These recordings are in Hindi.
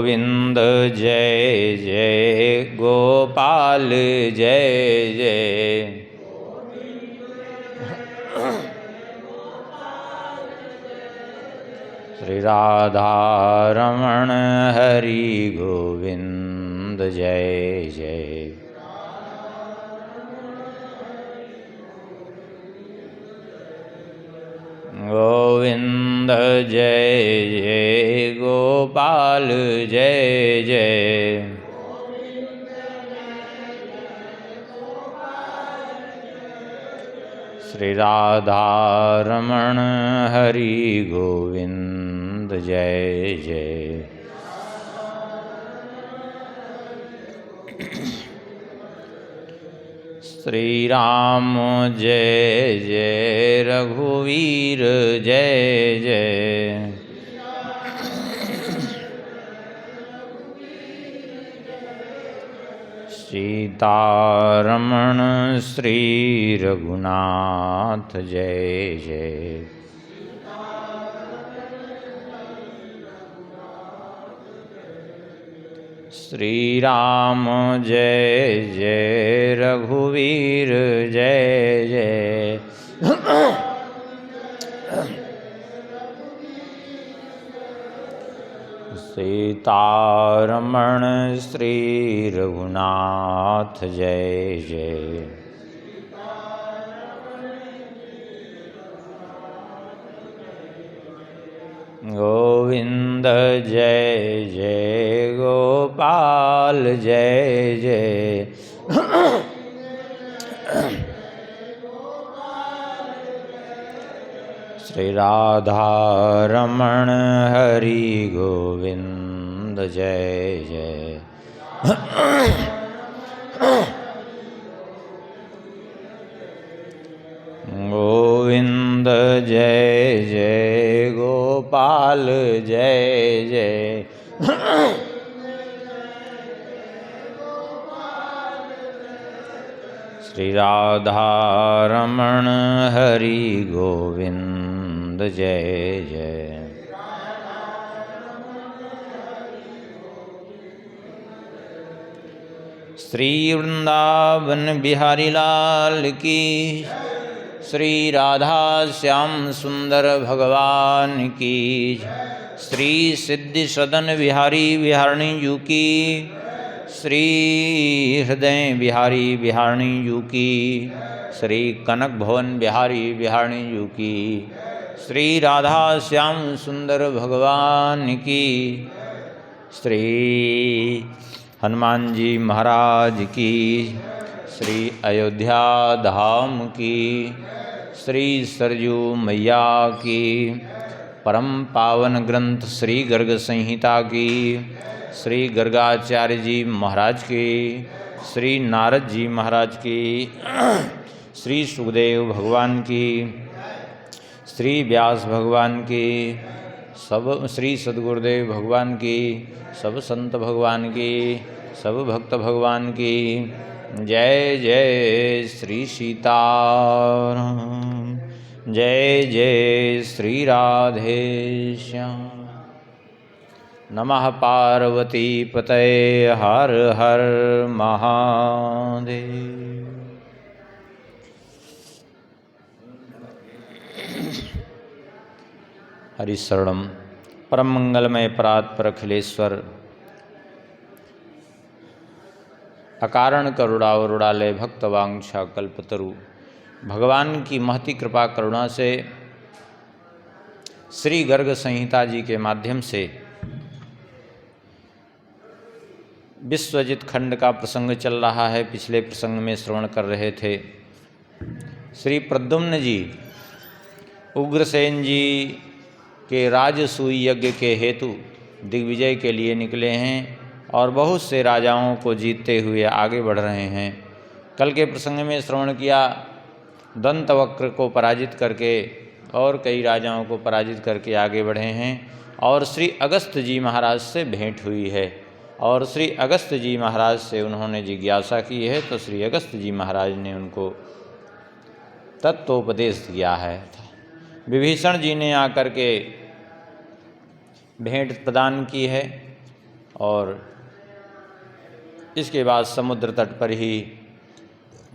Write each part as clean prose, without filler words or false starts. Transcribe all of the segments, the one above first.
गोविंद जय जय गोपाल जय जय। श्री राधा रमण हरि गोविंद जय जय। गोविंद जय जय गोपाल जय जय। श्री राधा रमण हरि गोविंद जय जय। श्री राम जय जय रघुवीर जय जय। सीतारमण श्री रघुनाथ जय जय। श्री राम जय जय रघुवीर जय जय। सीतारमण श्री रघुनाथ जय जय। गोविंद जय जय गोपाल जय जय। श्री राधा रमण हरि गोविंद जय जय। गोविंद जय जय गोपाल जय जय। श्री राधा रमण हरि गोविंद जय जय। श्री वृंदावन बिहारी लाल की। श्री राधा श्याम सुंदर भगवान की। श्री सिद्धि सदन बिहारी बिहारणी जू की। श्री हृदय बिहारी बिहारणी जू की। श्री कनक भवन बिहारी बिहारणी जू की। श्री राधा श्याम सुंदर भगवान की। श्री हनुमान जी महाराज की। श्री अयोध्या धाम की। श्री सरजू मैया की। परम पावन ग्रंथ श्री गर्ग संहिता की। श्री गर्गाचार्य जी महाराज की। श्री नारद जी महाराज की। श्री सुखदेव भगवान की। श्री व्यास भगवान की। सब श्री सद्गुरुदेव भगवान की। सब संत भगवान की। सब भक्त भगवान की। जय जय श्री सीताराम। जय जय श्री राधेश्याम। नमः पार्वती पतये हर हर महादेव। हरिशरणम परम मंगलमय परात्पर अखिलेश्वर अकारण करुणावरुणालय भक्तवांछा कल्पतरु भगवान की महती कृपा करुणा से श्री गर्ग संहिता जी के माध्यम से विश्वजित खंड का प्रसंग चल रहा है। पिछले प्रसंग में श्रवण कर रहे थे श्री प्रद्युम्न जी उग्रसेन जी के राजसूय यज्ञ के हेतु दिग्विजय के लिए निकले हैं और बहुत से राजाओं को जीतते हुए आगे बढ़ रहे हैं। कल के प्रसंग में श्रवण किया दंतवक्र को पराजित करके और कई राजाओं को पराजित करके आगे बढ़े हैं और श्री अगस्त जी महाराज से भेंट हुई है और श्री अगस्त जी महाराज से उन्होंने जिज्ञासा की है तो श्री अगस्त जी महाराज ने उनको तत्वोपदेश दिया है। विभीषण जी ने आकर के भेंट प्रदान की है और इसके बाद समुद्र तट पर ही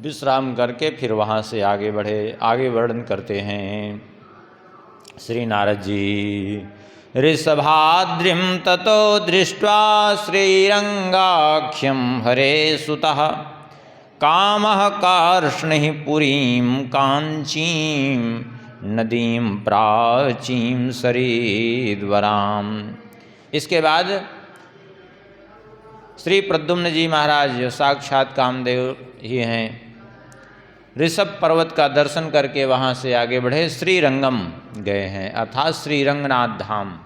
विश्राम करके फिर वहाँ से आगे वर्णन करते हैं श्री नारद जी। ऋषभाद्रिं ततो दृष्ट्वा श्रीरंगाख्यं हरे सुतः कामः कार्ष्णिः पुरीं कांचीं नदीं प्राचीं सरीद्वराम। इसके बाद श्री प्रद्युम्न जी महाराज साक्षात कामदेव ही हैं, ऋषभ पर्वत का दर्शन करके वहाँ से आगे बढ़े श्रीरंगम गए हैं, अर्थात श्रीरंगनाथ धाम,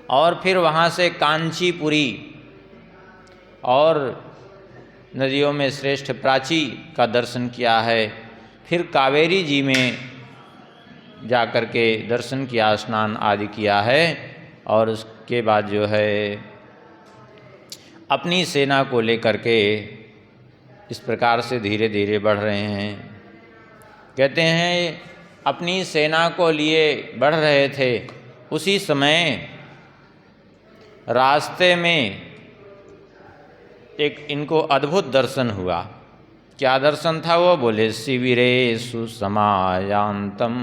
और फिर वहाँ से कांचीपुरी और नदियों में श्रेष्ठ प्राची का दर्शन किया है। फिर कावेरी जी में जाकर के दर्शन किया, स्नान आदि किया है, और उसके बाद जो है अपनी सेना को लेकर के इस प्रकार से धीरे धीरे बढ़ रहे हैं। कहते हैं अपनी सेना को लिए बढ़ रहे थे, उसी समय रास्ते में एक इनको अद्भुत दर्शन हुआ। क्या दर्शन था वो? बोले शिविरेषु समायान्तं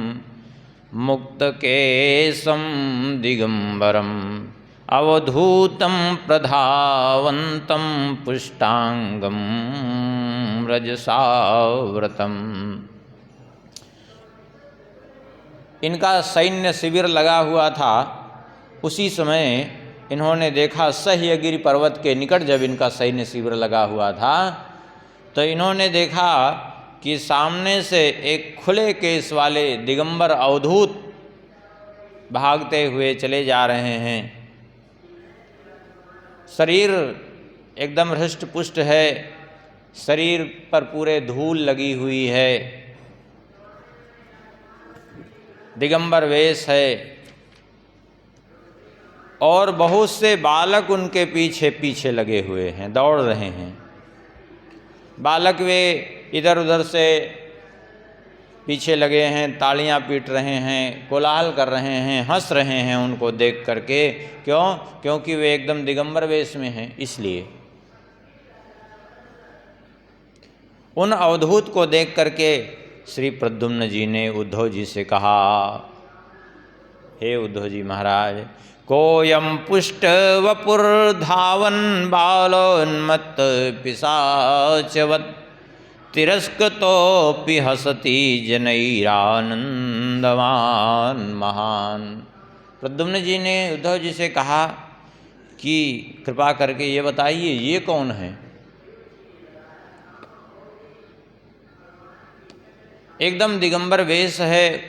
मुक्तकेशं दिगंबरम अवधूतं प्रधावन्तं पुष्टांगं रजसाव्रतम। इनका सैन्य शिविर लगा हुआ था, उसी समय इन्होंने देखा सह्यगिरि पर्वत के निकट जब इनका सैन्य शिविर लगा हुआ था तो इन्होंने देखा कि सामने से एक खुले केस वाले दिगंबर अवधूत भागते हुए चले जा रहे हैं। शरीर एकदम हृष्ट पुष्ट है, शरीर पर पूरे धूल लगी हुई है, दिगंबर वेश है, और बहुत से बालक उनके पीछे पीछे लगे हुए हैं, दौड़ रहे हैं। बालक वे इधर उधर से पीछे लगे हैं, तालियां पीट रहे हैं, कोलाहल कर रहे हैं, हंस रहे हैं उनको देख करके। क्यों? क्योंकि वे एकदम दिगंबर वेश में हैं, इसलिए। उन अवधूत को देख करके श्री प्रद्युम्न जी ने उद्धव जी से कहा, हे उद्धव जी महाराज, कोयम पुष्ट वपुर्धावन बालोन्मत्त पिशाचवत् तिरस्कृतोऽपि हसति जनैरानंदवान महान। प्रद्युम्न जी ने उद्धव जी से कहा कि कृपा करके ये बताइए ये कौन है? एकदम दिगंबर वेश है,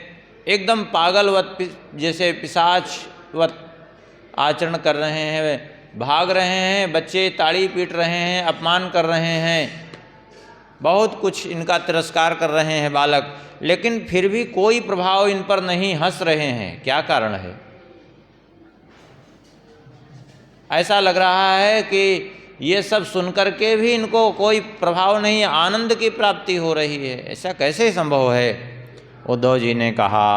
एकदम पागलवत जैसे पिशाचवत आचरण कर रहे हैं, भाग रहे हैं, बच्चे ताड़ी पीट रहे हैं, अपमान कर रहे हैं, बहुत कुछ इनका तिरस्कार कर रहे हैं बालक, लेकिन फिर भी कोई प्रभाव इन पर नहीं, हंस रहे हैं। क्या कारण है? ऐसा लग रहा है कि ये सब सुनकर के भी इनको कोई प्रभाव नहीं, आनंद की प्राप्ति हो रही है। ऐसा कैसे संभव है? उद्धव जी ने कहा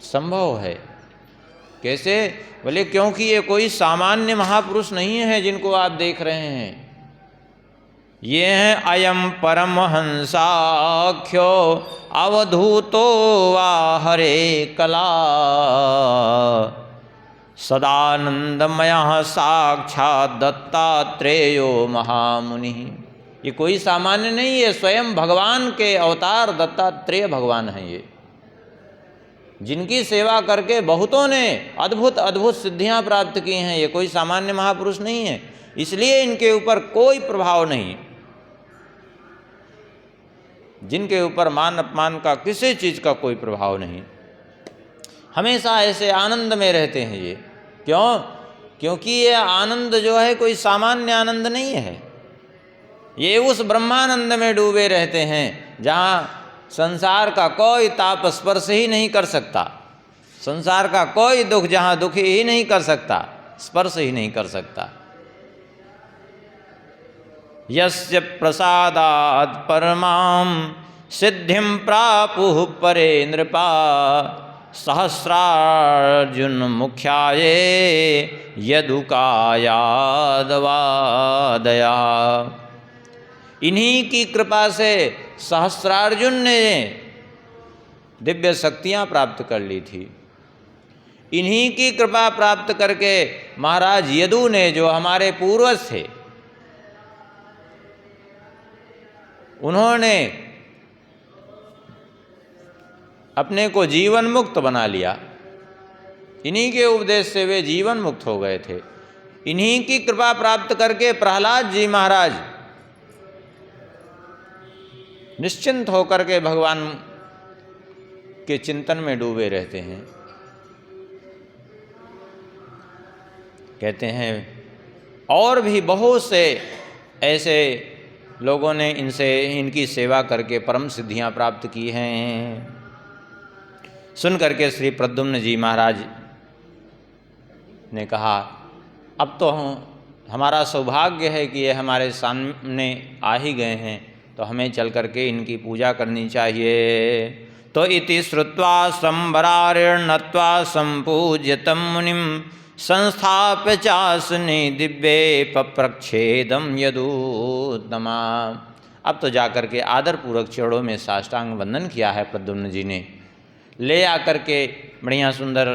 संभव है। कैसे? बोले क्योंकि ये कोई सामान्य महापुरुष नहीं है जिनको आप देख रहे हैं। ये हैं अयम परमहंसाख्यो अवधूतो वा हरे कला सदानंदमयः साक्षात् दत्तात्रेयो महामुनि। ये कोई सामान्य नहीं है, स्वयं भगवान के अवतार दत्तात्रेय भगवान हैं ये, जिनकी सेवा करके बहुतों ने अद्भुत अद्भुत सिद्धियां प्राप्त की हैं। ये कोई सामान्य महापुरुष नहीं है, इसलिए इनके ऊपर कोई प्रभाव नहीं, जिनके ऊपर मान अपमान का किसी चीज़ का कोई प्रभाव नहीं, हमेशा ऐसे आनंद में रहते हैं ये। क्यों? क्योंकि ये आनंद जो है कोई सामान्य आनंद नहीं है, ये उस ब्रह्मानंद में डूबे रहते हैं जहाँ संसार का कोई ताप स्पर्श ही नहीं कर सकता, संसार का कोई दुख जहाँ दुखी ही नहीं कर सकता, स्पर्श ही नहीं कर सकता। यस्य प्रसादात् परमां सिद्धिं प्रापुः परे नृपा सहस्रार्जुन मुख्याये यदुकायादवादया। इन्हीं की कृपा से सहस्रार्जुन ने दिव्य शक्तियाँ प्राप्त कर ली थी। इन्हीं की कृपा प्राप्त करके महाराज यदु ने, जो हमारे पूर्वज थे, उन्होंने अपने को जीवन मुक्त बना लिया। इन्हीं के उपदेश से वे जीवन मुक्त हो गए थे। इन्हीं की कृपा प्राप्त करके प्रहलाद जी महाराज निश्चिंत होकर के भगवान के चिंतन में डूबे रहते हैं। कहते हैं और भी बहुत से ऐसे लोगों ने इनकी सेवा करके परम सिद्धियां प्राप्त की हैं। सुन करके श्री प्रद्युम्न जी महाराज ने कहा, अब तो हमारा सौभाग्य है कि ये हमारे सामने आ ही गए हैं, तो हमें चल करके इनकी पूजा करनी चाहिए। तो इति श्रुत्वा संबरार्णत्वा संपूज्यतं मुनिं संस्थाप्य चासने दिव्ये पप्रच्छेदं यदूत्तमा। अब तो जाकर के आदरपूर्वक चरणों में साष्टांग वंदन किया है प्रद्युम्न जी ने, ले आकर के बढ़िया सुंदर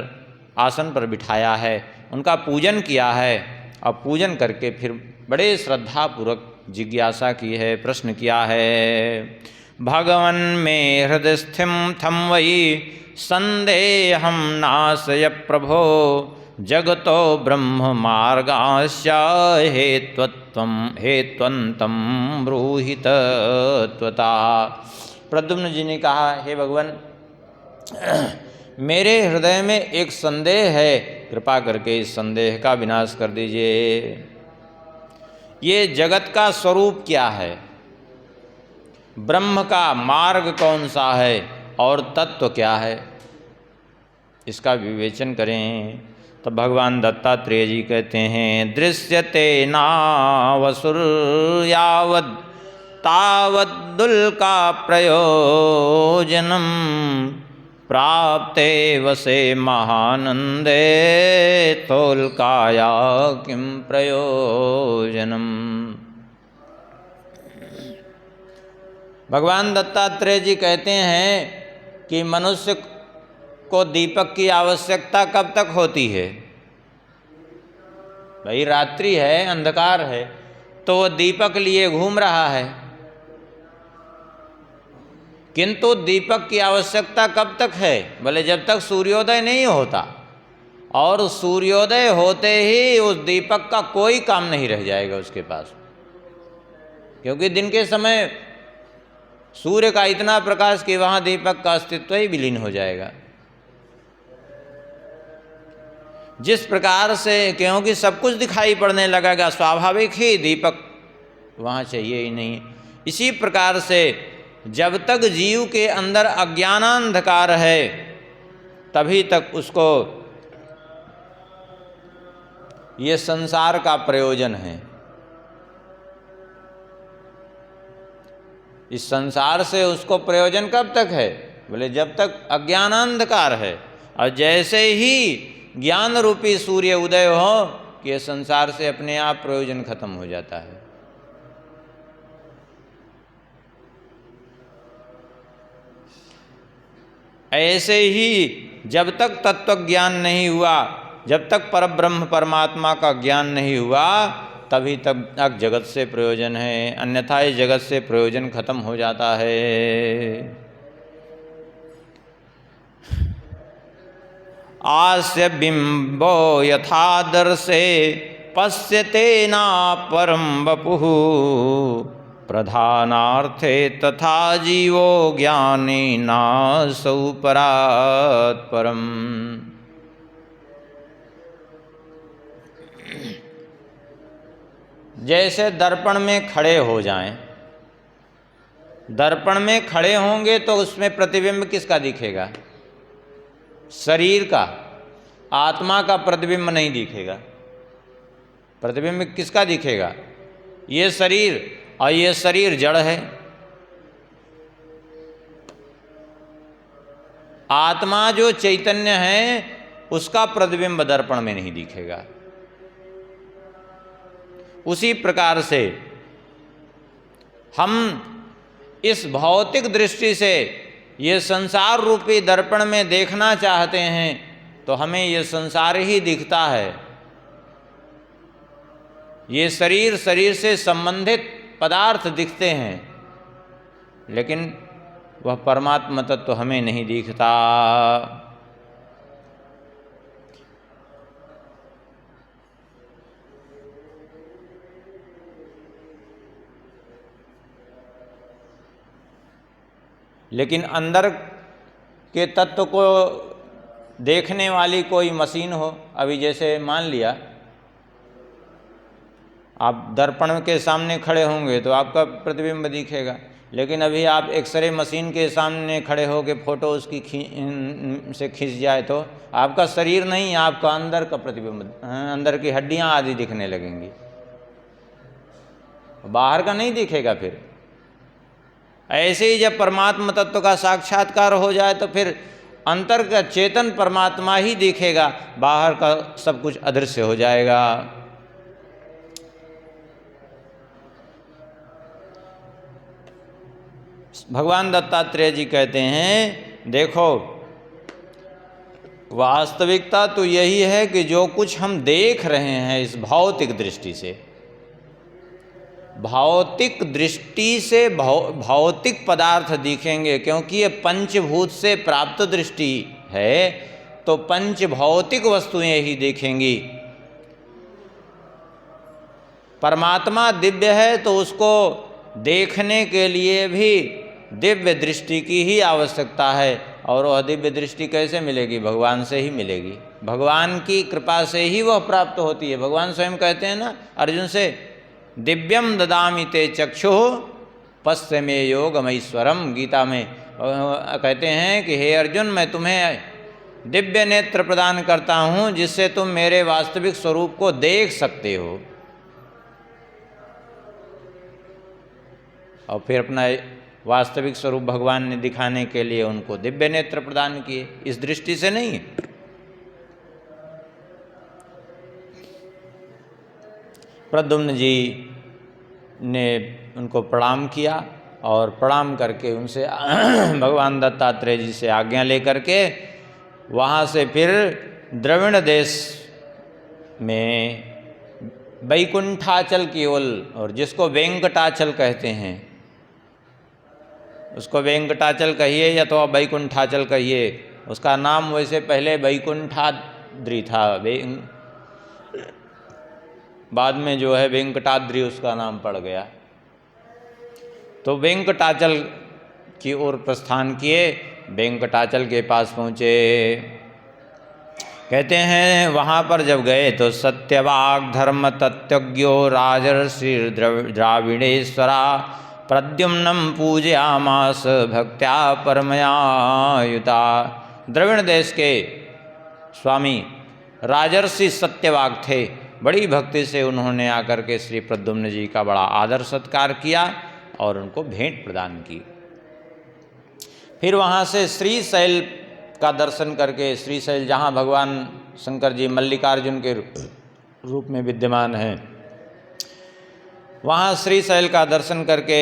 आसन पर बिठाया है, उनका पूजन किया है, और पूजन करके फिर बड़े श्रद्धापूर्वक जिज्ञासा की है, प्रश्न किया है। भगवन् मे हृदयस्थिं थं वै संदेहं नाशय प्रभो जगतो ब्रह्म मार्गास्य हेत्वन्तं ब्रूहि तत्त्वता। प्रद्युम्न जी ने कहा, हे भगवान, मेरे हृदय में एक संदेह है, कृपा करके इस संदेह का विनाश कर दीजिए। ये जगत का स्वरूप क्या है, ब्रह्म का मार्ग कौन सा है और तत्व क्या है, इसका विवेचन करें। तो भगवान दत्तात्रेय जी कहते हैं, दृश्यते नावसुर यावद् तावद्दुल्का प्रयोजनम प्राप्ते वसे महानंदे तोल्काया किं प्रयोजनम। भगवान दत्तात्रेय जी कहते हैं कि मनुष्य को दीपक की आवश्यकता कब तक होती है? भाई रात्रि है, अंधकार है, तो वो दीपक लिए घूम रहा है, किंतु दीपक की आवश्यकता कब तक है? बोले जब तक सूर्योदय नहीं होता, और सूर्योदय होते ही उस दीपक का कोई काम नहीं रह जाएगा उसके पास, क्योंकि दिन के समय सूर्य का इतना प्रकाश कि वहाँ दीपक का अस्तित्व ही विलीन हो जाएगा। जिस प्रकार से, क्योंकि सब कुछ दिखाई पड़ने लगेगा, स्वाभाविक ही दीपक वहाँ चाहिए ही नहीं। इसी प्रकार से जब तक जीव के अंदर अज्ञानांधकार है, तभी तक उसको ये संसार का प्रयोजन है। इस संसार से उसको प्रयोजन कब तक है? बोले जब तक अज्ञानांधकार है, और जैसे ही ज्ञान रूपी सूर्य उदय हो कि ये संसार से अपने आप प्रयोजन खत्म हो जाता है। ऐसे ही जब तक तत्व ज्ञान नहीं हुआ, जब तक परब्रह्म परमात्मा का ज्ञान नहीं हुआ, तभी तक जगत से प्रयोजन है, अन्यथा इस जगत से प्रयोजन खत्म हो जाता है। आस्य बिंबो यथा दर्शे पश्यते ना परम वपुः प्रधानार्थे तथा जीवो ज्ञाने नासौ परात् परम। जैसे दर्पण में खड़े हो जाएं, दर्पण में खड़े होंगे तो उसमें प्रतिबिंब किसका दिखेगा? शरीर का, आत्मा का प्रतिबिंब नहीं दिखेगा। प्रतिबिंब किसका दिखेगा? ये शरीर, और ये शरीर जड़ है। आत्मा जो चैतन्य है उसका प्रतिबिंब दर्पण में नहीं दिखेगा। उसी प्रकार से हम इस भौतिक दृष्टि से ये संसार रूपी दर्पण में देखना चाहते हैं तो हमें ये संसार ही दिखता है। ये शरीर से संबंधित पदार्थ दिखते हैं, लेकिन वह परमात्मा तत्व तो हमें नहीं दिखता। लेकिन अंदर के तत्व को देखने वाली कोई मशीन हो, अभी जैसे मान लिया आप दर्पण के सामने खड़े होंगे तो आपका प्रतिबिंब दिखेगा, लेकिन अभी आप एक्सरे मशीन के सामने खड़े हो के फोटो उसकी से खींच जाए तो आपका शरीर नहीं, आपका अंदर का प्रतिबिंब, अंदर की हड्डियां आदि दिखने लगेंगी, बाहर का नहीं दिखेगा। फिर ऐसे ही जब परमात्मा तत्व का साक्षात्कार हो जाए तो फिर अंतर का चेतन परमात्मा ही दिखेगा, बाहर का सब कुछ अदृश्य हो जाएगा। भगवान दत्तात्रेय जी कहते हैं, देखो वास्तविकता तो यही है कि जो कुछ हम देख रहे हैं इस भौतिक दृष्टि से, भौतिक दृष्टि से भौतिक पदार्थ दिखेंगे, क्योंकि ये पंचभूत से प्राप्त दृष्टि है तो पंच भौतिक वस्तुएं ही देखेंगी। परमात्मा दिव्य है तो उसको देखने के लिए भी दिव्य दृष्टि की ही आवश्यकता है, और वह दिव्य दृष्टि कैसे मिलेगी? भगवान से ही मिलेगी, भगवान की कृपा से ही वह प्राप्त होती है। भगवान स्वयं कहते हैं ना अर्जुन से, दिव्यम ददामि ते चक्षुः पश्य मे योगमैश्वरम। गीता में कहते हैं कि हे अर्जुन, मैं तुम्हें दिव्य नेत्र प्रदान करता हूँ जिससे तुम मेरे वास्तविक स्वरूप को देख सकते हो। और फिर अपना वास्तविक स्वरूप भगवान ने दिखाने के लिए उनको दिव्य नेत्र प्रदान किए, इस दृष्टि से नहीं। प्रद्युम्न जी ने उनको प्रणाम किया और प्रणाम करके उनसे भगवान दत्तात्रेय जी से आज्ञा लेकर के वहाँ से फिर द्रविड़ देश में वैकुंठाचल की ओर, और जिसको वेंकटाचल कहते हैं, उसको वेंकटाचल कहिए या तो वैकुंठाचल कहिए, उसका नाम वैसे पहले वैकुंठाद्रि था, बाद में जो है वेंकटाद्रि उसका नाम पड़ गया। तो वेंकटाचल की ओर प्रस्थान किए, वेंकटाचल के पास पहुँचे। कहते हैं वहाँ पर जब गए तो सत्यवाग धर्म तत्वज्ञो राजर्षि द्राविडेश्वरा प्रद्युम्नम पूजयामास भक्त्या परमयायुता। द्रविड़ देश के स्वामी राजर्षि सत्यवाग थे, बड़ी भक्ति से उन्होंने आकर के श्री प्रद्युम्न जी का बड़ा आदर सत्कार किया और उनको भेंट प्रदान की। फिर वहाँ से श्रीशैल का दर्शन करके, श्रीशैल जहाँ भगवान शंकर जी मल्लिकार्जुन के रूप में विद्यमान हैं, वहाँ श्रीशैल का दर्शन करके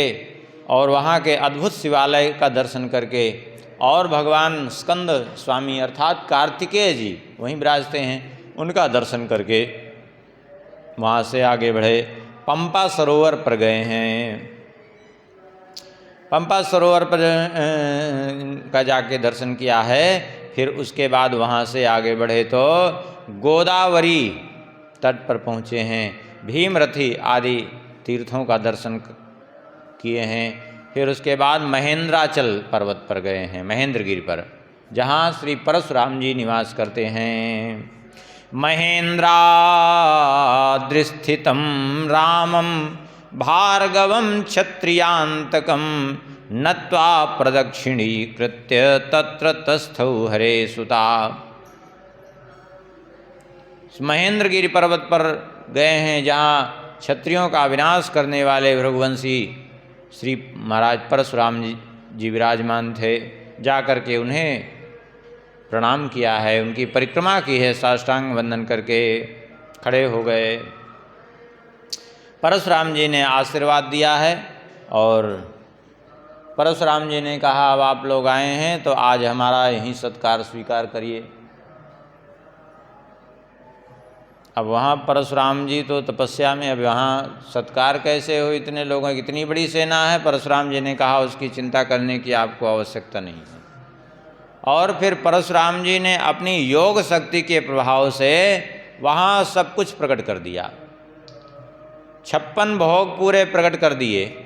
और वहाँ के अद्भुत शिवालय का दर्शन करके और भगवान स्कंद स्वामी अर्थात कार्तिकेय जी वहीं विराजते हैं, उनका दर्शन करके वहाँ से आगे बढ़े, पंपा सरोवर पर गए हैं। पंपा सरोवर पर का जाके दर्शन किया है। फिर उसके बाद वहाँ से आगे बढ़े तो गोदावरी तट पर पहुँचे हैं, भीमरथी आदि तीर्थों का दर्शन किए हैं। फिर उसके बाद महेंद्राचल पर्वत पर गए हैं, महेंद्रगिरी पर, जहाँ श्री परशुराम जी निवास करते हैं। महेंद्राद्रिस्थितं रामं भार्गवं क्षत्रियान्तकं नत्वा प्रदक्षिणीकृत्य तत्र तस्थौ हरे सुता। महेंद्रगिरी पर्वत पर गए हैं जहाँ क्षत्रियों का विनाश करने वाले भृगुवंशी श्री महाराज परशुराम जी विराजमान थे। जा कर के उन्हें प्रणाम किया है, उनकी परिक्रमा की है, साष्टांग वंदन करके खड़े हो गए। परशुराम जी ने आशीर्वाद दिया है और परशुराम जी ने कहा अब आप लोग आए हैं तो आज हमारा यहीं सत्कार स्वीकार करिए। अब वहाँ परशुराम जी तो तपस्या में, अब वहाँ सत्कार कैसे हो, इतने लोगों की इतनी बड़ी सेना है। परशुराम जी ने कहा उसकी चिंता करने की आपको आवश्यकता नहीं है। और फिर परशुराम जी ने अपनी योग शक्ति के प्रभाव से वहाँ सब कुछ प्रकट कर दिया, 56 भोग पूरे प्रकट कर दिए।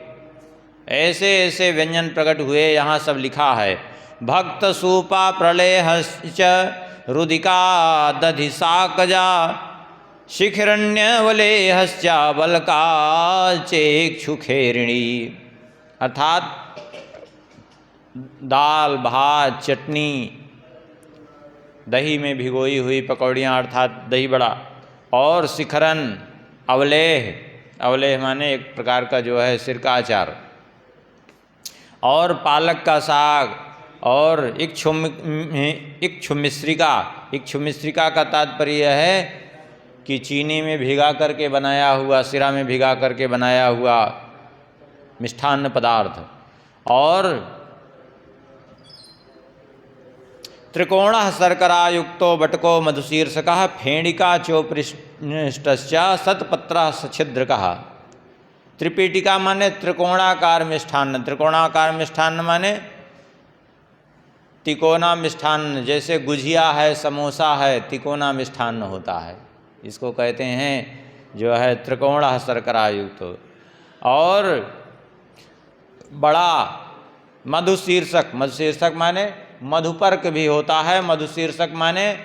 ऐसे ऐसे व्यंजन प्रकट हुए, यहाँ सब लिखा है। भक्त सूपा प्रलयश्च रुदिका दधि साकजा शिखरण्यवलेहश्चा बलका चेक्षुखेरिणी। अर्थात दाल भात चटनी, दही में भिगोई हुई पकौड़ियाँ अर्थात दही बड़ा, और शिखरन अवलेह, अवलेह माने एक प्रकार का जो है सिरका अचार, और पालक का साग, और इक्षुमिश्रिका। इक्षुमिश्रिका का तात्पर्य है कि चीनी में भिगा करके बनाया हुआ, सिरा में भिगा करके बनाया हुआ मिष्ठान्न पदार्थ। और त्रिकोण शर्करा युक्तो बटको मधुशीर्षकः फेणिका चोपृष्टश्च सतपत्र सछिद्रकः। त्रिपीटिका माने त्रिकोणाकार मिष्ठान्न, त्रिकोणाकार मिष्ठान्न माने तिकोना मिष्ठान्न, जैसे गुझिया है, समोसा है, तिकोना मिष्ठान्न होता है, इसको कहते हैं जो है त्रिकोण शर्करा युक्त। और बड़ा मधुशीर्षक, मधुशीर्षक माने मधुपर्क भी होता है, मधुशीर्षक माने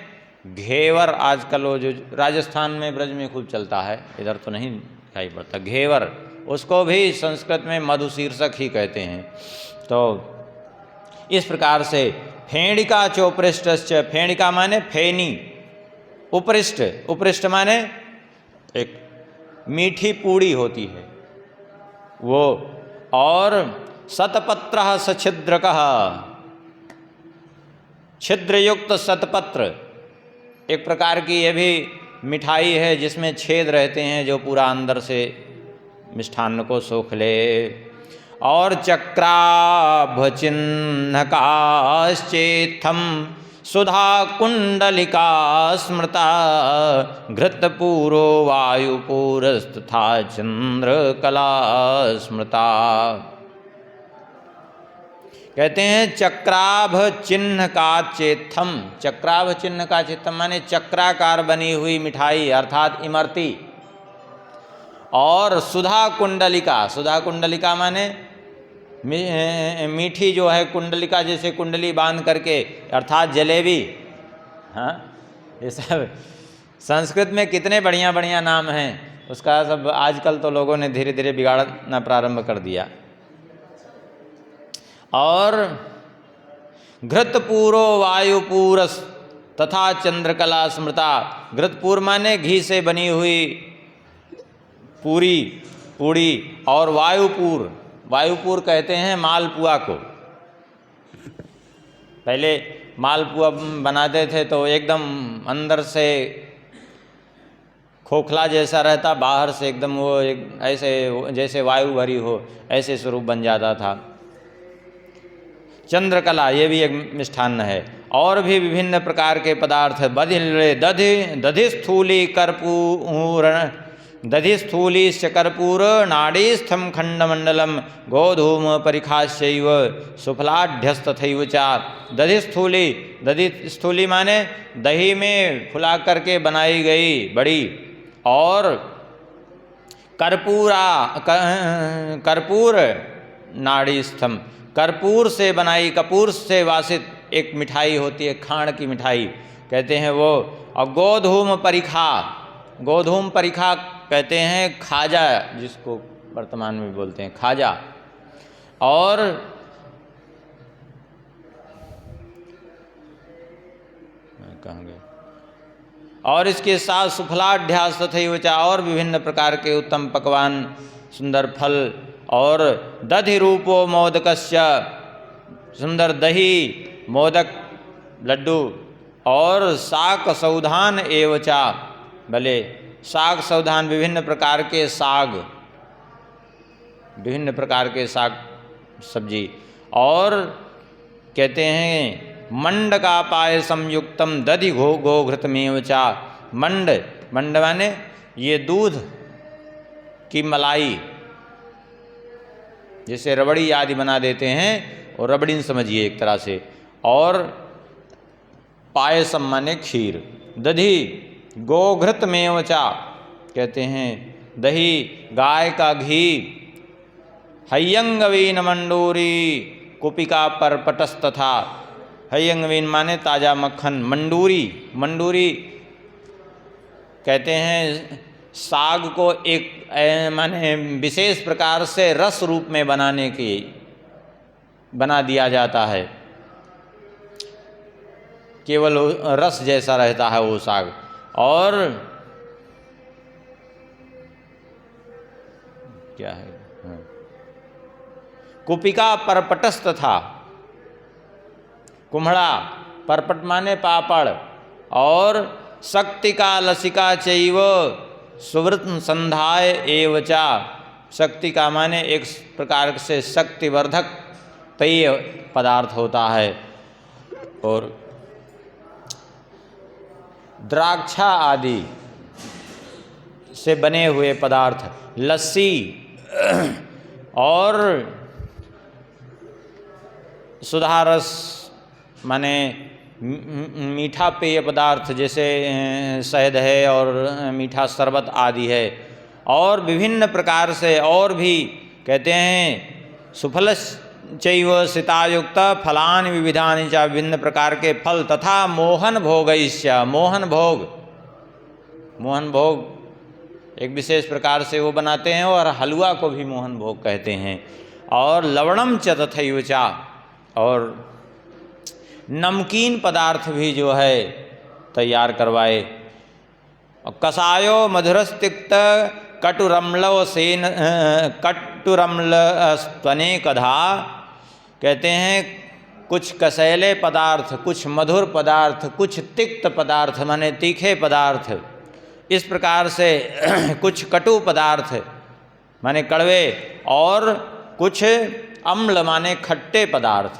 घेवर। आजकल वो जो राजस्थान में ब्रज में खूब चलता है, इधर तो नहीं दिखाई पड़ता, घेवर, उसको भी संस्कृत में मधुशीर्षक ही कहते हैं। तो इस प्रकार से फेणिका चोपृष्टश्च, फेणिका माने फेनी, उपृष्ट, उपृष्ट माने एक मीठी पूड़ी होती है वो, और सतपत्र सछिद्रकः, छिद्रयुक्त सतपत्र, एक प्रकार की यह भी मिठाई है जिसमें छेद रहते हैं जो पूरा अंदर से मिष्ठान्न को सोख ले। और चक्राभचिह्नकाश्चेत्थम सुधा कुंडलिका स्मृता घृतपूरो वायुपूरस्तथा चंद्रकला स्मृता। कहते हैं चक्राभ चिन्ह का चेत्थम, चक्राभ चिन्ह का चेत्थम माने चक्राकार बनी हुई मिठाई अर्थात इमरती। और सुधा कुंडलिका, सुधा कुंडलिका माने मीठी जो है कुंडलिका, जैसे कुंडली बांध करके अर्थात जलेबी। हाँ, ये सब संस्कृत में कितने बढ़िया बढ़िया नाम हैं, उसका सब आजकल तो लोगों ने धीरे धीरे बिगाड़ना प्रारंभ कर दिया। और घृतपूरो वायुपूरस तथा चंद्रकला स्मृता। घृतपूर माने घी से बनी हुई पूरी, पूड़ी, और वायुपूर, वायुपूर कहते हैं मालपुआ को। पहले मालपुआ बनाते थे तो एकदम अंदर से खोखला जैसा रहता, बाहर से एकदम वो एक ऐसे जैसे वायु भरी हो ऐसे स्वरूप बन जाता था। चंद्रकला ये भी एक मिष्ठान्न है। और भी विभिन्न प्रकार के पदार्थ, दधि स्थूली कर्पूर, दधि स्थूलीश्च कर्पूर नाड़ीस्थम खंडमंडलम गोधूम परिखाश्चैव सुफलाढ्यस्तथैव च। दधि स्थूली, दधि स्थूली माने दही में फुला करके बनाई गई बड़ी, और कर्पूरा, कर्पूर नाड़ीस्थम, कर्पूर से बनाई, कपूर से वासित एक मिठाई होती है, खांड की मिठाई कहते हैं वो। और गोधूम परिखा, गोधूम परिखा कहते हैं खाजा, जिसको वर्तमान में बोलते हैं खाजा। और कहाँ गए, और इसके साथ सुफलाढ्यास तथैव, और विभिन्न प्रकार के उत्तम पकवान, सुंदर फल। और दधि रूपो मोदकस्य, सुंदर दही, मोदक, लड्डू और शाक सौधान एवचा, भले शाक सौधान विभिन्न प्रकार के साग, विभिन्न प्रकार के साग सब्जी, और कहते हैं मंड का पाय संयुक्तम दधि गोघृतमेव चा। मंड, मंड माने ये दूध की मलाई, जैसे रबड़ी आदि बना देते हैं, और रबड़ी समझिए एक तरह से, और पायसम माने खीर, दधि गोघृतमेव चा, कहते हैं दही गाय का घी, हयंगवीन मंडूरी कुपिका पर पटस्तथा, हयंगवीन माने ताजा मक्खन, मंडूरी, मंडूरी कहते हैं साग को एक माने विशेष प्रकार से रस रूप में बनाने की बना दिया जाता है, केवल रस जैसा रहता है वो साग। और क्या है, कुपिका परपटस्थ था, कुम्हड़ा, परपट माने पापड़, और शक्ति का लसिका चैव सुवृत संधाय एवचा, शक्ति का माने एक प्रकार से शक्तिवर्धक पेय पदार्थ होता है, और द्राक्षा आदि से बने हुए पदार्थ, लस्सी और सुधारस माने मीठा पेय पदार्थ, जैसे शहद है और मीठा शरबत आदि है, और विभिन्न प्रकार से और भी कहते हैं सुफलस चैव सितायुक्त फलानि विविधानि च, विभिन्न प्रकार के फल, तथा मोहन भोगैश्य, मोहन भोग, मोहन भोग एक विशेष प्रकार से वो बनाते हैं, और हलवा को भी मोहन भोग कहते हैं, और लवणम च तथैव च, और नमकीन पदार्थ भी जो है तैयार करवाए, कसायो मधुरस्तिक्त कटुरम्ल सेन कटुरम्ल स्तने कधा, कहते हैं कुछ कसैले पदार्थ, कुछ मधुर पदार्थ, कुछ तिक्त पदार्थ माने तीखे पदार्थ, इस प्रकार से कुछ कटु पदार्थ माने कड़वे, और कुछ अम्ल माने खट्टे पदार्थ,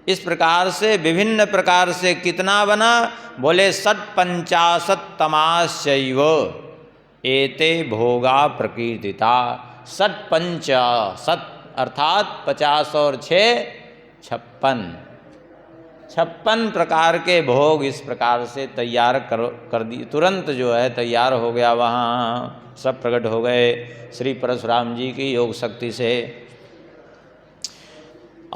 इस प्रकार से विभिन्न प्रकार से कितना बना, बोले 55तमाश्चैव एते भोगा प्रकीर्तिता, 55 अर्थात 50 और 6 56 प्रकार के भोग इस प्रकार से तैयार कर दिए, तुरंत जो है तैयार हो गया, वहाँ सब प्रकट हो गए श्री परशुराम जी की योग शक्ति से।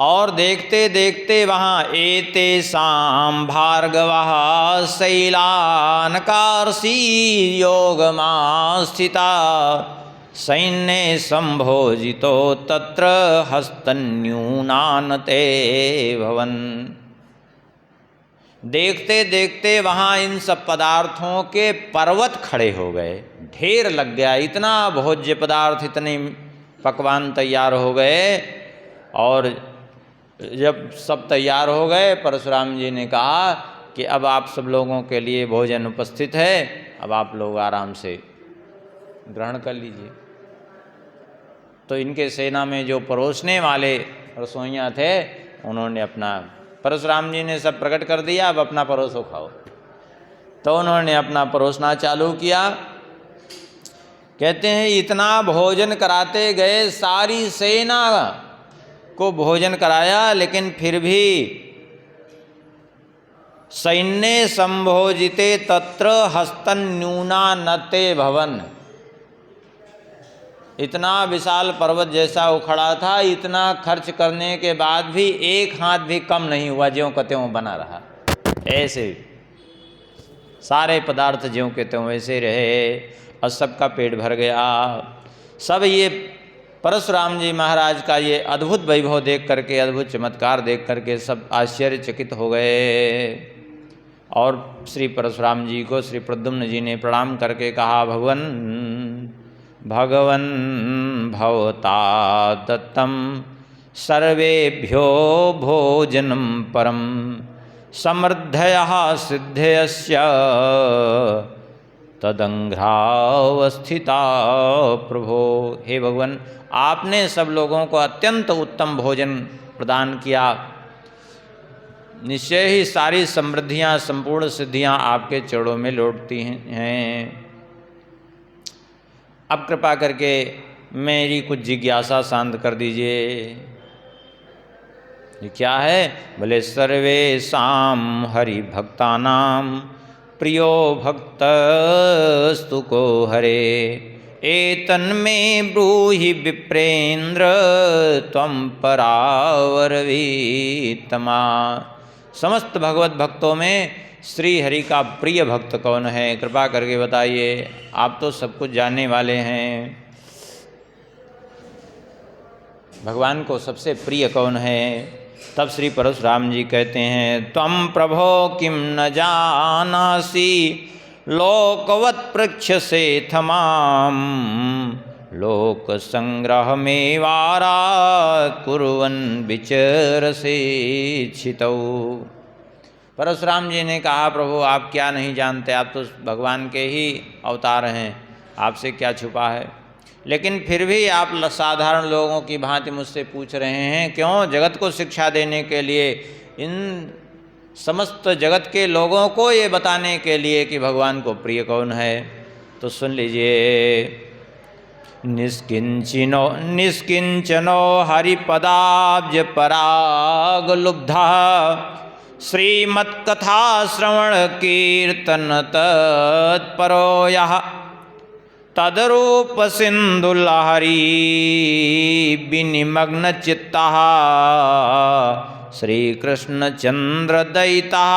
और देखते देखते वहाँ एतेषां भार्गवः शैलानकार्षी योगमास्थिता सैन्ये संभोजितो तत्र हस्तन्यूनानते भवन। देखते देखते वहाँ इन सब पदार्थों के पर्वत खड़े हो गए, ढेर लग गया, इतना भोज्य पदार्थ, इतने पकवान तैयार हो गए। और जब सब तैयार हो गए, परशुराम जी ने कहा कि अब आप सब लोगों के लिए भोजन उपस्थित है, अब आप लोग आराम से ग्रहण कर लीजिए। तो इनके सेना में जो परोसने वाले रसोइया थे, उन्होंने अपना, परशुराम जी ने सब प्रकट कर दिया, अब अपना परोसो खाओ। तो उन्होंने अपना परोसना चालू किया। कहते हैं इतना भोजन कराते गए, सारी सेना को भोजन कराया, लेकिन फिर भी सैन्य संभोजिते तत्र हस्तन्यूना नते भवन, इतना विशाल पर्वत जैसा उखड़ा था, इतना खर्च करने के बाद भी एक हाथ भी कम नहीं हुआ, ज्यों का त्यों बना रहा। ऐसे सारे पदार्थ ज्यों के त्यों वैसे रहे, और सबका पेट भर गया। सब ये परशुराम जी महाराज का ये अद्भुत वैभव देख करके, अद्भुत चमत्कार देख करके सब आश्चर्यचकित हो गए। और श्री परशुराम जी को श्री प्रद्युम्न जी ने प्रणाम करके कहा, भगवन् भवता दत्तं सर्वेभ्यो भोजनं परं समृद्धयः सिद्धयस्य तदंघ्रावस्थिता प्रभो। हे भगवान, आपने सब लोगों को अत्यंत उत्तम भोजन प्रदान किया, निश्चय ही सारी समृद्धियाँ संपूर्ण सिद्धियाँ आपके चरणों में लौटती हैं। अब कृपा करके मेरी कुछ जिज्ञासा शांत कर दीजिए। ये क्या है? बोले सर्वेषां हरि भक्तानां प्रियो भक्तस्तु को हरे, एतन्मे ब्रूहि विप्रेन्द्र त्वं परावरवीतमा। समस्त भगवत भक्तों में श्री हरि का प्रिय भक्त कौन है? कृपा करके बताइए, आप तो सब कुछ जानने वाले हैं। भगवान को सबसे प्रिय कौन है? तब श्री परशुराम जी कहते हैं, त्वं प्रभो किं न जानासि लोकवत् पृच्छसे थमाम, लोक संग्रह में वारा कुर्वन् विचरसे छितौ। परशुराम जी ने कहा, प्रभु आप क्या नहीं जानते, आप तो भगवान के ही अवतार हैं, आपसे क्या छुपा है। लेकिन फिर भी आप साधारण लोगों की भांति मुझसे पूछ रहे हैं, क्यों? जगत को शिक्षा देने के लिए, इन समस्त जगत के लोगों को ये बताने के लिए कि भगवान को प्रिय कौन है। तो सुन लीजिए, निष्किंचनो हरिपदाब्ज पराग लुब्धा, श्रीमत्कथा श्रवण कीर्तन तत्परो यः, तदरूप सिंधुलहरी विनिमग्न चित्तः, श्री कृष्ण चंद्र दयिता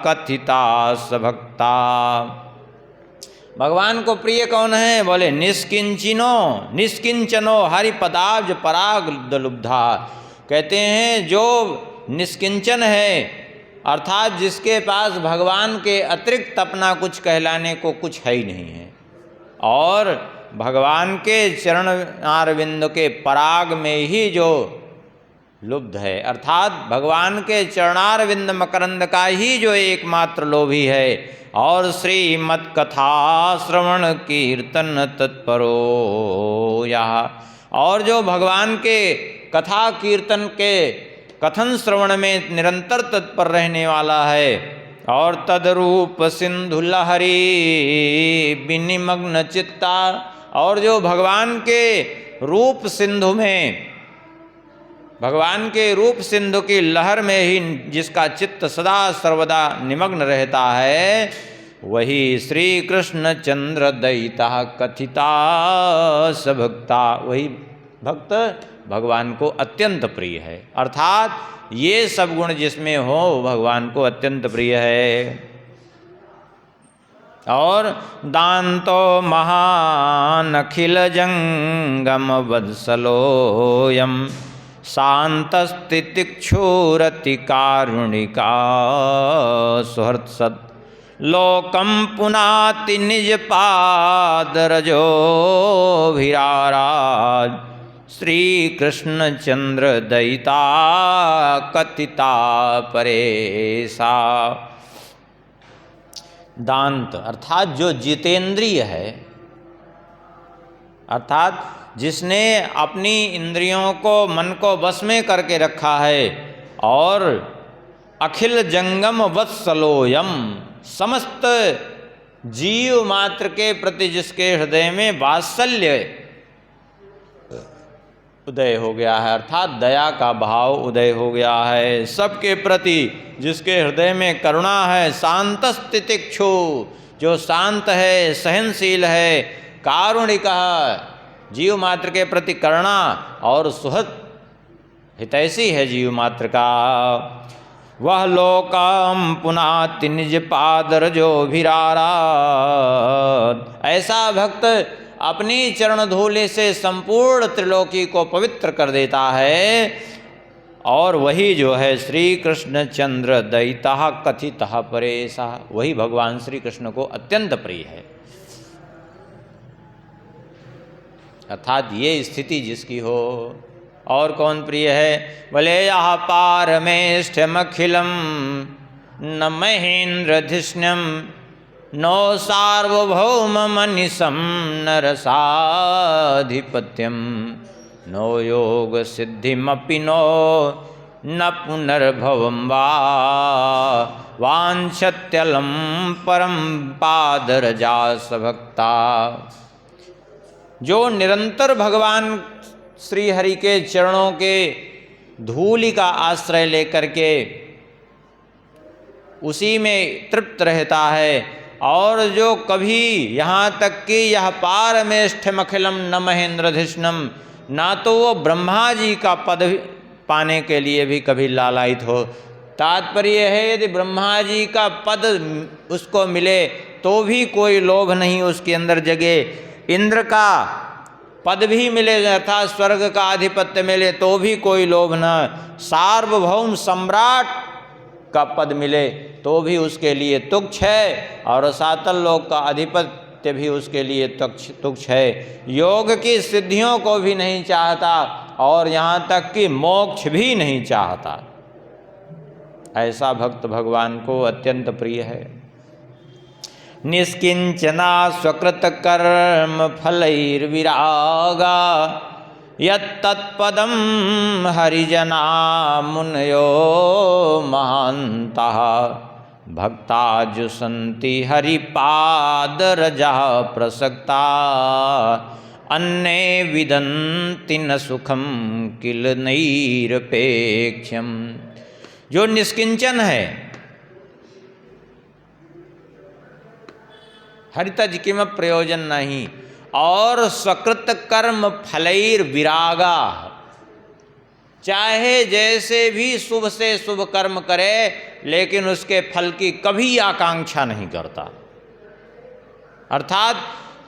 कथिता सभक्ता। भगवान को प्रिय कौन है? बोले निष्किंचनो हरिपदाब्ज पराग लुब्धा। कहते हैं जो निष्किंचन है, अर्थात जिसके पास भगवान के अतिरिक्त अपना कुछ कहलाने को कुछ है ही नहीं है, और भगवान के चरण अरविंद के पराग में ही जो लुब्ध है, अर्थात भगवान के चरणारविंद मकरंद का ही जो एकमात्र लोभी है, और श्रीमत् कथा श्रवण कीर्तन तत्परो यः, और जो भगवान के कथा कीर्तन के कथन श्रवण में निरंतर तत्पर रहने वाला है, और तदरूप सिंधु लहरी विनिमग्न चित्ता, और जो भगवान के रूप सिंधु में, भगवान के रूप सिंधु की लहर में ही जिसका चित्त सदा सर्वदा निमग्न रहता है, वही श्री कृष्ण चंद्र दयिता कथिता सभक्ता। वही भक्त भगवान को अत्यंत प्रिय है, अर्थात ये सब गुण जिसमें हो भगवान को अत्यंत प्रिय है। और दान्तो महान अखिल जंगम वत्सलोयम, शांतस्तितिक्षुरति कारुणिका सुहृत्सद, लोकम पुनाति निज पादरजो भिराराज, श्री कृष्ण चंद्र दयिता कथिता परेशा। दांत अर्थात जो जितेंद्रिय है, अर्थात जिसने अपनी इंद्रियों को, मन को वश में करके रखा है, और अखिल जंगम वत्सलोयम, समस्त जीव मात्र के प्रति जिसके हृदय में वात्सल्य उदय हो गया है, अर्थात दया का भाव उदय हो गया है, सबके प्रति जिसके हृदय में करुणा है, शांतस्तितिक्षु जो शांत है, सहनशील है, कारुणिका जीव मात्र के प्रति करुणा, और सुहृद हितैषी है जीव मात्र का, वह लोकम पुनाति निज पादरजो भिरारा। ऐसा भक्त अपनी चरण धूलि से संपूर्ण त्रिलोकी को पवित्र कर देता है, और वही जो है श्री कृष्ण चंद्र दयिता कथितः परेशा, वही भगवान श्री कृष्ण को अत्यंत प्रिय है। अर्थात ये स्थिति जिसकी हो, और कौन प्रिय है? बोले यह पारमेष्ठमखिलम न महेन्द्रधिष्ण्यं नो सार्वभौममनिशं न रसाधिपत्यं नो योगसिद्धिमपि नो न पुनर्भवं वा वाञ्छत्यलं परं पादरजास भक्ता। जो निरंतर भगवान श्री हरि के चरणों के धूलि का आश्रय लेकर के उसी में तृप्त रहता है, और जो कभी यहाँ तक कि यह पारमेष्ठमखिलम न महेन्द्रधिष्णम, ना तो वो ब्रह्मा जी का पद पाने के लिए भी कभी लालायित हो। तात्पर्य है यदि ब्रह्मा जी का पद उसको मिले तो भी कोई लोभ नहीं उसके अंदर जगे, इंद्र का पद भी मिले अर्थात स्वर्ग का आधिपत्य मिले तो भी कोई लोभ न, सार्वभौम सम्राट का पद मिले तो भी उसके लिए तुच्छ है, और सातल लोक का आधिपत्य भी उसके लिए तुच्छ है। योग की सिद्धियों को भी नहीं चाहता और यहाँ तक कि मोक्ष भी नहीं चाहता। ऐसा भक्त भगवान को अत्यंत प्रिय है। निष्किंचना स्वकृत कर्म फलैर्विरागा यत्तत्पदं हरिजना मुनयो महान्तः भक्ता जुसन्ति हरिपादरजा प्रसक्ता अन्ये विदन्ति न सुखम किल नैरपेक्ष्यम। जो निष्किंचन है, हरितज किम प्रयोजन नहीं, और स्वकृत कर्म फलैर विरागा, चाहे जैसे भी शुभ से शुभ कर्म करे लेकिन उसके फल की कभी आकांक्षा नहीं करता। अर्थात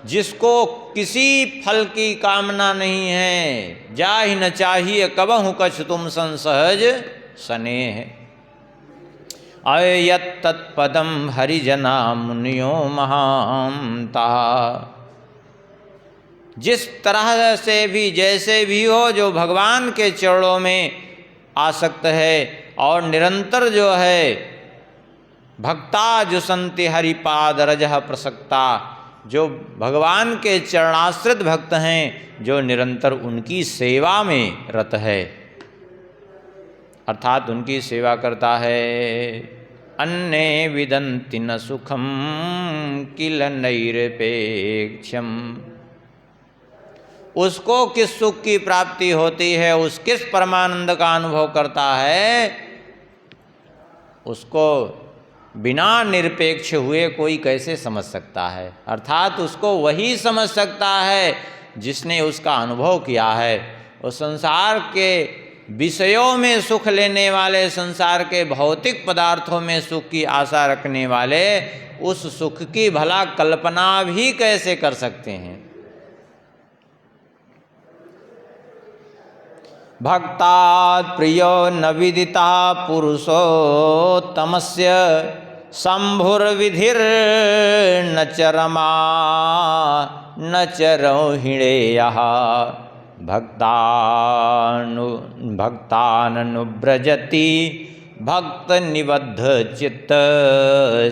जिसको किसी फल की कामना नहीं है, जाहि न चाहिए कबहु कछ तुम संसहज स्नेह। अयत्तत्पदम हरिजना मुनियो महांता। जिस तरह से भी जैसे भी हो, जो भगवान के चरणों में आसक्त है और निरंतर जो है भक्ता जुसन्ति हरिपाद रजः प्रसक्ता, जो भगवान के चरणाश्रित भक्त हैं, जो निरंतर उनकी सेवा में रत है, अर्थात उनकी सेवा करता है। अन्ये विदन्ति न सुखम किल नैरपेक्ष्यम। उसको किस सुख की प्राप्ति होती है, उस किस परमानंद का अनुभव करता है, उसको बिना निरपेक्ष हुए कोई कैसे समझ सकता है। अर्थात उसको वही समझ सकता है जिसने उसका अनुभव किया है। उस संसार के विषयों में सुख लेने वाले, संसार के भौतिक पदार्थों में सुख की आशा रखने वाले उस सुख की भला कल्पना भी कैसे कर सकते हैं। भक्तात् प्रियो न विदिता पुरुषोत्तमस्य शंभुर्विधिर्न चरमा न चरोहिणेयः भक्तानुव्रजति भक्त निबद्ध चित्त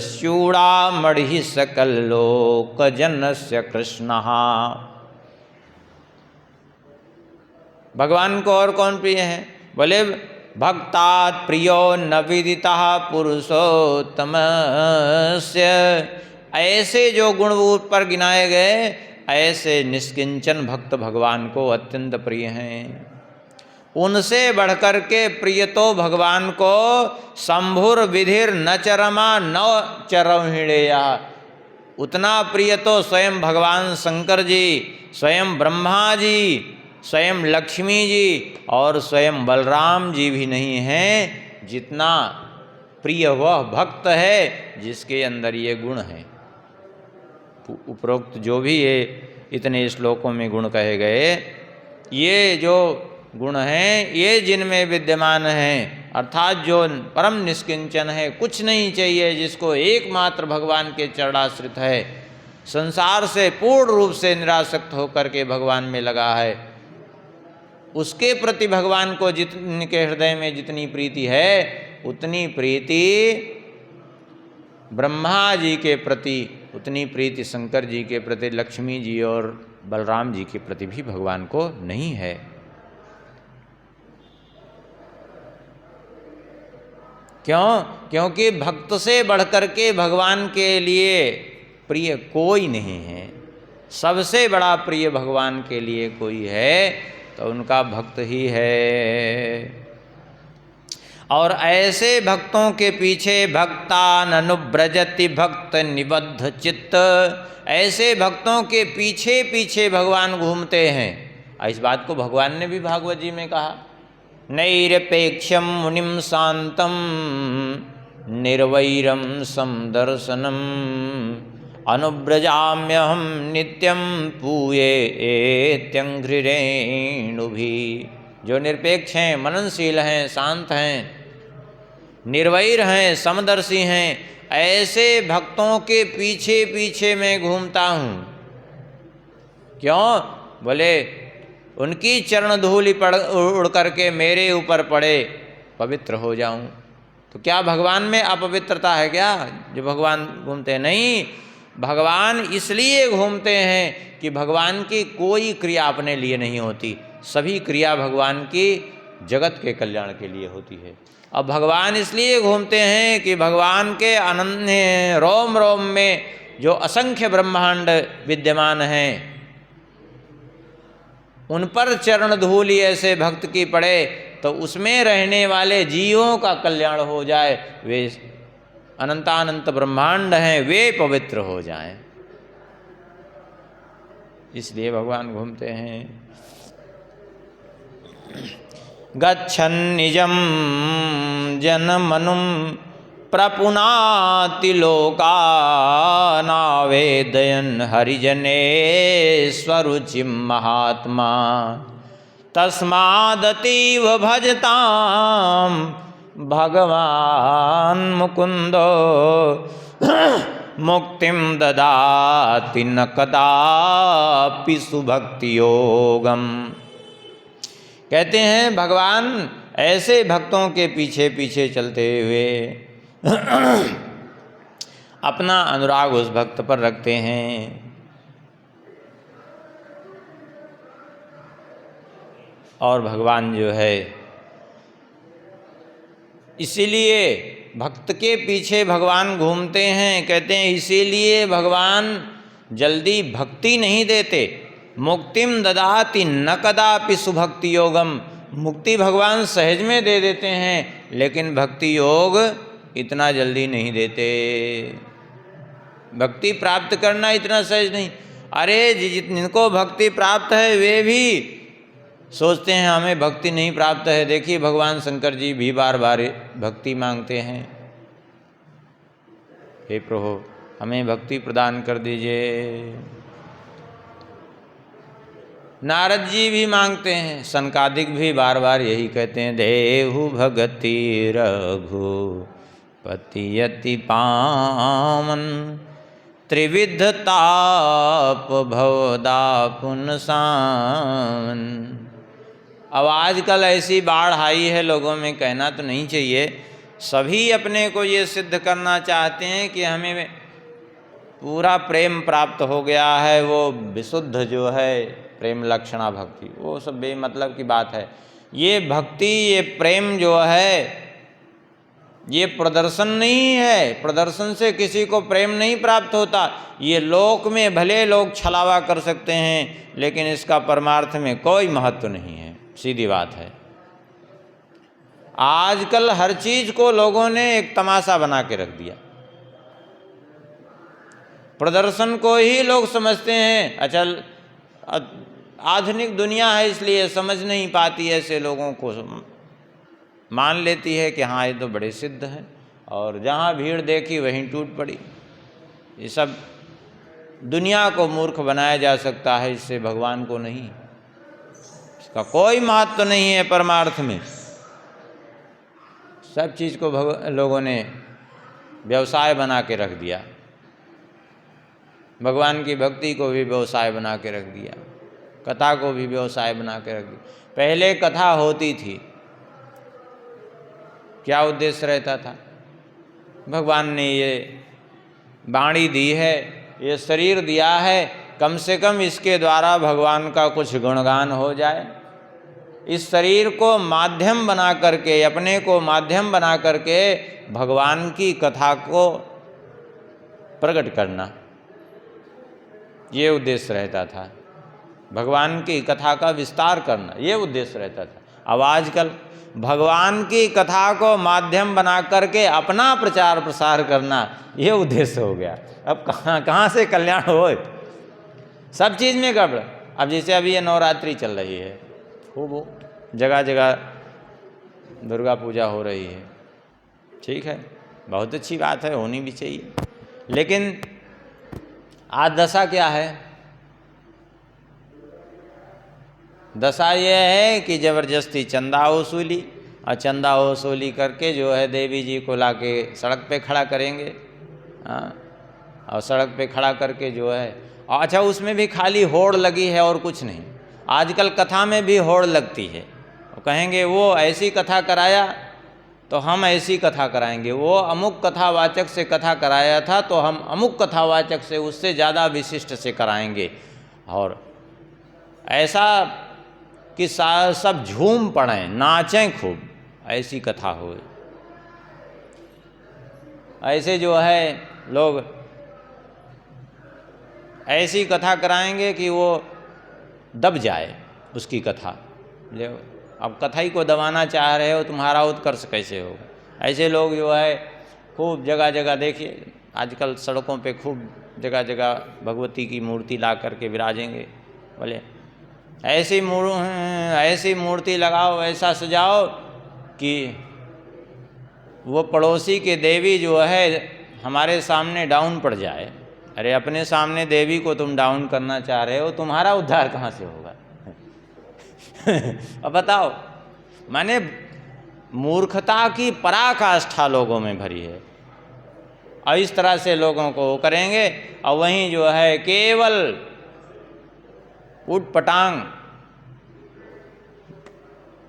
शूड़ामणि सकल लोक जनस्य कृष्णः। भगवान को और कौन प्रिय है? बोले भक्तात् प्रियो न विदितः पुरुषोत्तमस्य। ऐसे जो गुण ऊपर गिनाए गए, ऐसे निष्किंचन भक्त भगवान को अत्यंत प्रिय हैं। उनसे बढ़कर के प्रिय तो भगवान को शंभुर विधिर न चरमा न चरहिणेया, उतना प्रिय तो स्वयं भगवान शंकर जी, स्वयं ब्रह्मा जी, स्वयं लक्ष्मी जी और स्वयं बलराम जी भी नहीं हैं, जितना प्रिय वह भक्त है जिसके अंदर ये गुण हैं। उपरोक्त जो भी ये इतने श्लोकों में गुण कहे गए, ये जो गुण हैं ये जिनमें विद्यमान हैं, अर्थात जो परम निष्किंचन है, कुछ नहीं चाहिए, जिसको एकमात्र भगवान के चरणाश्रित है, संसार से पूर्ण रूप से निरासक्त होकर के भगवान में लगा है, उसके प्रति भगवान को जितने के हृदय में जितनी प्रीति है, उतनी प्रीति ब्रह्मा जी के प्रति उतनी प्रीति शंकर जी के प्रति, लक्ष्मी जी और बलराम जी के प्रति भी भगवान को नहीं है। क्यों? क्योंकि भक्त से बढ़कर के भगवान के लिए प्रिय कोई नहीं है। सबसे बड़ा प्रिय भगवान के लिए कोई है तो उनका भक्त ही है। और ऐसे भक्तों के पीछे भक्तान अनुव्रजति भक्त निबद्ध चित्त, ऐसे भक्तों के पीछे पीछे भगवान घूमते हैं। इस बात को भगवान ने भी भागवत जी में कहा, नैरपेक्षम मुनिम शांतम निर्वैरम समदर्शनम अनुव्रजाम्यहम नित्यम पूये एत्यंघ्रिरेणुभि। जो निरपेक्ष हैं, मननशील हैं, शांत हैं, निर्वैर हैं, समदर्शी हैं, ऐसे भक्तों के पीछे पीछे मैं घूमता हूँ। क्यों? बोले उनकी चरण धूलि उड़ करके मेरे ऊपर पड़े, पवित्र हो जाऊं। तो क्या भगवान में अपवित्रता है क्या जो भगवान घूमते हैं? नहीं, भगवान इसलिए घूमते हैं कि भगवान की कोई क्रिया अपने लिए नहीं होती, सभी क्रिया भगवान की जगत के कल्याण के लिए होती है। अब भगवान इसलिए घूमते हैं कि भगवान के अनन्य रोम रोम में जो असंख्य ब्रह्मांड विद्यमान हैं उन पर चरण धूलि ऐसे भक्त की पड़े तो उसमें रहने वाले जीवों का कल्याण हो जाए, वे अनंतानंत ब्रह्मांड हैं, वे पवित्र हो जाएं। इसलिए भगवान घूमते हैं। गच्छन् निजं जनमनुं प्रपुनाति लोकानावेदयन् हरिजनेश्वरुचिं महात्मा तस्मादतीव भजतां भगवान् मुकुन्दो मुक्तिं ददाति न कदापि सुभक्ति योगम। कहते हैं भगवान ऐसे भक्तों के पीछे पीछे चलते हुए अपना अनुराग उस भक्त पर रखते हैं। और भगवान जो है इसीलिए भक्त के पीछे भगवान घूमते हैं। कहते हैं इसीलिए भगवान जल्दी भक्ति नहीं देते। मुक्तिम ददाति न कदापि सुभक्ति योगम। मुक्ति भगवान सहज में दे देते हैं, लेकिन भक्ति योग इतना जल्दी नहीं देते। भक्ति प्राप्त करना इतना सहज नहीं। अरे जिनको भक्ति प्राप्त है वे भी सोचते हैं हमें भक्ति नहीं प्राप्त है। देखिए भगवान शंकर जी भी बार बार भक्ति मांगते हैं, हे प्रभु हमें भक्ति प्रदान कर दीजिए। नारद जी भी मांगते हैं, सनकादिक भी बार बार यही कहते हैं, देहु भगति रघुपति अति पावन त्रिविध ताप भवदापुन सावन। अब आजकल ऐसी बाढ़ आई है लोगों में, कहना तो नहीं चाहिए, सभी अपने को ये सिद्ध करना चाहते हैं कि हमें पूरा प्रेम प्राप्त हो गया है। वो विशुद्ध जो है प्रेम लक्षणा भक्ति, वो सब बेमतलब की बात है। ये भक्ति, ये प्रेम जो है ये प्रदर्शन नहीं है। प्रदर्शन से किसी को प्रेम नहीं प्राप्त होता। ये लोक में भले लोग छलावा कर सकते हैं, लेकिन इसका परमार्थ में कोई महत्व नहीं है। सीधी बात है। आजकल हर चीज को लोगों ने एक तमाशा बना के रख दिया। प्रदर्शन को ही लोग समझते हैं। अचल आधुनिक दुनिया है इसलिए समझ नहीं पाती, ऐसे लोगों को मान लेती है कि हाँ ये तो बड़े सिद्ध हैं, और जहाँ भीड़ देखी वहीं टूट पड़ी। ये सब दुनिया को मूर्ख बनाया जा सकता है, इससे भगवान को नहीं। इसका कोई महत्व नहीं है परमार्थ में। सब चीज़ को लोगों ने व्यवसाय बना के रख दिया। भगवान की भक्ति को भी व्यवसाय बना के रख दिया, कथा को भी व्यवसाय बना के रख दिया। पहले कथा होती थी, क्या उद्देश्य रहता था? भगवान ने ये वाणी दी है, ये शरीर दिया है, कम से कम इसके द्वारा भगवान का कुछ गुणगान हो जाए। इस शरीर को माध्यम बना करके, अपने को माध्यम बना करके भगवान की कथा को प्रकट करना, ये उद्देश्य रहता था। भगवान की कथा का विस्तार करना, ये उद्देश्य रहता था। अब आजकल भगवान की कथा को माध्यम बना करके अपना प्रचार प्रसार करना, ये उद्देश्य हो गया। अब कहाँ से कल्याण हो, सब चीज़ में गड़बड़। अब जैसे अभी ये नवरात्रि चल रही है, खूब जगह जगह दुर्गा पूजा हो रही है, ठीक है, बहुत अच्छी बात है, होनी भी चाहिए। लेकिन आज दशा क्या है? दशा ये है कि ज़बरदस्ती चंदा वसूली, और चंदा वसूली करके जो है देवी जी को लाके सड़क पे खड़ा करेंगे। और सड़क पे खड़ा करके जो है, अच्छा उसमें भी खाली होड़ लगी है और कुछ नहीं। आजकल कथा में भी होड़ लगती है, कहेंगे वो ऐसी कथा कराया तो हम ऐसी कथा कराएंगे, वो अमुक कथावाचक से कथा कराया था तो हम अमुक कथावाचक से उससे ज़्यादा विशिष्ट से कराएंगे। और ऐसा कि सब झूम पड़ें, नाचें खूब, ऐसी कथा हो। ऐसे जो है लोग ऐसी कथा कराएंगे कि वो दब जाए उसकी कथा। ले अब कथा ही को दबाना चाह रहे हो, तुम्हारा उत्कर्ष कैसे हो? ऐसे लोग जो है खूब जगह जगह, देखिए आजकल सड़कों पे खूब जगह जगह भगवती की मूर्ति ला करके विराजेंगे। बोले ऐसी मूर्ति लगाओ, ऐसा सजाओ कि वो पड़ोसी के देवी जो है हमारे सामने डाउन पड़ जाए। अरे अपने सामने देवी को तुम डाउन करना चाह रहे हो, तुम्हारा उद्धार कहाँ से होगा? अब बताओ, माने मूर्खता की पराकाष्ठा लोगों में भरी है। और इस तरह से लोगों को करेंगे, और वहीं जो है केवल उठ पटांग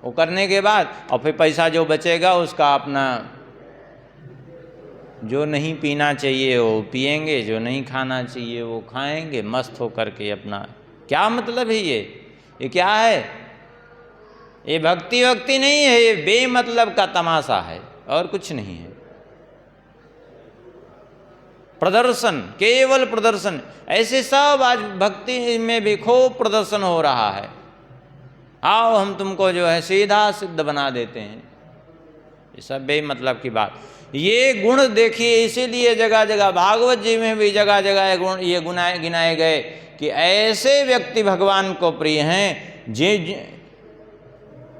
वो करने के बाद, और फिर पैसा जो बचेगा उसका अपना, जो नहीं पीना चाहिए वो पिएंगे, जो नहीं खाना चाहिए वो खाएंगे, मस्त होकर के अपना। क्या मतलब है ये क्या है? ये भक्ति वक्ति नहीं है, ये बेमतलब का तमाशा है और कुछ नहीं है। प्रदर्शन, केवल प्रदर्शन। ऐसे सब आज भक्ति में भी खूब प्रदर्शन हो रहा है। आओ हम तुमको जो है सीधा सिद्ध बना देते हैं, ये सब बेमतलब की बात। ये गुण देखिए, इसीलिए जगह जगह भागवत जी में भी जगह जगह गुण ये गिनाए गए कि ऐसे व्यक्ति भगवान को प्रिय हैं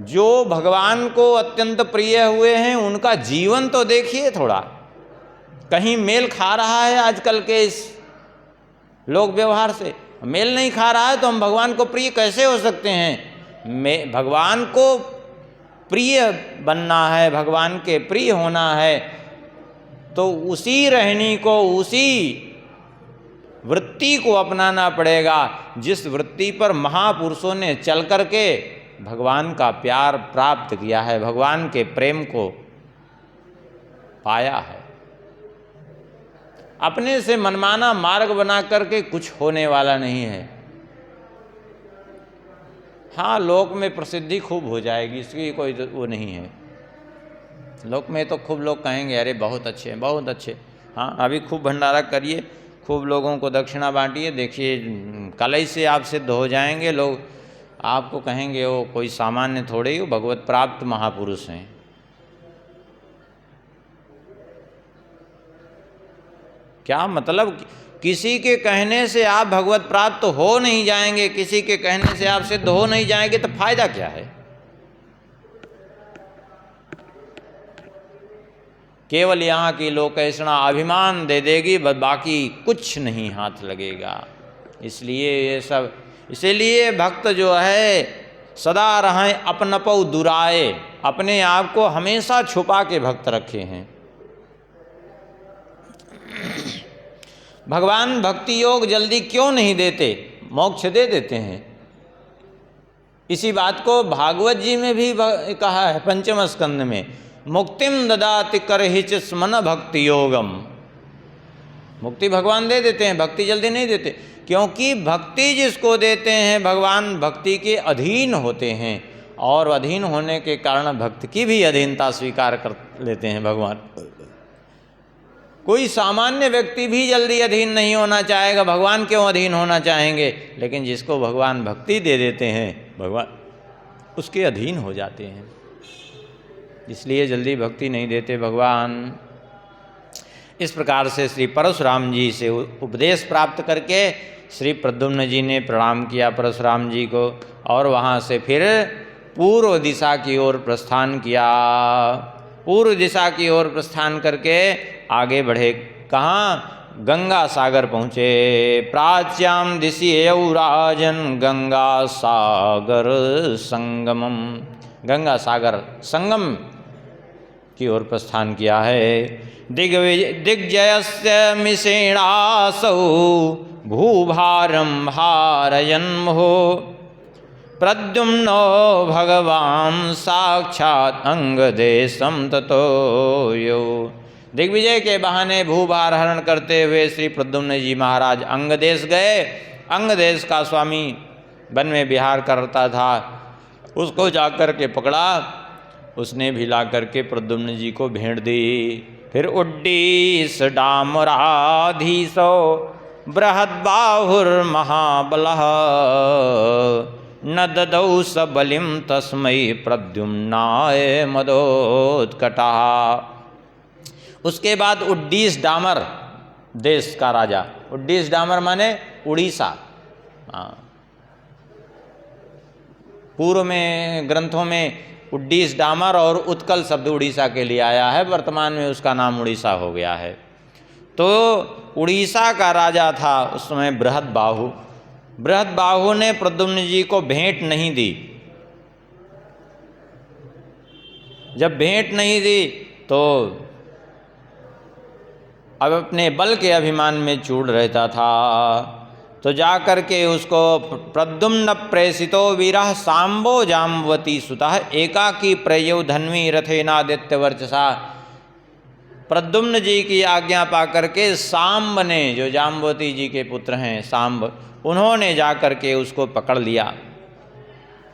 जो भगवान को अत्यंत प्रिय हुए हैं। उनका जीवन तो देखिए, थोड़ा कहीं मेल खा रहा है आजकल के इस लोक व्यवहार से? मेल नहीं खा रहा है तो हम भगवान को प्रिय कैसे हो सकते हैं? भगवान को प्रिय बनना है, भगवान के प्रिय होना है, तो उसी रहनी को, उसी वृत्ति को अपनाना पड़ेगा जिस वृत्ति पर महापुरुषों ने चल करके भगवान का प्यार प्राप्त किया है, भगवान के प्रेम को पाया है। अपने से मनमाना मार्ग बना करके कुछ होने वाला नहीं है। हाँ, लोक में प्रसिद्धि खूब हो जाएगी, इसकी कोई वो नहीं है। लोक में तो खूब लोग कहेंगे अरे बहुत अच्छे हैं, बहुत अच्छे। हाँ, अभी खूब भंडारा करिए, खूब लोगों को दक्षिणा बांटिए, देखिए कल ही से आप सिद्ध हो जाएंगे। लोग आपको कहेंगे वो कोई सामान्य थोड़े ही, वो भगवत प्राप्त महापुरुष हैं। क्या मतलब? किसी के कहने से आप भगवत प्राप्त हो नहीं जाएंगे, किसी के कहने से आप सिद्ध हो नहीं जाएंगे, तो फायदा क्या है? केवल यहाँ की लोकेशना अभिमान दे देगी, बस बाकी कुछ नहीं हाथ लगेगा। इसलिए ये सब, इसीलिए भक्त जो है सदा रहें अपनपौ दुराए, अपने आप को हमेशा छुपा के भक्त रखे हैं। भगवान भक्ति योग जल्दी क्यों नहीं देते? मोक्ष दे देते हैं। इसी बात को भागवत जी में भी कहा है, पंचम स्कंद में, मुक्तिम ददाति करहिच स्मन भक्ति योगम। मुक्ति भगवान दे देते हैं, भक्ति जल्दी नहीं देते, क्योंकि भक्ति जिसको देते हैं भगवान भक्ति के अधीन होते हैं, और अधीन होने के कारण भक्त की भी अधीनता स्वीकार कर लेते हैं भगवान। कोई सामान्य व्यक्ति भी जल्दी अधीन नहीं होना चाहेगा, भगवान क्यों अधीन होना चाहेंगे, लेकिन जिसको भगवान भक्ति दे देते हैं भगवान उसके अधीन हो जाते हैं, इसलिए जल्दी भक्ति नहीं देते भगवान। इस प्रकार से श्री परशुराम जी से उपदेश प्राप्त करके श्री प्रद्युम्न जी ने प्रणाम किया परशुराम जी को, और वहाँ से फिर पूर्व दिशा की ओर प्रस्थान किया। पूर्व दिशा की ओर प्रस्थान करके आगे बढ़े, कहाँ? गंगा सागर पहुँचे। प्राच्याम दिशि राजन गंगा सागर संगमम, गंगा सागर संगम की ओर प्रस्थान किया है। दिग्जयस्य मिषेणासौ भूभारं भारयन्मुहो प्रद्युम्नो भगवान साक्षात् अंगदेशम ततो यो। दिग्विजय के बहाने भूभार हरण करते हुए श्री प्रद्युम्न जी महाराज अंगदेश गए। अंगदेश का स्वामी वन में विहार करता था, उसको जाकर के पकड़ा, उसने भी ला करके प्रद्युम्न जी को भेंट दी। फिर उड्डीस डामराधीशो बृहद्बाहुर्महाबलः न ददौ सबलिम तस्मै प्रद्युम्नाय मदोत्कटा। उसके बाद उड्डीस डामर देश का राजा, उड्डीस डामर माने उड़ीसा। पूर्व में ग्रंथों में उड्डीस डामर और उत्कल शब्द उड़ीसा के लिए आया है, वर्तमान में उसका नाम उड़ीसा हो गया है। तो उड़ीसा का राजा था उस समय बृहद्बाहु। बृहद्बाहु ने प्रद्युम्न जी को भेंट नहीं दी। जब भेंट नहीं दी तो अब अपने बल के अभिमान में चूड़ रहता था, तो जाकर के उसको प्रद्युम्न प्रेषितो वीरः सांबो जाम्बवती सुतः एकाकी प्रयौ धन्वी रथेनादित्य वर्चसा। प्रद्युम्न जी की आज्ञा पाकर के सांब ने, जो जाम्बवती जी के पुत्र हैं सांब, उन्होंने जाकर के उसको पकड़ लिया।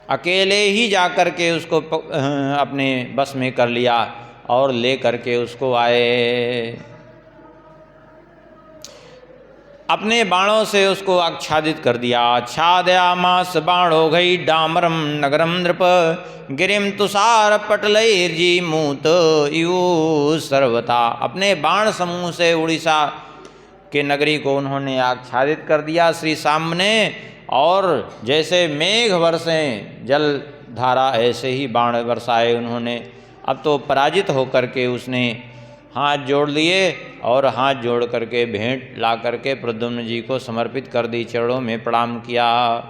अकेले ही जाकर के उसको अपने बस में कर लिया और ले करके उसको आए। अपने बाणों से उसको आच्छादित कर दिया। आच्छादयामास बाणो घई डामरम नगरम नृप गिरिम तुषार पटलैर्जी मूत यू सर्वता। अपने बाण समूह से उड़ीसा के नगरी को उन्होंने आच्छादित कर दिया श्री सांब ने, और जैसे मेघ वर्षें जल धारा ऐसे ही बाण बरसाए उन्होंने। अब तो पराजित होकर के उसने हाथ जोड़ लिए और हाथ जोड़ करके भेंट ला करके प्रद्युम्न जी को समर्पित कर दी, चरणों में प्रणाम किया।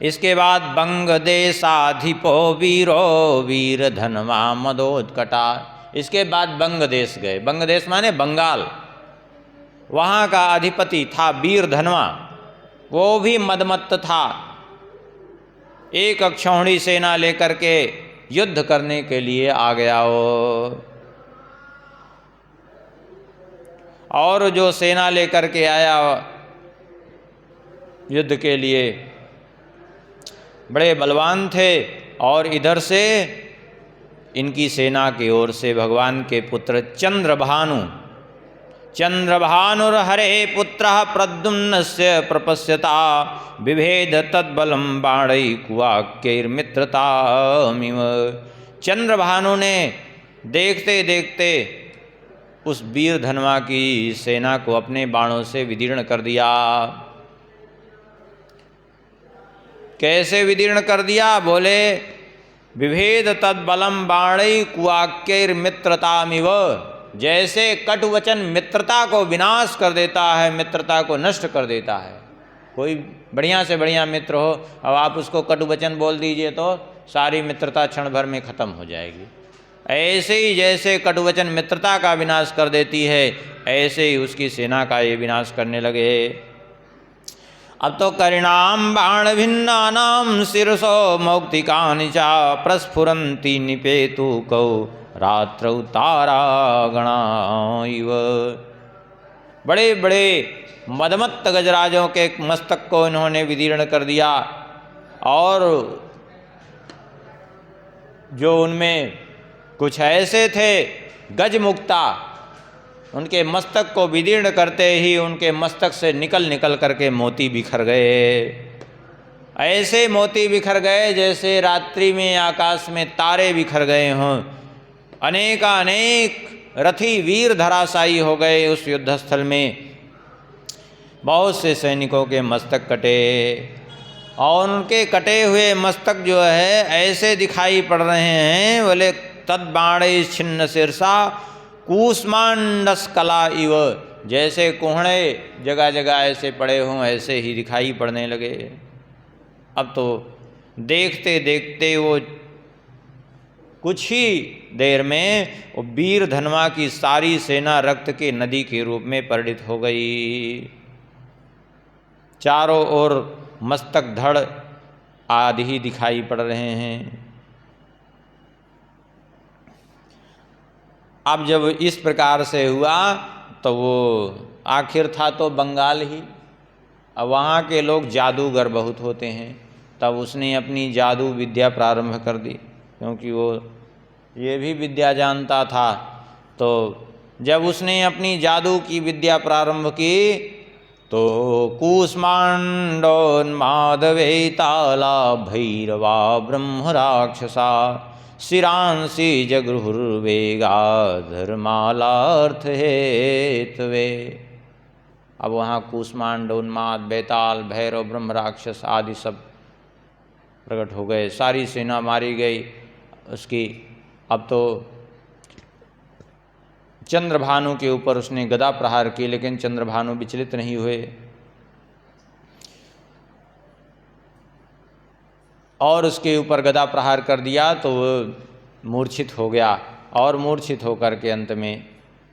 इसके बाद बंग देशाधिपो वीरो वीर धनवा मदोत्कटा। इसके बाद बंग देश गए। बंग देश माने बंगाल। वहाँ का अधिपति था वीर धनवा, वो भी मदमत्त था। एक अक्षौहिणी सेना लेकर के युद्ध करने के लिए आ गया वो, और जो सेना लेकर के आया युद्ध के लिए बड़े बलवान थे। और इधर से इनकी सेना की ओर से भगवान के पुत्र चंद्रभानु, चंद्रभानुर्हरे पुत्रः प्रद्युम्नस्य प्रपश्यता विभेद तद्बलं बाणैकुवाक्यैर्मित्रतामिव। चंद्रभानु ने देखते देखते उस वीर धनवा की सेना को अपने बाणों से विदीर्ण कर दिया। कैसे विदीर्ण कर दिया? बोले विभेद तद्बलम बाणैकुवाक्यैर्मित्रतामिव। जैसे कटुवचन मित्रता को विनाश कर देता है, मित्रता को नष्ट कर देता है। कोई बढ़िया से बढ़िया मित्र हो, अब आप उसको कटुवचन बोल दीजिए तो सारी मित्रता क्षण भर में खत्म हो जाएगी। ऐसे ही जैसे कटुवचन मित्रता का विनाश कर देती है, ऐसे ही उसकी सेना का ये विनाश करने लगे। अब तो करिणाम बाण भिन्नानाम शिरसो मौक्तिकानि चा प्रस्फुरन्ति निपेतु कौ रात्रौ तारागणा इव। बड़े बड़े मदमत्त गजराजों के मस्तक को इन्होंने विदीर्ण कर दिया, और जो उनमें कुछ ऐसे थे गजमुक्ता, उनके मस्तक को विदीर्ण करते ही उनके मस्तक से निकल निकल करके मोती बिखर गए। ऐसे मोती बिखर गए जैसे रात्रि में आकाश में तारे बिखर गए हों। अनेकानेक रथी वीर धराशायी हो गए उस युद्धस्थल में। बहुत से सैनिकों के मस्तक कटे, और उनके कटे हुए मस्तक जो है ऐसे दिखाई पड़ रहे हैं, बोले तद्बाणे छिन्न शीर्षा कूष्मांडस कला इव, जैसे कोहड़े जगह जगह ऐसे पड़े हों ऐसे ही दिखाई पड़ने लगे। अब तो देखते देखते वो कुछ ही देर में वो वीर धनवा की सारी सेना रक्त के नदी के रूप में परिणित हो गई। चारों ओर मस्तक धड़ आदि ही दिखाई पड़ रहे हैं। अब जब इस प्रकार से हुआ तो वो आखिर था तो बंगाल ही, अब वहाँ के लोग जादूगर बहुत होते हैं, तब उसने अपनी जादू विद्या प्रारंभ कर दी, क्योंकि वो ये भी विद्या जानता था। तो जब उसने अपनी जादू की विद्या प्रारंभ की तो कूष्मांडोन्मादवेताला भैरवा ब्रह्म राक्षसा शिरांसी जगृहुर्वेगा धर्मालार्थ हेतवे। अब वहाँ कूष्मांड, उन्माद, बेताल, भैरव, ब्रह्म राक्षस आदि सब प्रकट हो गए, सारी सेना मारी गई उसकी। अब तो चंद्रभानु के ऊपर उसने गदा प्रहार की, लेकिन चंद्रभानु विचलित नहीं हुए और उसके ऊपर गदा प्रहार कर दिया तो वो मूर्छित हो गया, और मूर्छित होकर के अंत में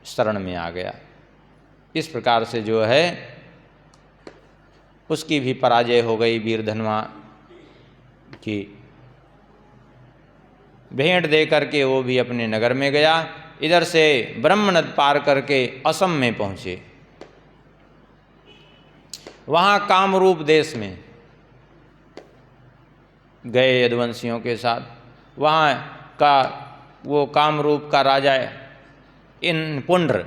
शरण में आ गया। इस प्रकार से जो है उसकी भी पराजय हो गई। वीरधनवा की भेंट दे करके वो भी अपने नगर में गया। इधर से ब्रह्मनद पार करके असम में पहुँचे। वहाँ कामरूप देश में गए यदुवंशियों के साथ। वहाँ का वो कामरूप का राजा इन पुंड्र,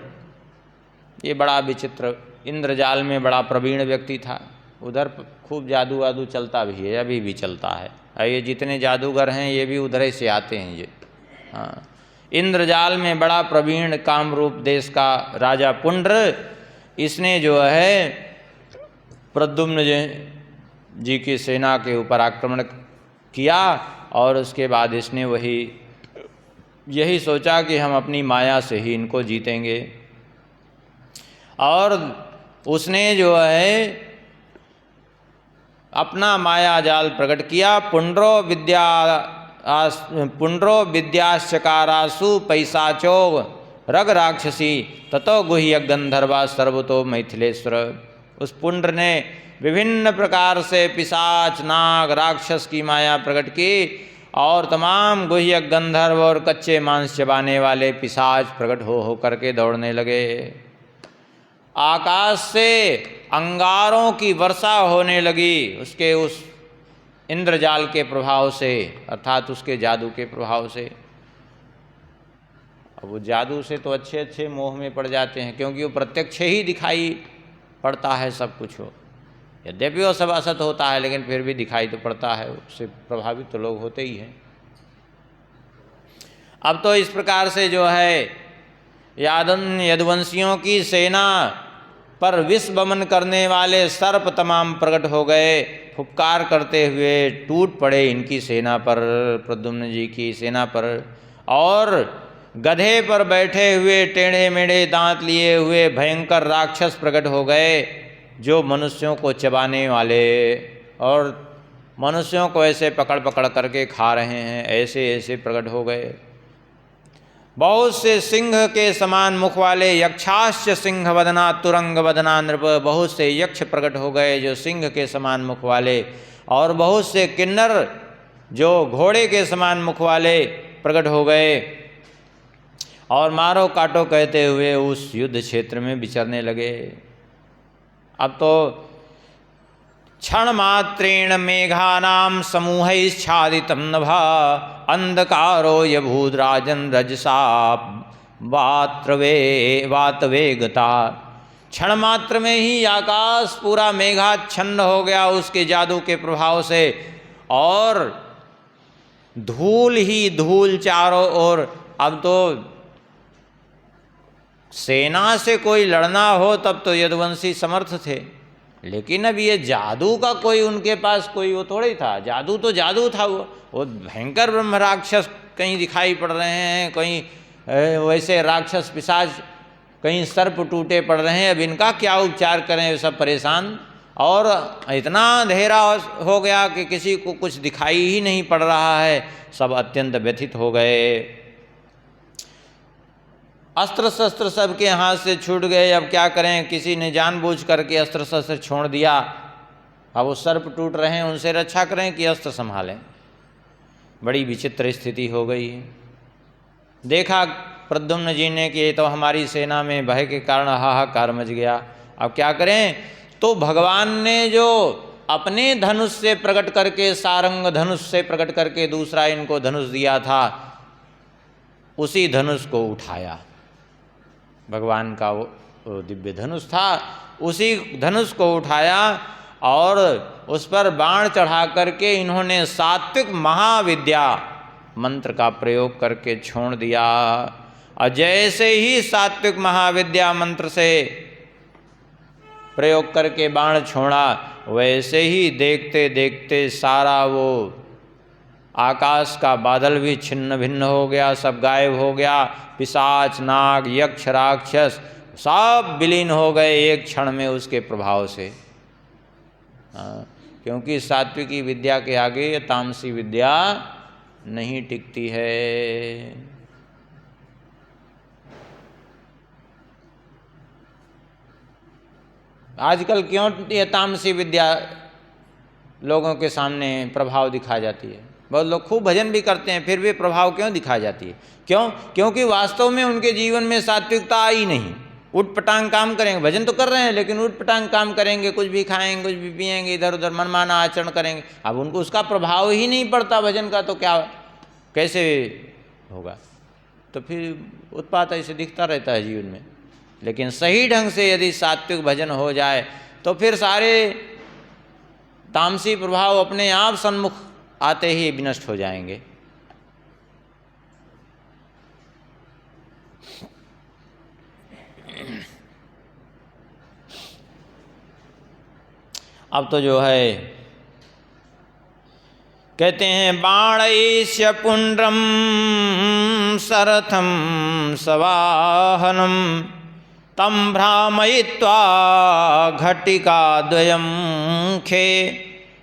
ये बड़ा विचित्र, इंद्रजाल में बड़ा प्रवीण व्यक्ति था। उधर खूब जादू वादू चलता भी है, अभी भी चलता है। ये जितने जादूगर हैं ये भी उधर ही से आते हैं ये। हाँ, इंद्रजाल में बड़ा प्रवीण कामरूप देश का राजा पुंड्र, इसने जो है प्रद्युम्न जी की सेना के ऊपर आक्रमण किया, और उसके बाद इसने यही सोचा कि हम अपनी माया से ही इनको जीतेंगे। और उसने जो है अपना माया जाल प्रकट किया। पुंड्रो विद्याश्चकारासु पैसाचो रग राक्षसी ततो गुह्य गंधर्वा सर्वतो मैथिलेश्वर। उस पुंड्र ने विभिन्न प्रकार से पिशाच, नाग, राक्षस की माया प्रकट की, और तमाम गुह्य गंधर्व और कच्चे मांस चबाने वाले पिशाच प्रकट हो करके दौड़ने लगे। आकाश से अंगारों की वर्षा होने लगी उसके उस इंद्रजाल के प्रभाव से, अर्थात उसके जादू के प्रभाव से। अब वो जादू से तो अच्छे अच्छे मोह में पड़ जाते हैं, क्योंकि वो प्रत्यक्ष ही दिखाई पड़ता है सब कुछ हो। यद्यपि वो सब असत होता है, लेकिन फिर भी दिखाई तो पड़ता है, उससे प्रभावित तो लोग होते ही हैं। अब तो इस प्रकार से जो है यदुवंशियों की सेना पर विष वमन करने वाले सर्प तमाम प्रकट हो गए, फुफकार करते हुए टूट पड़े इनकी सेना पर, प्रद्युम्न जी की सेना पर। और गधे पर बैठे हुए टेढ़े मेढ़े दांत लिए हुए भयंकर राक्षस प्रकट हो गए, जो मनुष्यों को चबाने वाले और मनुष्यों को ऐसे पकड़ पकड़ करके खा रहे हैं, ऐसे ऐसे प्रकट हो गए। बहुत से सिंह के समान मुख वाले यक्षाश्च सिंह वदना तुरंग वदना नृप, बहुत से यक्ष प्रकट हो गए जो सिंह के समान मुख वाले, और बहुत से किन्नर जो घोड़े के समान मुख वाले प्रकट हो गए। और मारो काटो कहते हुए उस युद्ध क्षेत्र में विचरने लगे। अब तो क्षण मात्रेण मेघानाम समूहैश्छादितं नभः अंधकारो यभूद राजन रजसा वातवेगता। क्षण मात्र में ही आकाश पूरा मेघाच्छन्न हो गया उसके जादू के प्रभाव से, और धूल ही धूल चारों ओर। अब तो सेना से कोई लड़ना हो तब तो यदुवंशी समर्थ थे, लेकिन अब ये जादू का कोई उनके पास कोई वो थोड़ी था। जादू तो जादू था, वो भयंकर ब्रह्म राक्षस कहीं दिखाई पड़ रहे हैं, कहीं वैसे राक्षस पिशाच, कहीं सर्प टूटे पड़ रहे हैं। अब इनका क्या उपचार करें, वे सब परेशान। और इतना अंधेरा हो गया कि किसी को कुछ दिखाई ही नहीं पड़ रहा है, सब अत्यंत व्यथित हो गए। अस्त्र शस्त्र सबके हाथ से छूट गए। अब क्या करें, किसी ने जानबूझ करके अस्त्र शस्त्र छोड़ दिया। अब वो सर्प टूट रहे हैं, उनसे रक्षा करें कि अस्त्र संभालें। बड़ी विचित्र स्थिति हो गई। देखा प्रद्युम्न जी ने कि ये तो हमारी सेना में भय के कारण हाहाकार मच गया। अब क्या करें, तो भगवान ने जो अपने धनुष से प्रकट करके, सारंग धनुष से प्रकट करके दूसरा इनको धनुष दिया था, उसी धनुष को उठाया। भगवान का वो दिव्य धनुष था, उसी धनुष को उठाया और उस पर बाण चढ़ा करके इन्होंने सात्विक महाविद्या मंत्र का प्रयोग करके छोड़ दिया। और जैसे ही सात्विक महाविद्या मंत्र से प्रयोग करके बाण छोड़ा, वैसे ही देखते देखते सारा वो आकाश का बादल भी छिन्न भिन्न हो गया, सब गायब हो गया। पिशाच, नाग, यक्ष, राक्षस सब विलीन हो गए एक क्षण में उसके प्रभाव से। क्योंकि सात्विकी विद्या के आगे ये तामसी विद्या नहीं टिकती है। आजकल क्यों ये तामसी विद्या लोगों के सामने प्रभाव दिखा जाती है? बहुत लोग खूब भजन भी करते हैं, फिर भी प्रभाव क्यों दिखा जाती है? क्यों? क्योंकि वास्तव में उनके जीवन में सात्विकता आई नहीं। उठपटांग काम करेंगे, भजन तो कर रहे हैं लेकिन उठपटांग काम करेंगे, कुछ भी खाएंगे, कुछ भी पिएंगे, इधर उधर मनमाना आचरण करेंगे। अब उनको उसका प्रभाव ही नहीं पड़ता भजन का, तो क्या कैसे होगा? तो फिर उत्पात ऐसे दिखता रहता है जीवन में। लेकिन सही ढंग से यदि सात्विक भजन हो जाए तो फिर सारे तामसी प्रभाव अपने आप सन्मुख आते ही विनष्ट हो जाएंगे। अब तो जो है कहते हैं बाणैश्य पुण्ड्रम सरथम सवाहनम तम भ्रामयित्वा घटिकाद्वयं खे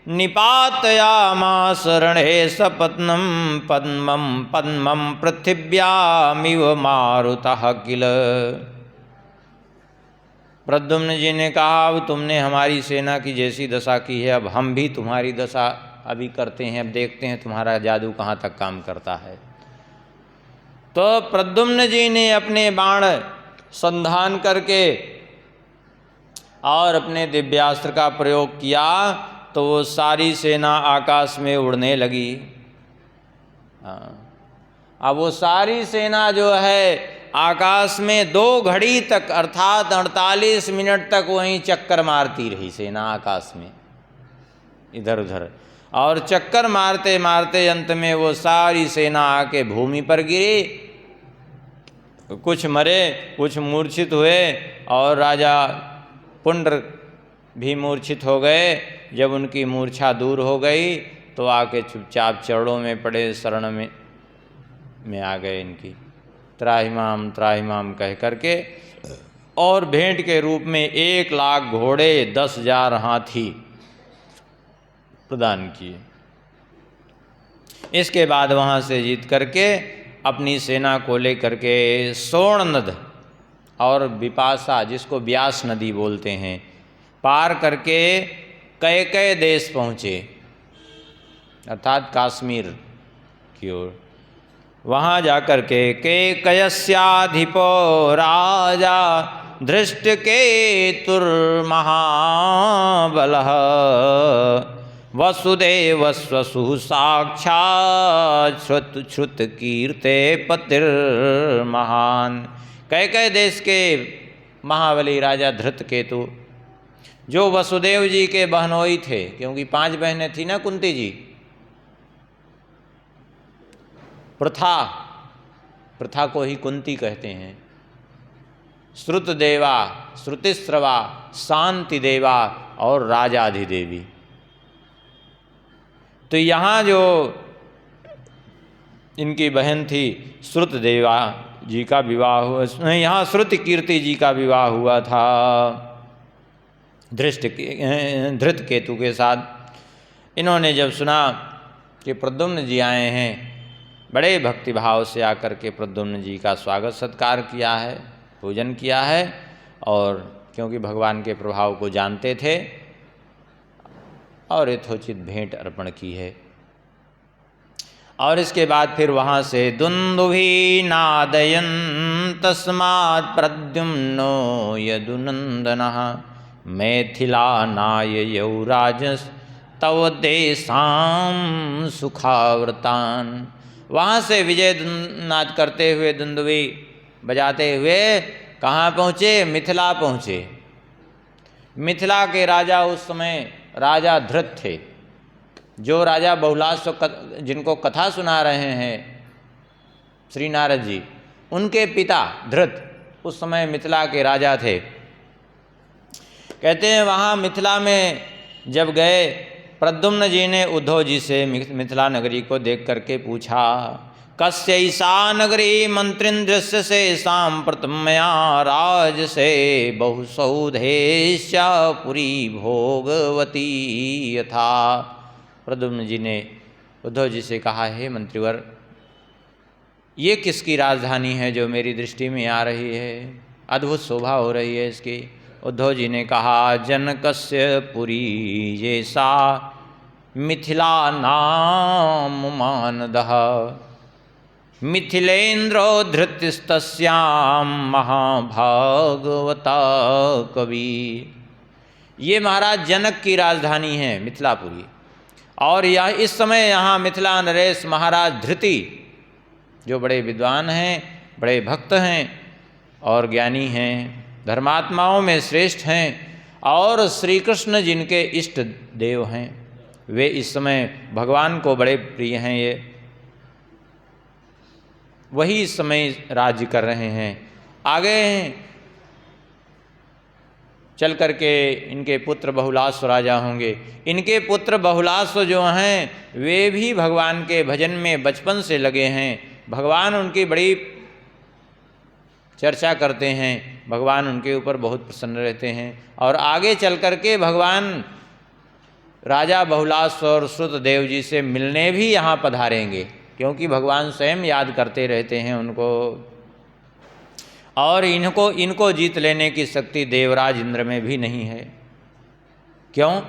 निपातयामास रणे सपत्नं पद्मं पद्मं पृथिव्यामिव मारुतः किल। प्रद्युम्न जी ने कहा, अब तुमने हमारी सेना की जैसी दशा की है, अब हम भी तुम्हारी दशा अभी करते हैं। अब देखते हैं तुम्हारा जादू कहाँ तक काम करता है। तो प्रद्युम्न जी ने अपने बाण संधान करके और अपने दिव्यास्त्र का प्रयोग किया तो वो सारी सेना आकाश में उड़ने लगी। अब वो सारी सेना जो है आकाश में 2 घड़ी तक अर्थात 48 मिनट तक वहीं चक्कर मारती रही सेना आकाश में इधर उधर। और चक्कर मारते मारते अंत में वो सारी सेना आके भूमि पर गिरी। कुछ मरे, कुछ मूर्छित हुए और राजा पुंड्र भी मूर्छित हो गए। जब उनकी मूर्छा दूर हो गई तो आके चुपचाप चरणों में पड़े, शरण में आ गए इनकी। त्राहिमाम कह करके और भेंट के रूप में 1 लाख घोड़े 10,000 हाथी प्रदान किए। इसके बाद वहाँ से जीत करके अपनी सेना को लेकर के स्वर्ण नद और विपाशा, जिसको व्यास नदी बोलते हैं, पार करके कैकेय देश पहुँचे अर्थात कश्मीर की ओर। वहाँ जाकर के केकयस्याधिपो राजा धृष्टकेतुर्महाबलः वसुदेवस्वसु साक्षात् श्रुतकीर्ते पतिर्महान। कैकय देश के महाबली राजा धृतकेतु, जो वसुदेव जी के बहनोई थे, क्योंकि 5 बहनें थी ना कुंती जी। प्रथा को ही कुंती कहते हैं। श्रुतदेवा, श्रुतिस्रवा, शांति देवा और राजाधिदेवी। तो यहाँ जो इनकी बहन थी श्रुतदेवा जी का विवाह हुआ, यहाँ श्रुतकीर्ति जी का विवाह हुआ था धृतकेतु के साथ। इन्होंने जब सुना कि प्रद्युम्न जी आए हैं, बड़े भक्तिभाव से आकर के प्रद्युम्न जी का स्वागत सत्कार किया है, पूजन किया है, और क्योंकि भगवान के प्रभाव को जानते थे और यथोचित भेंट अर्पण की है। और इसके बाद फिर वहाँ से दुंदुभि नादयन तस्मात् प्रद्युम्नो यदुनंदनः मैथिला नाययौ राजस तव देशाम सुखावृतान। वहाँ से विजय नाद करते हुए, दुंदुभि बजाते हुए कहाँ पहुँचे? मिथिला पहुँचे। मिथिला के राजा उस समय राजा धृत थे, जो राजा बहुलास्व जिनको कथा सुना रहे हैं श्री नारद जी, उनके पिता धृत उस समय मिथिला के राजा थे। कहते हैं वहाँ मिथिला में जब गए, प्रद्युम्न जी ने उद्धव जी से मिथिला नगरी को देख करके पूछा, कस्यैषा नगरी मंत्रिन्द्रस्य से सांप्रतमया राज से बहुसौधेश्च पुरी भोगवती यथा। प्रद्युम्न जी ने उद्धव जी से कहा, हे मंत्रीवर, ये किसकी राजधानी है जो मेरी दृष्टि में आ रही है? अद्भुत शोभा हो रही है इसकी। उद्धव जी ने कहा, जनकस्य पुरी ये सा मिथिला नाम मानदः मिथिलेन्द्रो धृतस्तस्याम महाभागवता कवि। ये महाराज जनक की राजधानी है मिथिलापुरी, और यह इस समय यहाँ मिथिला नरेश महाराज धृति, जो बड़े विद्वान हैं, बड़े भक्त हैं और ज्ञानी हैं, धर्मात्माओं में श्रेष्ठ हैं, और श्री कृष्ण जिनके इष्ट देव हैं, वे इस समय भगवान को बड़े प्रिय हैं। ये वही इस समय राज्य कर रहे हैं। आगे चल करके इनके पुत्र बहुलास्व राजा होंगे। इनके पुत्र बहुलास्व जो हैं, वे भी भगवान के भजन में बचपन से लगे हैं। भगवान उनकी बड़ी चर्चा करते हैं, भगवान उनके ऊपर बहुत प्रसन्न रहते हैं। और आगे चल करके भगवान राजा बहुलास्व और श्रुतदेव जी से मिलने भी यहाँ पधारेंगे, क्योंकि भगवान स्वयं याद करते रहते हैं उनको। और इनको जीत लेने की शक्ति देवराज इंद्र में भी नहीं है। क्यों?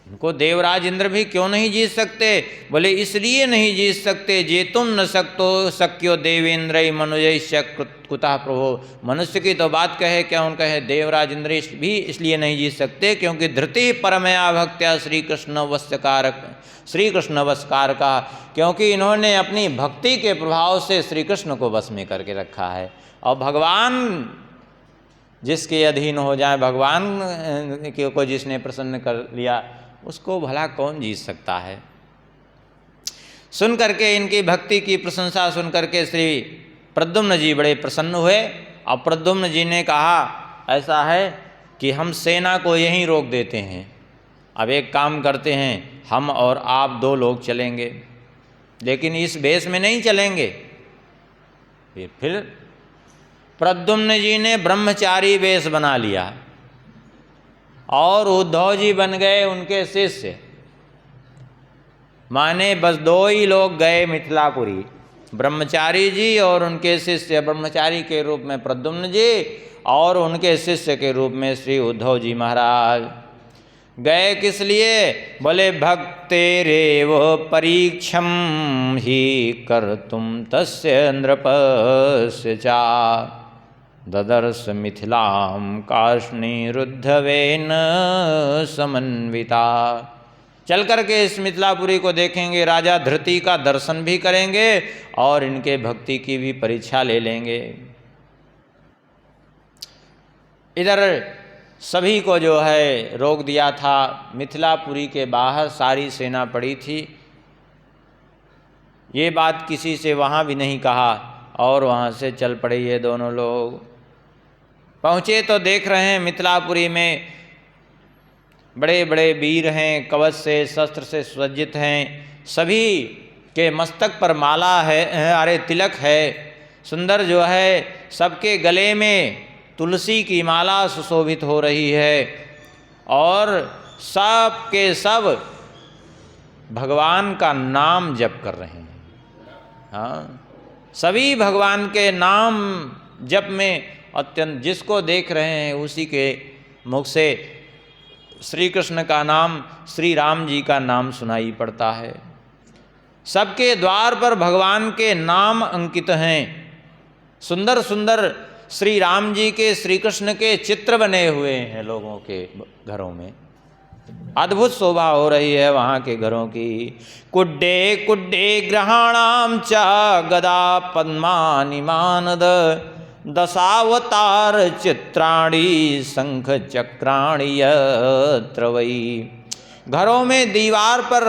इनको देवराज इंद्र भी क्यों नहीं जीत सकते? बोले इसलिए नहीं जीत सकते, जे तुम न शक्यो देवेंद्र मनुजैश्च कुतः प्रभो। मनुष्य की तो बात कहे क्या, उनका है देवराज इंद्र भी इसलिए नहीं जीत सकते क्योंकि धृति परमया भक्त्या श्री कृष्ण वशकार का, क्योंकि इन्होंने अपनी भक्ति के प्रभाव से श्री कृष्ण को वश में करके रखा है। और भगवान जिसके अधीन हो जाए, भगवान को जिसने प्रसन्न कर लिया, उसको भला कौन जीत सकता है। सुन करके इनकी भक्ति की प्रशंसा सुन करके श्री प्रद्युम्न जी बड़े प्रसन्न हुए। और प्रद्युम्न जी ने कहा, ऐसा है कि हम सेना को यहीं रोक देते हैं। अब एक काम करते हैं, हम और आप 2 लोग चलेंगे, लेकिन इस वेश में नहीं चलेंगे। फिर प्रद्युम्न जी ने ब्रह्मचारी वेश बना लिया और उद्धव जी बन गए उनके शिष्य। माने बस 2 ही लोग गए मिथिलापुरी, ब्रह्मचारी जी और उनके शिष्य। ब्रह्मचारी के रूप में प्रद्युम्न जी और उनके शिष्य के रूप में श्री उद्धव जी महाराज। गए किस लिए? बोले भक्तेरेव परीक्षम ही कर्तुम तस्य नृपस्य चा ददर्श मिथिलां कार्ष्णिरुद्धवेन समन्विता। चल करके इस मिथिलापुरी को देखेंगे, राजा धृति का दर्शन भी करेंगे और इनके भक्ति की भी परीक्षा ले लेंगे। इधर सभी को जो है रोक दिया था। मिथिलापुरी के बाहर सारी सेना पड़ी थी। ये बात किसी से वहाँ भी नहीं कहा और वहाँ से चल पड़े ये दोनों लोग। पहुँचे तो देख रहे हैं मिथिलापुरी में बड़े बड़े वीर हैं, कवच से शस्त्र से सुसज्जित हैं, सभी के मस्तक पर माला है, अरे तिलक है, सुंदर जो है सबके गले में तुलसी की माला सुशोभित हो रही है और सब के सब भगवान का नाम जप कर रहे हैं। हाँ, सभी भगवान के नाम जप में अत्यंत, जिसको देख रहे हैं उसी के मुख से श्री कृष्ण का नाम, श्री राम जी का नाम सुनाई पड़ता है। सबके द्वार पर भगवान के नाम अंकित हैं। सुंदर सुंदर श्री राम जी के, श्री कृष्ण के चित्र बने हुए हैं लोगों के घरों में। अद्भुत शोभा हो रही है वहाँ के घरों की। कुड्डे कुड्डे ग्रहाणाम च गदा पद्मानि मानद दशावतार चित्राणी शंख चक्राणी यत्र वै। घरों में दीवार पर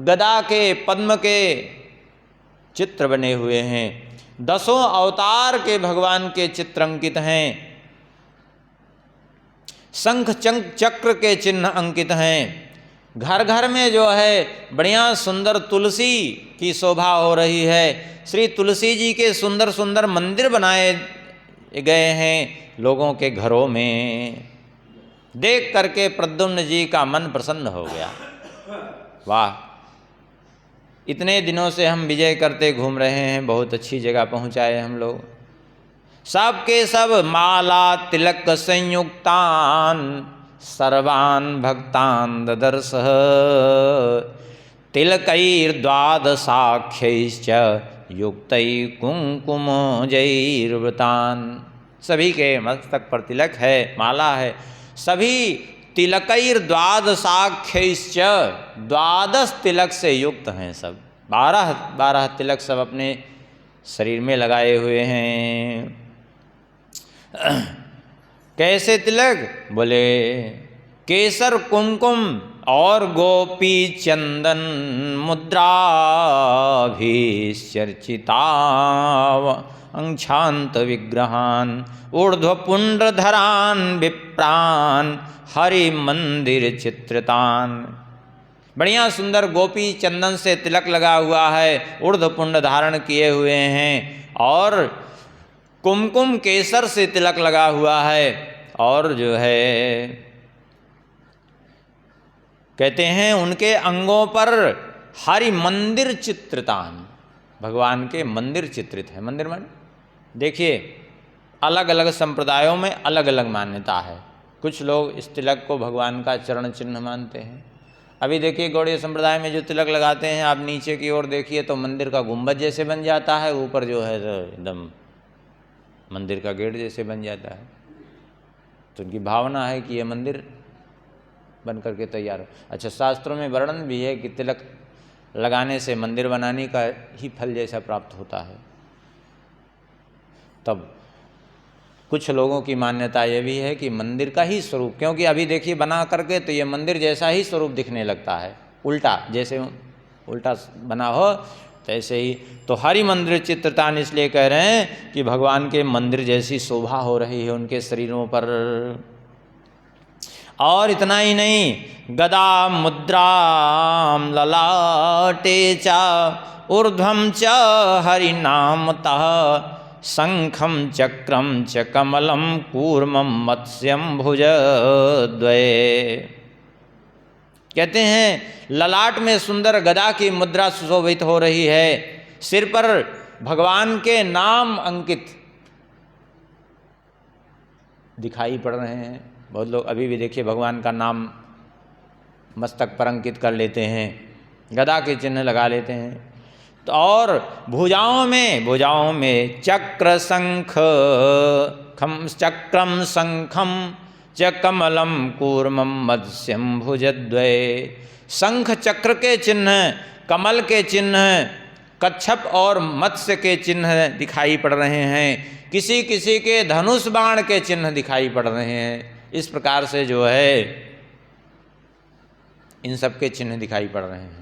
गदा के, पद्म के चित्र बने हुए हैं। 10 अवतार के भगवान के चित्र अंकित हैं। शंख चक्र के चिन्ह अंकित हैं। घर घर में जो है बढ़िया सुंदर तुलसी की शोभा हो रही है। श्री तुलसी जी के सुंदर सुंदर मंदिर बनाए गए हैं लोगों के घरों में। देख करके प्रद्युम्न जी का मन प्रसन्न हो गया। वाह, इतने दिनों से हम विजय करते घूम रहे हैं, बहुत अच्छी जगह पहुंचाए हम लोग। सब के सब माला तिलक संयुक्तान सर्वान भक्तान ददर्श तिलकैर्द्वादशाख्यैश्च युक्तै कुंकुम जैर्वृतान। सभी के मस्तक पर तिलक है, माला है। सभी तिलकैर्द्वादशाख्यैश्च 12 तिलक से युक्त हैं। सब 12 तिलक सब अपने शरीर में लगाए हुए हैं। कैसे तिलक? बोले केसर कुमकुम और गोपी चंदन मुद्राभिश्चर्चिता अंक्षांत विग्रहान ऊर्ध्वपुंड्रधरान विप्रान हरि मंदिर चित्रतान। बढ़िया सुंदर गोपी चंदन से तिलक लगा हुआ है, ऊर्ध्वपुंड धारण किए हुए हैं और कुमकुम केसर से तिलक लगा हुआ है। और जो है कहते हैं उनके अंगों पर हरि मंदिर चित्रतान, भगवान के मंदिर चित्रित है। मंदिर मान देखिए, अलग अलग संप्रदायों में अलग अलग मान्यता है। कुछ लोग इस तिलक को भगवान का चरण चिन्ह मानते हैं। अभी देखिए गौड़ीय संप्रदाय में जो तिलक लगाते हैं, आप नीचे की ओर देखिए तो मंदिर का गुंबद जैसे बन जाता है, ऊपर जो है एकदम मंदिर का गेट जैसे बन जाता है। तो उनकी भावना है कि ये मंदिर बन करके तैयार हो। अच्छा, शास्त्रों में वर्णन भी है कि तिलक लगाने से मंदिर बनाने का ही फल जैसा प्राप्त होता है। तब कुछ लोगों की मान्यता ये भी है कि मंदिर का ही स्वरूप, क्योंकि अभी देखिए बना करके तो ये मंदिर जैसा ही स्वरूप दिखने लगता है, उल्टा, जैसे उल्टा बना हो तैसे ही। तो हरि मंदिर चित्रतान इसलिए कह रहे हैं कि भगवान के मंदिर जैसी शोभा हो रही है उनके शरीरों पर। और इतना ही नहीं, गदा मुद्राम ललाटे चा ऊर्ध्वम च हरिनामतः शंखम चक्रम च कमलम कूर्मम मत्स्यम भुजद्वये। कहते हैं ललाट में सुंदर गदा की मुद्रा सुशोभित हो रही है, सिर पर भगवान के नाम अंकित दिखाई पड़ रहे हैं। बहुत लोग अभी भी देखिए भगवान का नाम मस्तक पर अंकित कर लेते हैं, गदा के चिन्ह लगा लेते हैं। तो और भुजाओं में चक्र शंख चक्रम शंखम च कमलम कूर्मम मत्स्यम भुजद्वय। शंख चक्र के चिन्ह, कमल के चिन्ह, कच्छप और मत्स्य के चिन्ह दिखाई पड़ रहे हैं। किसी किसी के धनुष बाण के चिन्ह दिखाई पड़ रहे हैं। इस प्रकार से जो है इन सब के चिन्ह दिखाई पड़ रहे हैं।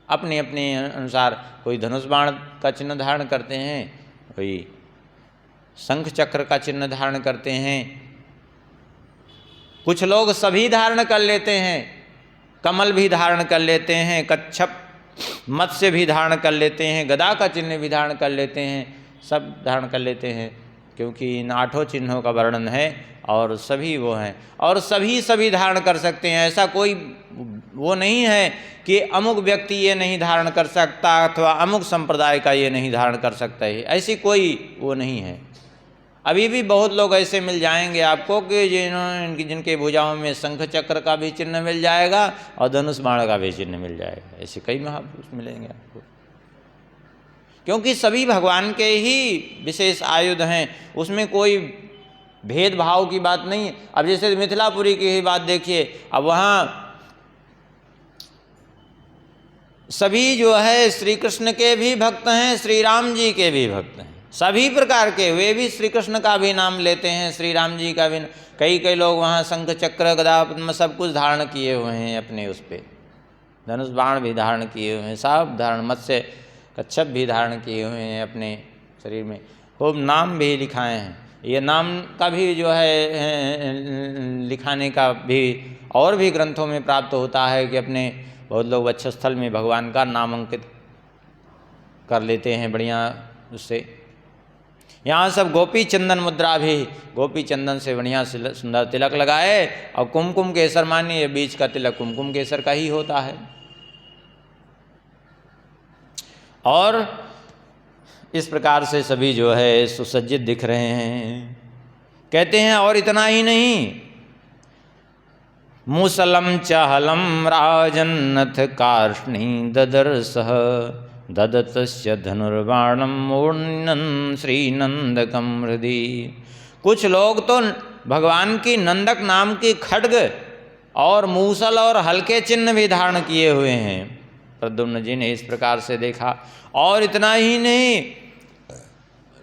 अपने अपने अनुसार कोई धनुष बाण का चिन्ह धारण करते हैं, कोई शंख चक्र का चिन्ह धारण करते हैं, कुछ लोग सभी धारण कर लेते हैं, कमल भी धारण कर लेते हैं, कच्छप मत्स्य भी धारण कर लेते हैं, गदा का चिन्ह भी धारण कर लेते हैं, सब धारण कर लेते हैं, क्योंकि इन 8 चिन्हों का वर्णन है और सभी वो हैं और सभी धारण कर सकते हैं। ऐसा कोई वो नहीं है कि अमुक व्यक्ति ये नहीं धारण कर सकता अथवा अमुक संप्रदाय का ये नहीं धारण कर सकता है, ऐसी कोई वो नहीं है। अभी भी बहुत लोग ऐसे मिल जाएंगे आपको कि जिनके भुजाओं में शंख चक्र का भी चिन्ह मिल जाएगा और धनुष बाण का भी चिन्ह मिल जाएगा। ऐसे कई महापुरुष मिलेंगे आपको, क्योंकि सभी भगवान के ही विशेष आयुध हैं, उसमें कोई भेदभाव की बात नहीं है। अब जैसे मिथिलापुरी की ही बात देखिए, अब वहाँ सभी जो है श्री कृष्ण के भी भक्त हैं, श्री राम जी के भी भक्त हैं, सभी प्रकार के, वे भी श्री कृष्ण का भी नाम लेते हैं, श्री राम जी का भी। कई लोग वहाँ शंख चक्र गदा पद्म सब कुछ धारण किए हुए हैं अपने उस पर, धनुष बाण भी धारण किए हुए हैं, सब धारण, मत्स्य कच्छप भी धारण किए हुए हैं अपने शरीर में, खूब नाम भी लिखाए हैं। ये नाम का भी जो है लिखाने का भी और भी ग्रंथों में प्राप्त होता है कि अपने बहुत लोग वक्षस्थल में भगवान का नाम अंकित कर लेते हैं बढ़िया उससे। यहाँ सब गोपी चंदन मुद्रा भी, गोपी चंदन से बढ़िया सुंदर तिलक लगाए और कुमकुम केसर, मानिए बीच का तिलक कुमकुम केसर का ही होता है। और इस प्रकार से सभी जो है सुसज्जित दिख रहे हैं। कहते हैं और इतना ही नहीं, मुसलम चहलम राजन्नथ कार्ष्णी ददर्सह ददतस्य धनुर्बाणम मूर्णन श्रीनंदकम हृदि। कुछ लोग तो भगवान की नंदक नाम की खड्ग और मूसल और हल्के चिन्ह भी धारण किए हुए हैं। प्रद्युम्न जी ने इस प्रकार से देखा। और इतना ही नहीं,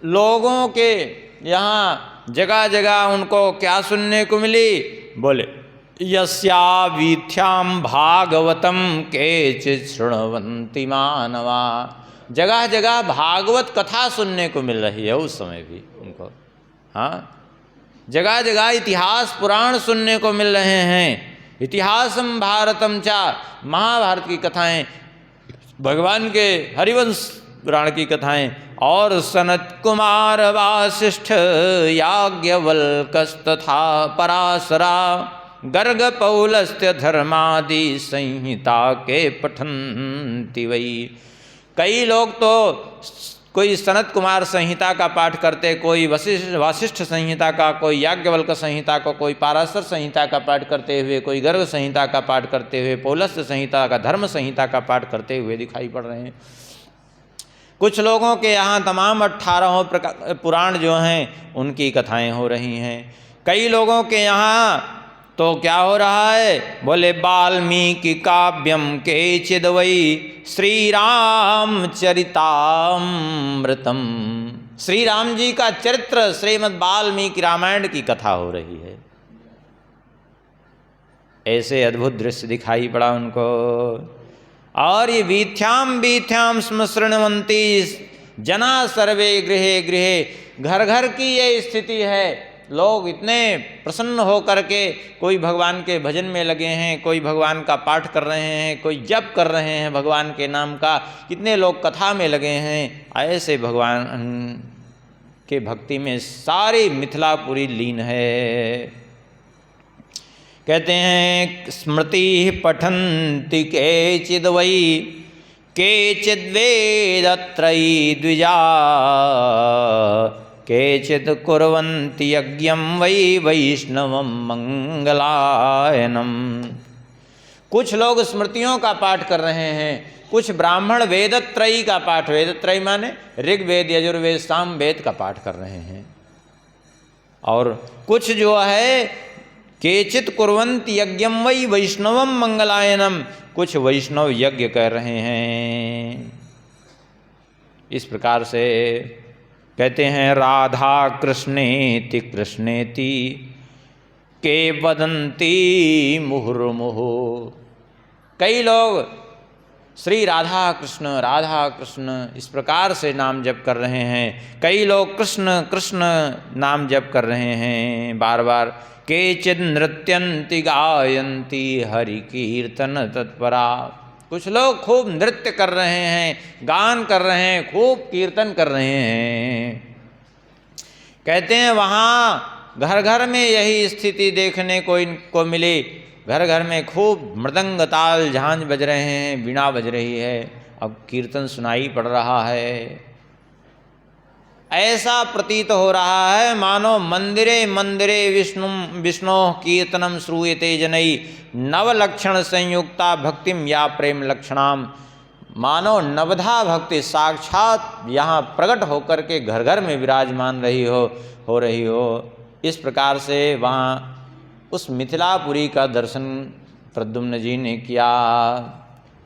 लोगों के यहाँ जगह जगह उनको क्या सुनने को मिली, बोले यस्या वीथ्याम भागवतम केचित् शृण्वन्ति मानवा। जगह जगह भागवत कथा सुनने को मिल रही है उस समय भी उनको। हाँ, जगह जगह इतिहास पुराण सुनने को मिल रहे हैं। इतिहासम भारतम चा, महाभारत की कथाएं, भगवान के हरिवंश पुराण की कथाएं, और सनत कुमार वासिष्ठ याज्ञवल्क्यस्तथा पराशरा गर्ग पौलस्त्य धर्मादि संहिता के पठन्ति वही। कई लोग तो कोई सनत कुमार संहिता का पाठ करते, कोई वासिष्ठ संहिता का, कोई याज्ञवल्क्य संहिता को, कोई पाराशर संहिता का पाठ करते हुए, कोई गर्ग संहिता का पाठ करते हुए, पौलस्त्य संहिता का, धर्म संहिता का पाठ करते हुए दिखाई पड़ रहे हैं। कुछ लोगों के यहाँ तमाम 18 पुराण जो हैं उनकी कथाएं हो रही हैं। कई लोगों के यहाँ तो क्या हो रहा है, बोले वाल्मीकि काव्यम केचिद् वै श्री राम चरितामृतम। श्री राम जी का चरित्र श्रीमद् वाल्मीकि रामायण की कथा हो रही है। ऐसे अद्भुत दृश्य दिखाई पड़ा उनको। और ये वीथ्याम स्म शृण्वन्ति जना सर्वे गृहे गृहे, घर घर की ये स्थिति है। लोग इतने प्रसन्न हो करके कोई भगवान के भजन में लगे हैं, कोई भगवान का पाठ कर रहे हैं, कोई जप कर रहे हैं भगवान के नाम का, कितने लोग कथा में लगे हैं। ऐसे भगवान के भक्ति में सारी मिथिलापुरी लीन है। कहते हैं स्मृति पठन्ति केचिद् वै केचिद् वेदत्रयी द्विजा केचित् कुर्वन्ति यज्ञं वै वैष्णवं मंगलायनम। कुछ लोग स्मृतियों का पाठ कर रहे हैं, कुछ ब्राह्मण वेदत्रयी का पाठ, वेदत्रयी माने ऋग्वेद यजुर्वेद सामवेद का पाठ कर रहे हैं, और कुछ जो है केचित कुर्वन्त यज्ञम वै वैष्णवम मंगलायनम, कुछ वैष्णव यज्ञ कर रहे हैं। इस प्रकार से कहते हैं राधा कृष्णेति कृष्णेति के वदन्ति मुहुर्मुहु। कई लोग श्री राधा कृष्ण इस प्रकार से नाम जप कर रहे हैं, कई लोग कृष्ण कृष्ण नाम जप कर रहे हैं बार बार। केचित् नृत्यन्ति गायन्ति हरि कीर्तन तत्परा, कुछ लोग खूब नृत्य कर रहे हैं, गान कर रहे हैं, खूब कीर्तन कर रहे हैं। कहते हैं वहाँ घर घर में यही स्थिति देखने को मिली, घर घर में खूब मृदंग ताल झांझ बज रहे हैं, वीणा बज रही है, अब कीर्तन सुनाई पड़ रहा है। ऐसा प्रतीत हो रहा है मानो मंदिरे मंदिरे विष्णु कीर्तनम श्रूयते जनई नवलक्षण संयुक्ता भक्तिम या प्रेम लक्षणाम, मानो नवधा भक्ति साक्षात यहाँ प्रकट होकर के घर घर में विराजमान हो रही हो। इस प्रकार से वहाँ उस मिथिलापुरी का दर्शन प्रद्युम्न जी ने किया,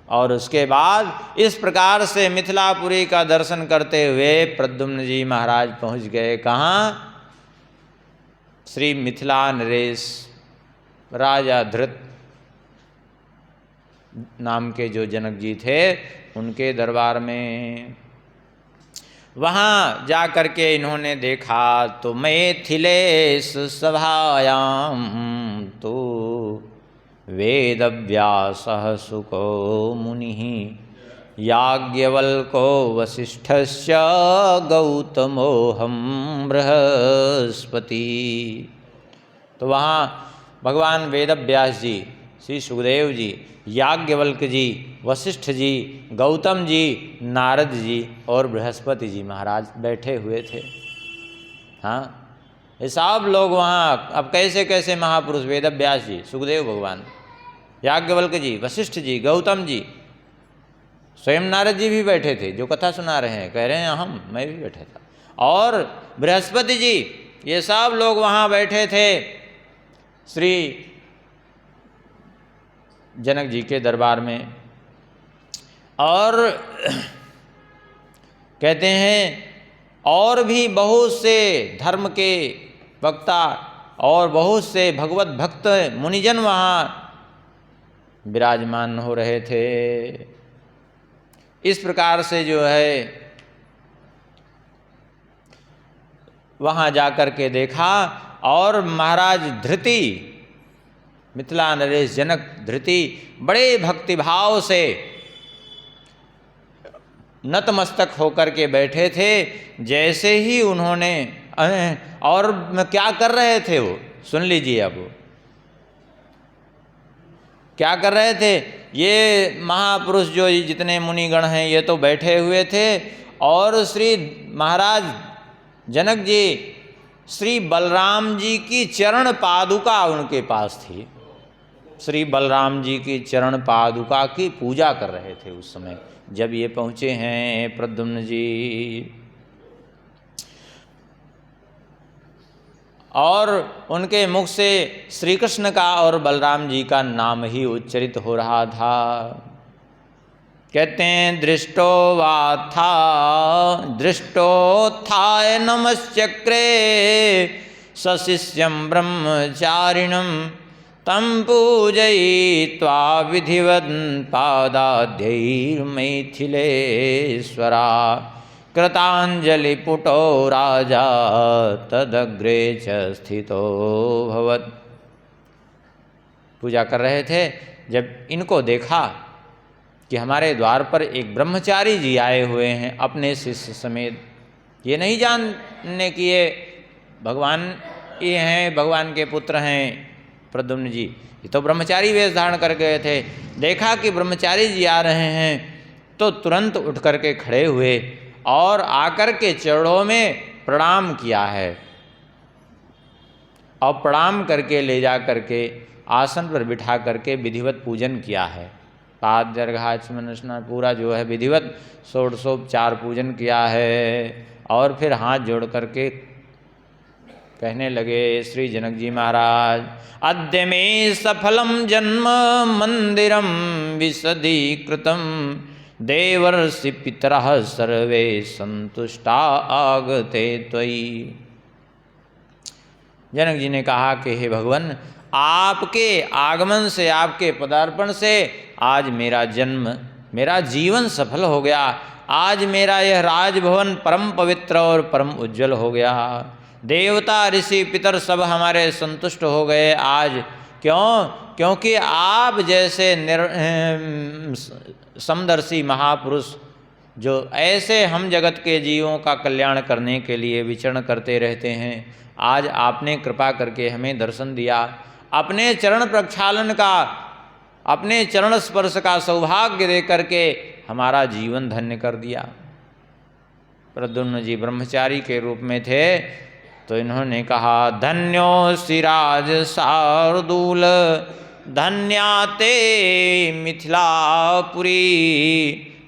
और उसके बाद इस प्रकार से मिथिलापुरी का दर्शन करते हुए प्रद्युम्न जी महाराज पहुँच गए कहाँ? श्री मिथिला नरेश राजा धृत नाम के जो जनक जी थे उनके दरबार में। वहाँ जा कर के इन्होंने देखा तो मैथिलेश सभायाम तो वेदव्यासः सुको मुनिः याज्ञवल्को वसिष्ठस्य गौतमोऽहं बृहस्पति। तो वहाँ भगवान वेदव्यास जी, श्री सुखदेव जी, याज्ञवल्क जी, वशिष्ठ जी, गौतम जी, नारद जी और बृहस्पति जी महाराज बैठे हुए थे। हाँ, ये सब लोग वहाँ, अब कैसे कैसे महापुरुष, वेदव्यास जी, सुखदेव भगवान, याज्ञवल्क जी, वशिष्ठ जी, गौतम जी, स्वयं नारद जी भी बैठे थे जो कथा सुना रहे हैं, कह रहे हैं मैं भी बैठा था, और बृहस्पति जी, ये सब लोग वहाँ बैठे थे श्री जनक जी के दरबार में। और कहते हैं और भी बहुत से धर्म के वक्ता और बहुत से भगवत भक्त मुनिजन वहाँ विराजमान हो रहे थे। इस प्रकार से जो है वहाँ जाकर के देखा, और महाराज धृति, मिथिला नरेश जनक धृति बड़े भक्तिभाव से नतमस्तक होकर के बैठे थे। जैसे ही उन्होंने, और क्या कर रहे थे वो, सुन लीजिए अब वो क्या कर रहे थे। ये महापुरुष जो जितने मुनिगण हैं ये तो बैठे हुए थे, और श्री महाराज जनक जी श्री बलराम जी की चरण पादुका उनके पास थी। श्री बलराम जी की चरण पादुका की पूजा कर रहे थे उस समय जब ये पहुँचे हैं प्रद्युम्न जी। और उनके मुख से श्री कृष्ण का और बलराम जी का नाम ही उच्चरित हो रहा था। कहते हैं दृष्टोत्थाय नमश्चक्रे सशिष्यं ब्रह्मचारिणं तं पूजयित्वा विधिवन् पादाद्यैर्मैथिलेश्वरा कृताञ्जलिपुटो राजा तदग्रे च स्थितो भवत्। पूजा कर रहे थे, जब इनको देखा कि हमारे द्वार पर एक ब्रह्मचारी जी आए हुए हैं अपने शिष्य समेत, ये नहीं जानने कि ये भगवान ये हैं, भगवान के पुत्र हैं प्रद्युम्न जी, ये तो ब्रह्मचारी वेश धारण कर गए थे। देखा कि ब्रह्मचारी जी आ रहे हैं तो तुरंत उठ करके खड़े हुए और आकर के चरणों में प्रणाम किया है, और प्रणाम करके ले जा करके आसन पर बिठा करके विधिवत पूजन किया है। पाद दीर्घाचमन स्नान पूरा जो है विधिवत षोडशोपचार पूजन किया है। और फिर हाथ जोड़ करके कहने लगे श्री जनक जी महाराज, अद्य मे सफलम जन्म मंदिरम विशदीकृतम देवर्षि पितरः सर्वे संतुष्टा आगते त्वयि। जनक जी ने कहा कि हे भगवान, आपके आगमन से, आपके पदार्पण से आज मेरा जन्म, मेरा जीवन सफल हो गया। आज मेरा यह राजभवन परम पवित्र और परम उज्जवल हो गया। देवता ऋषि पितर सब हमारे संतुष्ट हो गए आज। क्यों? क्योंकि आप जैसे समदर्शी महापुरुष जो ऐसे हम जगत के जीवों का कल्याण करने के लिए विचरण करते रहते हैं, आज आपने कृपा करके हमें दर्शन दिया। अपने चरण प्रक्षालन का, अपने चरण स्पर्श का सौभाग्य दे करके हमारा जीवन धन्य कर दिया। प्रद्युम्न जी ब्रह्मचारी के रूप में थे, तो इन्होंने कहा, धन्योऽसि राज शार्दूल धन्याते मिथिलापुरी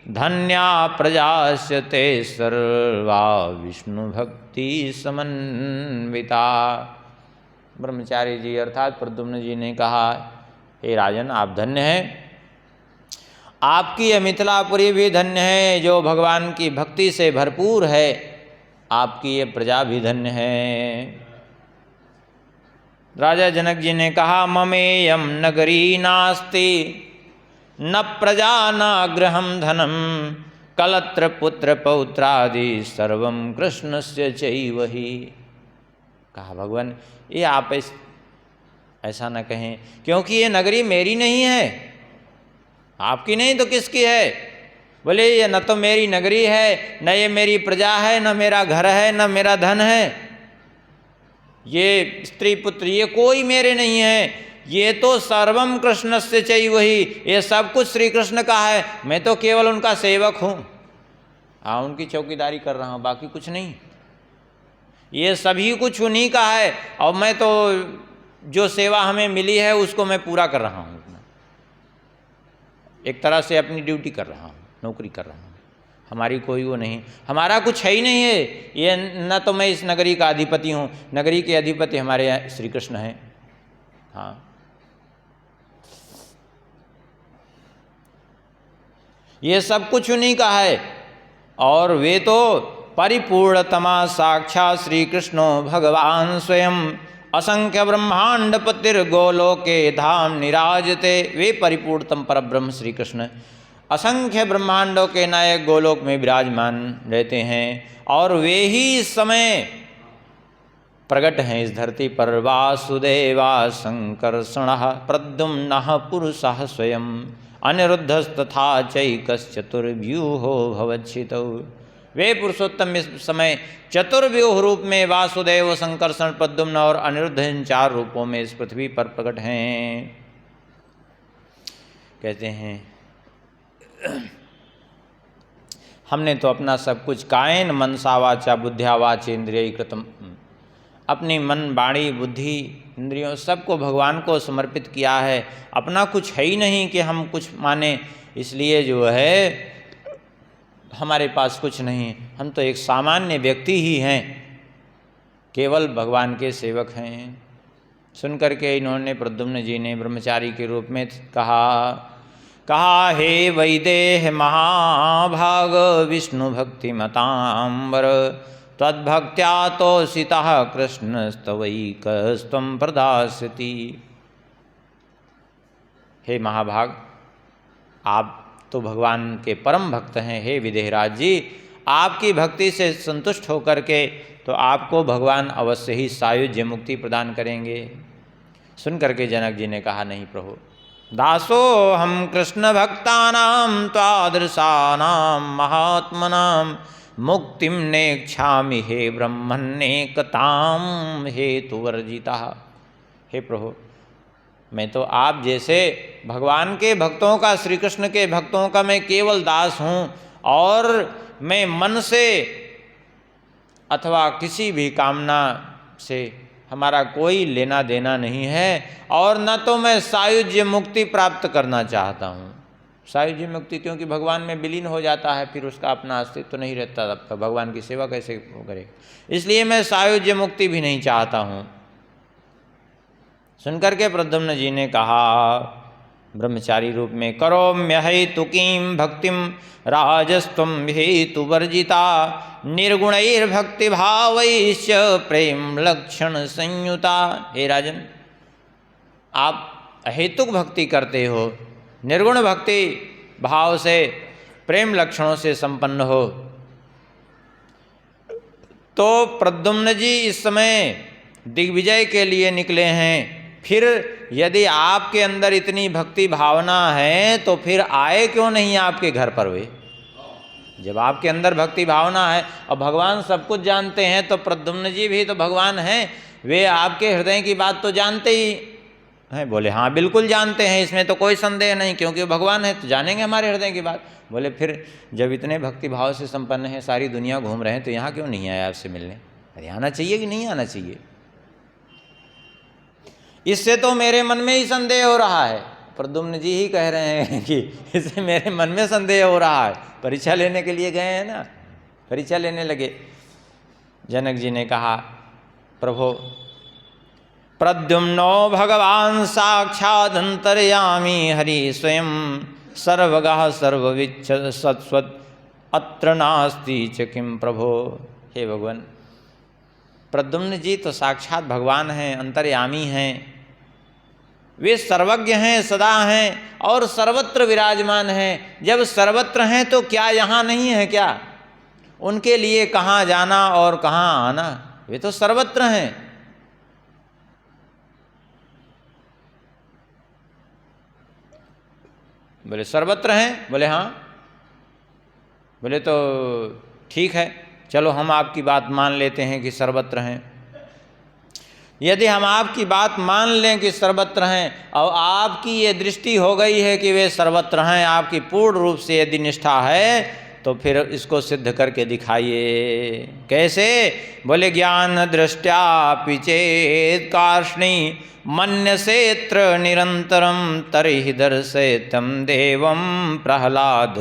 धन्या प्रजास्ते सर्वा विष्णु भक्ति समन्विता। ब्रह्मचारी जी अर्थात प्रद्युम्न जी ने कहा, हे राजन, आप धन्य हैं। आपकी यह मिथिलापुरी भी धन्य है जो भगवान की भक्ति से भरपूर है। आपकी ये प्रजा भी धन्य है। राजा जनक जी ने कहा, ममेयम नगरी नास्ति न प्रजा न गृहम धनम कलत्र पुत्र पौत्रादि सर्वम कृष्णस्य चैवहि। कहा, भगवान ये आप ऐसा न कहें, क्योंकि ये नगरी मेरी नहीं है। आपकी नहीं तो किसकी है? बोले, ये न तो मेरी नगरी है, न ये मेरी प्रजा है, न मेरा घर है, न मेरा धन है। ये स्त्री पुत्र ये कोई मेरे नहीं है। ये तो सर्वम कृष्णस्य चैवहि, ये सब कुछ श्री कृष्ण का है। मैं तो केवल उनका सेवक हूँ। हाँ, उनकी चौकीदारी कर रहा हूँ, बाकी कुछ नहीं। ये सभी कुछ उन्हीं का है और मैं तो जो सेवा हमें मिली है उसको मैं पूरा कर रहा हूँ। एक तरह से अपनी ड्यूटी कर रहा हूँ, नौकरी कर रहा हूँ। हमारी कोई वो नहीं, हमारा कुछ है ही नहीं है। ये न तो मैं इस नगरी का अधिपति हूँ, नगरी के अधिपति हमारे यहाँ श्री कृष्ण हैं। हाँ, ये सब कुछ उन्हीं का है। और वे तो परिपूर्णतमा साक्षात श्री कृष्णो भगवान स्वयं असंख्य ब्रह्मांड पतिर्गोलोके धाम निराजते। वे परिपूर्णतम परब्रह्म श्री कृष्ण असंख्य ब्रह्मांडों के नायक गोलोक में विराजमान रहते हैं और वे ही इस समय प्रकट हैं इस धरती पर। वासुदेवा संकर्षणः प्रद्युम्नः पुरुषः स्वयं अनिरुद्धस्तथा चैकश्चतुर्व्यूहो भवच्छितौ। वे पुरुषोत्तम इस समय चतुर्व्यूह रूप में वासुदेव, संकर्षण, प्रद्युम्न और अनिरुद्ध इन चार रूपों में इस पृथ्वी पर प्रकट हैं। कहते हैं, हमने तो अपना सब कुछ कायन मनसा वाचा बुद्ध्या वाच इंद्रिय कृतम, अपनी मन, वाणी, बुद्धि, इंद्रियों सबको भगवान को समर्पित किया है। अपना कुछ है ही नहीं कि हम कुछ माने, इसलिए जो है हमारे पास कुछ नहीं। हम तो एक सामान्य व्यक्ति ही हैं, केवल भगवान के सेवक हैं। सुन करके इन्होंने, प्रद्युम्न जी ने ब्रह्मचारी के रूप में कहा, हे वैदेह महाभाग विष्णु भक्ति मतांबर तद्भक्त्या तोषितः कृष्णस्तवैकस्त्वं प्रदास्यति। हे महाभाग, आप तो भगवान के परम भक्त हैं। हे विदेहराज जी, आपकी भक्ति से संतुष्ट होकर के तो आपको भगवान अवश्य ही सायुज्य मुक्ति प्रदान करेंगे। सुन करके जनक जी ने कहा, नहीं प्रभु, दासो हम कृष्ण भक्तानां त्वादृशानां महात्मनां मुक्तिम नेक्षामि हे ब्रह्मण्येकतां हेतुवर्जितः। हे प्रभु, मैं तो आप जैसे भगवान के भक्तों का, श्री कृष्ण के भक्तों का मैं केवल दास हूँ और मैं मन से अथवा किसी भी कामना से हमारा कोई लेना देना नहीं है, और न तो मैं सायुज्य मुक्ति प्राप्त करना चाहता हूँ। सायुज्य मुक्ति क्योंकि भगवान में विलीन हो जाता है, फिर उसका अपना अस्तित्व तो नहीं रहता, तब भगवान की सेवा कैसे करे, इसलिए मैं सायुज्य मुक्ति भी नहीं चाहता हूँ। सुनकर के प्रद्युम्न जी ने कहा ब्रह्मचारी रूप में, करोम्य हेतुकीं भक्तिम राजस्त्वं हेतुवर्जिता निर्गुणैर्भक्ति भावैश्च प्रेम लक्षण संयुता। हे राजन, आप अहेतुक भक्ति करते हो, निर्गुण भक्ति भाव से प्रेम लक्षणों से संपन्न हो। तो प्रद्युम्न जी इस समय दिग्विजय के लिए निकले हैं, फिर यदि आपके अंदर इतनी भक्ति भावना है तो फिर आए क्यों नहीं आपके घर पर वे? जब आपके अंदर भक्ति भावना है और भगवान सब कुछ जानते हैं, तो प्रद्युम्न जी भी तो भगवान हैं, वे आपके हृदय की बात तो जानते ही हैं। बोले हाँ बिल्कुल जानते हैं, इसमें तो कोई संदेह नहीं, क्योंकि भगवान है तो जानेंगे हमारे हृदय की बात। बोले फिर जब इतने भक्ति भाव से संपन्न हैं, सारी दुनिया घूम रहे हैं, तो यहाँ क्यों नहीं आए आपसे मिलने? अरे आना चाहिए कि नहीं आना चाहिए? इससे तो मेरे मन में ही संदेह हो रहा है। प्रद्युम्न जी ही कह रहे हैं कि इससे मेरे मन में संदेह हो रहा है। परीक्षा लेने के लिए गए हैं ना, परीक्षा लेने लगे। जनक जी ने कहा, प्रभो प्रद्युम्नो भगवान साक्षात् अंतर्यामी हरि स्वयं सर्वगः सर्वविच्छ सत्स्वत् अत्र नास्ति च किम प्रभो। हे भगवान, प्रद्युम्न जी तो साक्षात भगवान हैं, अंतर्यामी हैं, वे सर्वज्ञ हैं, सदा हैं और सर्वत्र विराजमान हैं। जब सर्वत्र हैं तो क्या यहाँ नहीं है क्या? उनके लिए कहाँ जाना और कहाँ आना, वे तो सर्वत्र हैं। बोले सर्वत्र हैं? बोले हाँ। बोले तो ठीक है, चलो हम आपकी बात मान लेते हैं कि सर्वत्र हैं। यदि हम आपकी बात मान लें कि सर्वत्र हैं और आपकी ये दृष्टि हो गई है कि वे सर्वत्र हैं, आपकी पूर्ण रूप से यदि निष्ठा है, तो फिर इसको सिद्ध करके दिखाइए। कैसे? बोले ज्ञान दृष्टया पिचेत कार्ष्णी मन्यसेत्र निरंतरम तर्हि दर्शयितं देवं प्रहलाद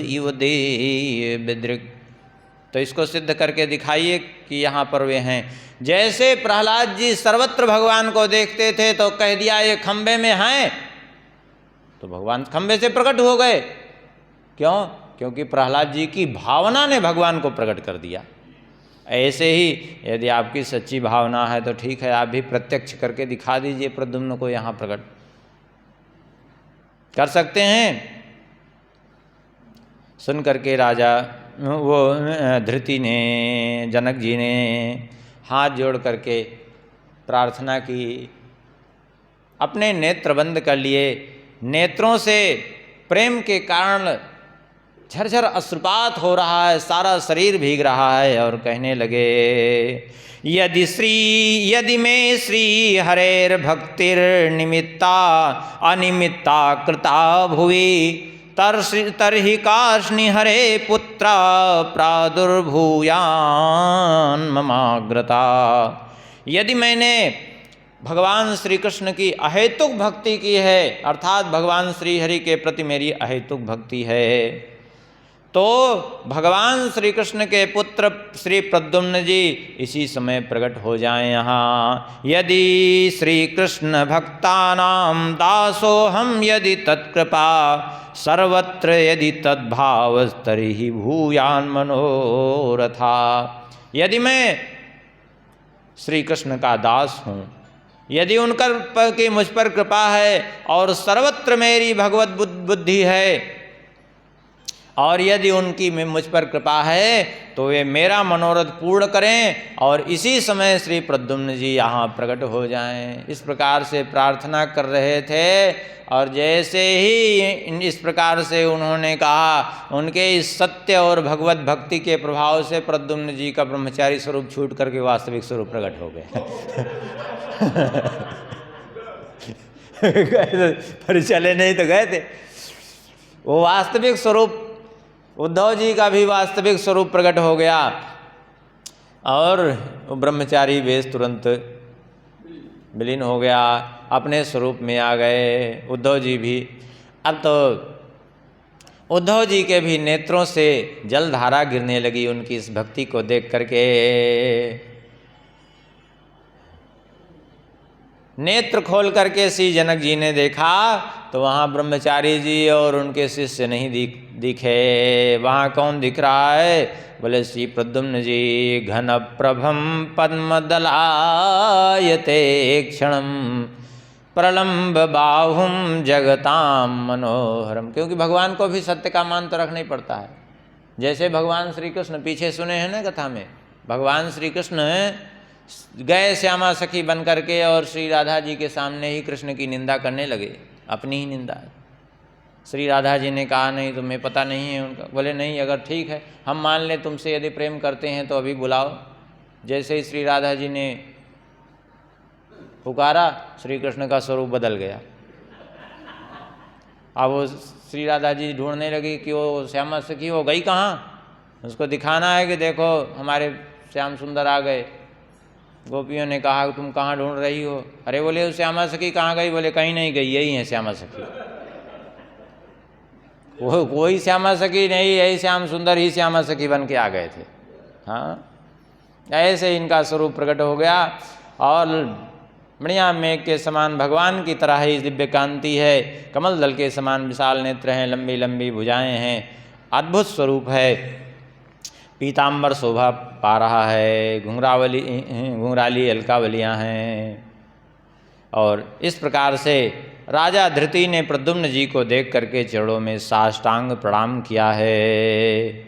इव देवदृक्। तो इसको सिद्ध करके दिखाइए कि यहाँ पर वे हैं। जैसे प्रहलाद जी सर्वत्र भगवान को देखते थे तो कह दिया ये खंबे में हैं, तो भगवान खंबे से प्रकट हो गए। क्यों? क्योंकि प्रहलाद जी की भावना ने भगवान को प्रकट कर दिया। ऐसे ही यदि आपकी सच्ची भावना है तो ठीक है, आप भी प्रत्यक्ष करके दिखा दीजिए प्रद्युम्न को, यहाँ प्रकट कर सकते हैं। सुन करके राजा वो धृति ने, जनक जी ने हाथ जोड़ करके प्रार्थना की, अपने नेत्र बंद कर लिए। नेत्रों से प्रेम के कारण झरझर अश्रुपात हो रहा है, सारा शरीर भीग रहा है, और कहने लगे, यदि में श्री हरेर भक्तिर निमित्ता अनिमित्ता कृता भुवि तरहि कार्ष्णि हरे पुत्रा प्रादुर्भूयान ममाग्रता। यदि मैंने भगवान श्री कृष्ण की अहेतुक भक्ति की है, अर्थात भगवान श्री हरि के प्रति मेरी अहेतुक भक्ति है, तो भगवान श्री कृष्ण के पुत्र श्री प्रद्युम्न जी इसी समय प्रकट हो जाएं यहाँ। यदि श्री कृष्ण भक्तानां दासो हम यदि तत्कृपा सर्वत्र यदि तद्भाव तर्हि भूयान मनोरथा। यदि मैं श्री कृष्ण का दास हूँ, यदि उनका की मुझ पर कृपा है और सर्वत्र मेरी भगवत बुद्धि है, और यदि उनकी मुझ पर कृपा है तो वे मेरा मनोरथ पूर्ण करें और इसी समय श्री प्रद्युम्न जी यहाँ प्रकट हो जाएं। इस प्रकार से प्रार्थना कर रहे थे, और जैसे ही इस प्रकार से उन्होंने कहा, उनके इस सत्य और भगवत भक्ति के प्रभाव से प्रद्युम्न जी का ब्रह्मचारी स्वरूप छूट करके वास्तविक स्वरूप प्रकट हो गए। परीक्षा लेने ही तो गए थे, वो वास्तविक स्वरूप, उद्धव जी का भी वास्तविक स्वरूप प्रकट हो गया, और ब्रह्मचारी वेश तुरंत विलीन हो गया, अपने स्वरूप में आ गए। उद्धव जी भी, अब तो उद्धव जी के भी नेत्रों से जलधारा गिरने लगी उनकी इस भक्ति को देख करके। नेत्र खोल करके श्री जनक जी ने देखा तो वहाँ ब्रह्मचारी जी और उनके शिष्य नहीं दिखे। वहाँ कौन दिख रहा है? बोले श्री प्रद्युम्न जी। घन प्रभम पद्मदलायते क्षणम प्रलम्ब बाहुम जगताम मनोहरम। क्योंकि भगवान को भी सत्य का मान तो रखना ही पड़ता है। जैसे भगवान श्री कृष्ण, पीछे सुने हैं ना कथा में, भगवान श्री कृष्ण गए श्यामा सखी बन करके और श्री राधा जी के सामने ही कृष्ण की निंदा करने लगे, अपनी ही निंदा। श्री राधा जी ने कहा नहीं तुम्हें पता नहीं है उनका। बोले नहीं, अगर ठीक है हम मान लें तुमसे यदि प्रेम करते हैं तो अभी बुलाओ। जैसे ही श्री राधा जी ने पुकारा, श्री कृष्ण का स्वरूप बदल गया। अब वो श्री राधा जी ढूंढने लगी कि वो श्यामा सखी हो गई कहाँ, उसको दिखाना है कि देखो हमारे श्याम सुंदर आ गए। गोपियों ने कहा तुम कहाँ ढूंढ रही हो? अरे बोले श्यामा सखी कहाँ गई? बोले कहीं नहीं गई, यही है श्यामा सखी। वो कोई श्यामा सखी नहीं, यही श्याम सुंदर ही श्यामा सखी बन के आ गए थे। हाँ, ऐसे इनका स्वरूप प्रकट हो गया और बढ़िया मेघ के समान भगवान की तरह ही दिव्य कांति है, कमल दल के समान विशाल नेत्र हैं, लंबी लंबी भुजाएं हैं, अद्भुत स्वरूप है। पीताम्बर शोभा पा रहा है, घुंघराली अलकावलियाँ हैं। और इस प्रकार से राजा धृति ने प्रद्युम्न जी को देख करके चरणों में साष्टांग प्रणाम किया है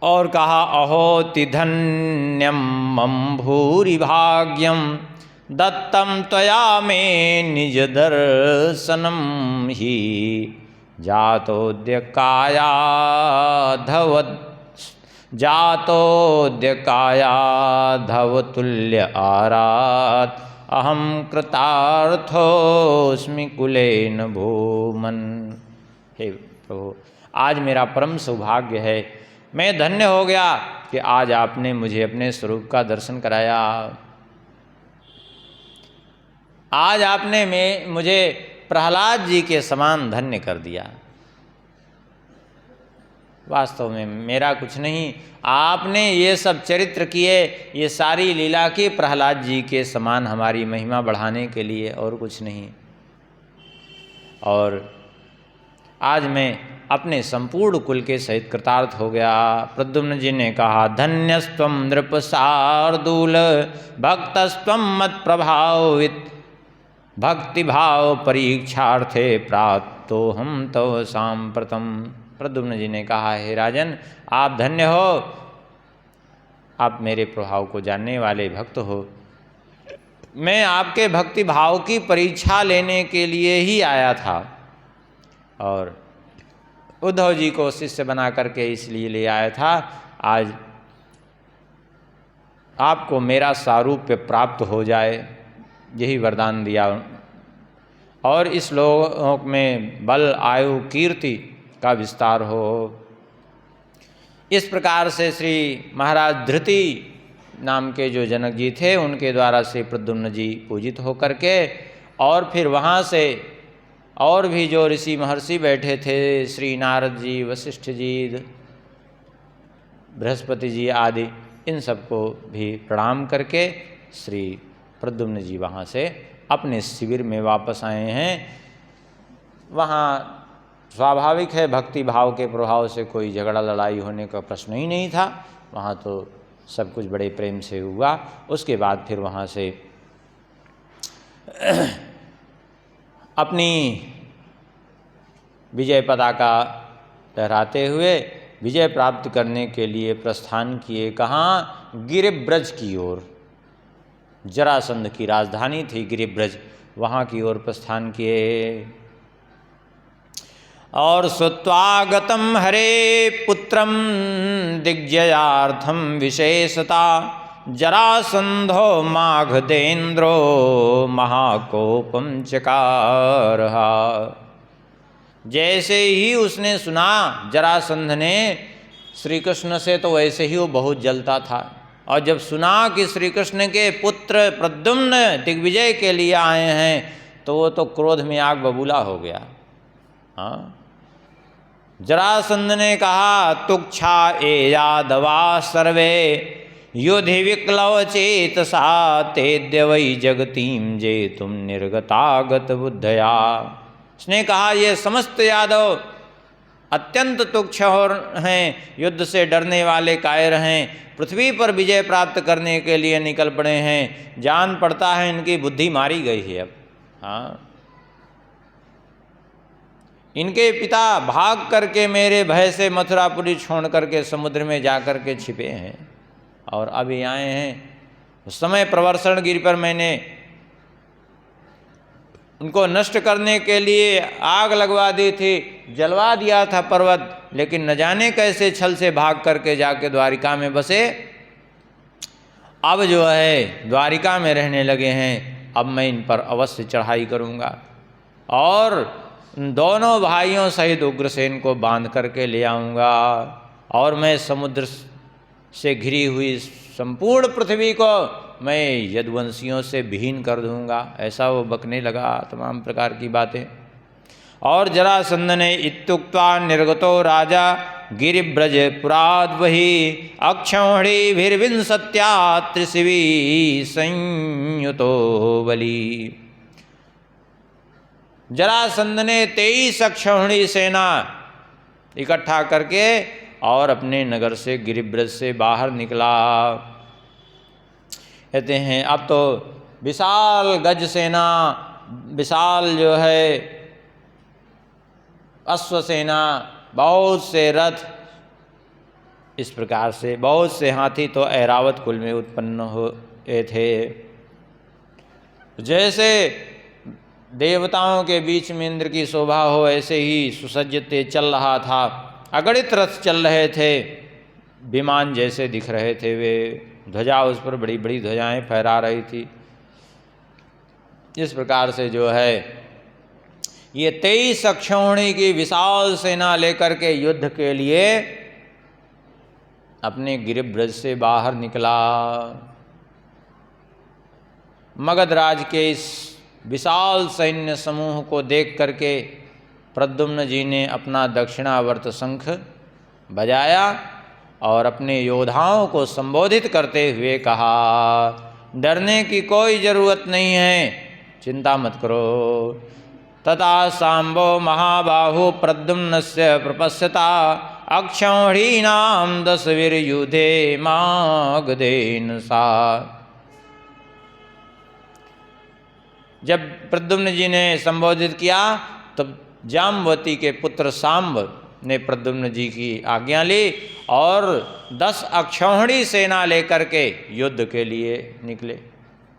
और कहा अहोति धन्यम मम भूरि भाग्यम दत्तम त्वया मे निज दर्शनम ही जातोद्य कायाधवतुल्य आरात अहम कृतार्थोस्मि कुलेन भूमन। हे प्रभु, आज मेरा परम सौभाग्य है, मैं धन्य हो गया कि आज आपने मुझे अपने स्वरूप का दर्शन कराया। आज आपने मुझे प्रहलाद जी के समान धन्य कर दिया। वास्तव में मेरा कुछ नहीं, आपने ये सब चरित्र किए, ये सारी लीला की प्रहलाद जी के समान हमारी महिमा बढ़ाने के लिए, और कुछ नहीं। और आज मैं अपने संपूर्ण कुल के सहित कृतार्थ हो गया। प्रद्युम्न जी ने कहा धन्यस्त्वं नृप शार्दूल भक्तस्त्वं मत प्रभावित भक्ति भाव परीक्षार्थे प्राप्तो हम तव सांप्रतम। प्रद्युम्न जी ने कहा हे राजन, आप धन्य हो, आप मेरे प्रभाव को जानने वाले भक्त हो। मैं आपके भक्ति भाव की परीक्षा लेने के लिए ही आया था और उद्धव जी को शिष्य बना करके इसलिए ले आया था। आज आपको मेरा सारूप्य प्राप्त हो जाए, यही वरदान दिया और इस लोक में बल आयु कीर्ति का विस्तार हो। इस प्रकार से श्री महाराज धृति नाम के जो जनक जी थे उनके द्वारा श्री प्रद्युम्न जी पूजित होकर के, और फिर वहाँ से और भी जो ऋषि महर्षि बैठे थे, श्री नारद जी, वशिष्ठ जी, बृहस्पति जी आदि, इन सबको भी प्रणाम करके श्री प्रद्युम्न जी वहाँ से अपने शिविर में वापस आए हैं। वहाँ स्वाभाविक है, भक्ति भाव के प्रभाव से कोई झगड़ा लड़ाई होने का प्रश्न ही नहीं था। वहाँ तो सब कुछ बड़े प्रेम से हुआ। उसके बाद फिर वहाँ से अपनी विजय पताका लहराते हुए विजय प्राप्त करने के लिए प्रस्थान किए। कहाँ? गिरिब्रज की ओर। जरासंध की राजधानी थी गिरिब्रज, वहाँ की ओर प्रस्थान किए। और सुत्वागतम हरे पुत्रम दिग्जयार्थम विशेषता जरासंधो माघदेन्द्रो महाकोपम चकारहा। जैसे ही उसने सुना जरासंध ने श्री कृष्ण से, तो वैसे ही वो बहुत जलता था। और जब सुना कि श्री कृष्ण के पुत्र प्रद्युम्न दिग्विजय के लिए आए हैं तो वो तो क्रोध में आग बबूला हो गया। हाँ, जरासंध ने कहा तुक्षा ए यादवा सर्वे युधि विक्लव चेतसा तेद्य वै जगतीम जे तुम निर्गतागत बुद्धया। उसने कहा ये समस्त यादव अत्यंत तुक्ष हैं, युद्ध से डरने वाले कायर हैं, पृथ्वी पर विजय प्राप्त करने के लिए निकल पड़े हैं, जान पड़ता है इनकी बुद्धि मारी गई है अब। हाँ, इनके पिता भाग करके मेरे भय से मथुरापुरी छोड़ करके समुद्र में जा कर के छिपे हैं और अभी आए हैं। उस समय प्रवर्षण गिरि पर मैंने उनको नष्ट करने के लिए आग लगवा दी थी, जलवा दिया था पर्वत, लेकिन न जाने कैसे छल से भाग करके जाके द्वारिका में बसे। अब जो है द्वारिका में रहने लगे हैं। अब मैं इन पर अवश्य चढ़ाई करूँगा और दोनों भाइयों सहित उग्रसेन को बांध करके ले आऊँगा और मैं समुद्र से घिरी हुई संपूर्ण पृथ्वी को मैं यदुवंशियों से विहीन कर दूंगा। ऐसा वो बकने लगा तमाम प्रकार की बातें। और जरासंध ने इत्युक्त्वा निर्गतो राजा गिरिव्रज पुराद वही अक्षौहिणी भिर्विंसत्या त्रिशिवी संयुतो बली। जरासंध ने 23 अक्षौहिणी सेना इकट्ठा करके और अपने नगर से गिरिव्रज से बाहर निकला। कहते हैं अब तो विशाल गज सेना, विशाल जो है अश्व सेना, बहुत से रथ, इस प्रकार से बहुत से हाथी तो ऐरावत कुल में उत्पन्न हुए थे। जैसे देवताओं के बीच में इंद्र की शोभा हो ऐसे ही सुसज्जित चल रहा था। अगणित रथ चल रहे थे, विमान जैसे दिख रहे थे वे, ध्वजा उस पर बड़ी बड़ी ध्वजाएं फहरा रही थी। इस प्रकार से जो है ये 23 अक्षौहिणी की विशाल सेना लेकर के युद्ध के लिए अपने गिरिव्रज से बाहर निकला। मगधराज के इस विशाल सैन्य समूह को देख करके प्रद्युम्न जी ने अपना दक्षिणावर्त शंख बजाया और अपने योद्धाओं को संबोधित करते हुए कहा, डरने की कोई ज़रूरत नहीं है, चिंता मत करो। तथा सांबो महाबाहु प्रद्युम्नस्य प्रपश्यता अक्षौहिणीनां 10 वीरयुधे मागधेन सा। जब प्रद्युम्न जी ने संबोधित किया तब जाम्बवती के पुत्र सांब ने प्रद्युम्न जी की आज्ञा ली और 10 अक्षौहिणी सेना लेकर के युद्ध के लिए निकले।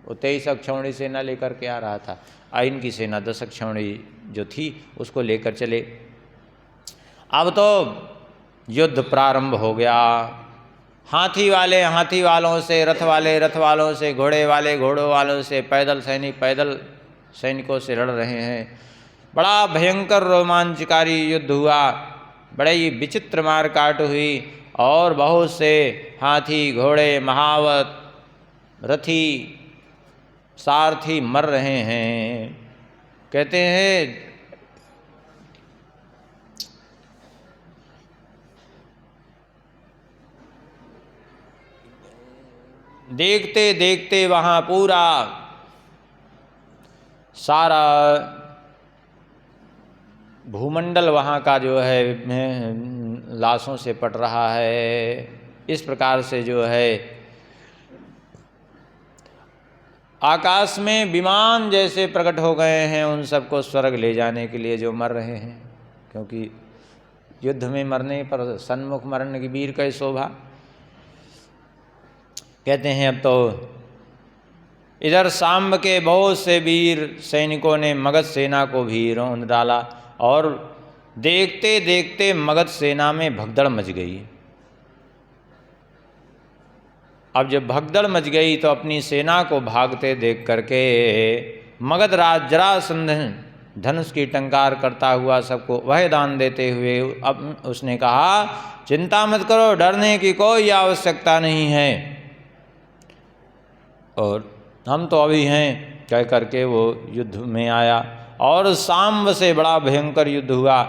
वो 23 अक्षौहिणी सेना लेकर के आ रहा था, आइन की सेना 10 अक्षौहिणी जो थी उसको लेकर चले। अब तो युद्ध प्रारंभ हो गया। हाथी वाले हाथी वालों से, रथ वाले रथ वालों से, घोड़े वाले घोड़ों वालों से, पैदल सैनिक पैदल सैनिकों से लड़ रहे हैं। बड़ा भयंकर रोमांचकारी युद्ध हुआ, बड़े ही विचित्र मारकाट हुई और बहुत से हाथी घोड़े महावत रथी सारथी मर रहे हैं। कहते हैं देखते देखते वहाँ पूरा सारा भूमंडल वहाँ का जो है लाशों से पट रहा है। इस प्रकार से जो है आकाश में विमान जैसे प्रकट हो गए हैं, उन सबको स्वर्ग ले जाने के लिए जो मर रहे हैं, क्योंकि युद्ध में मरने पर सन्मुख मरण की वीर की शोभा। कहते हैं अब तो इधर सांब के बहुत से वीर सैनिकों ने मगध सेना को भी रौंद डाला और देखते देखते मगध सेना में भगदड़ मच गई। अब जब भगदड़ मच गई तो अपनी सेना को भागते देख करके मगधराज जरासंध धनुष की टंकार करता हुआ सबको वह दान देते हुए अब उसने कहा, चिंता मत करो, डरने की कोई आवश्यकता नहीं है। और हम तो अभी हैं कह करके वो युद्ध में आया और सांब से बड़ा भयंकर युद्ध हुआ।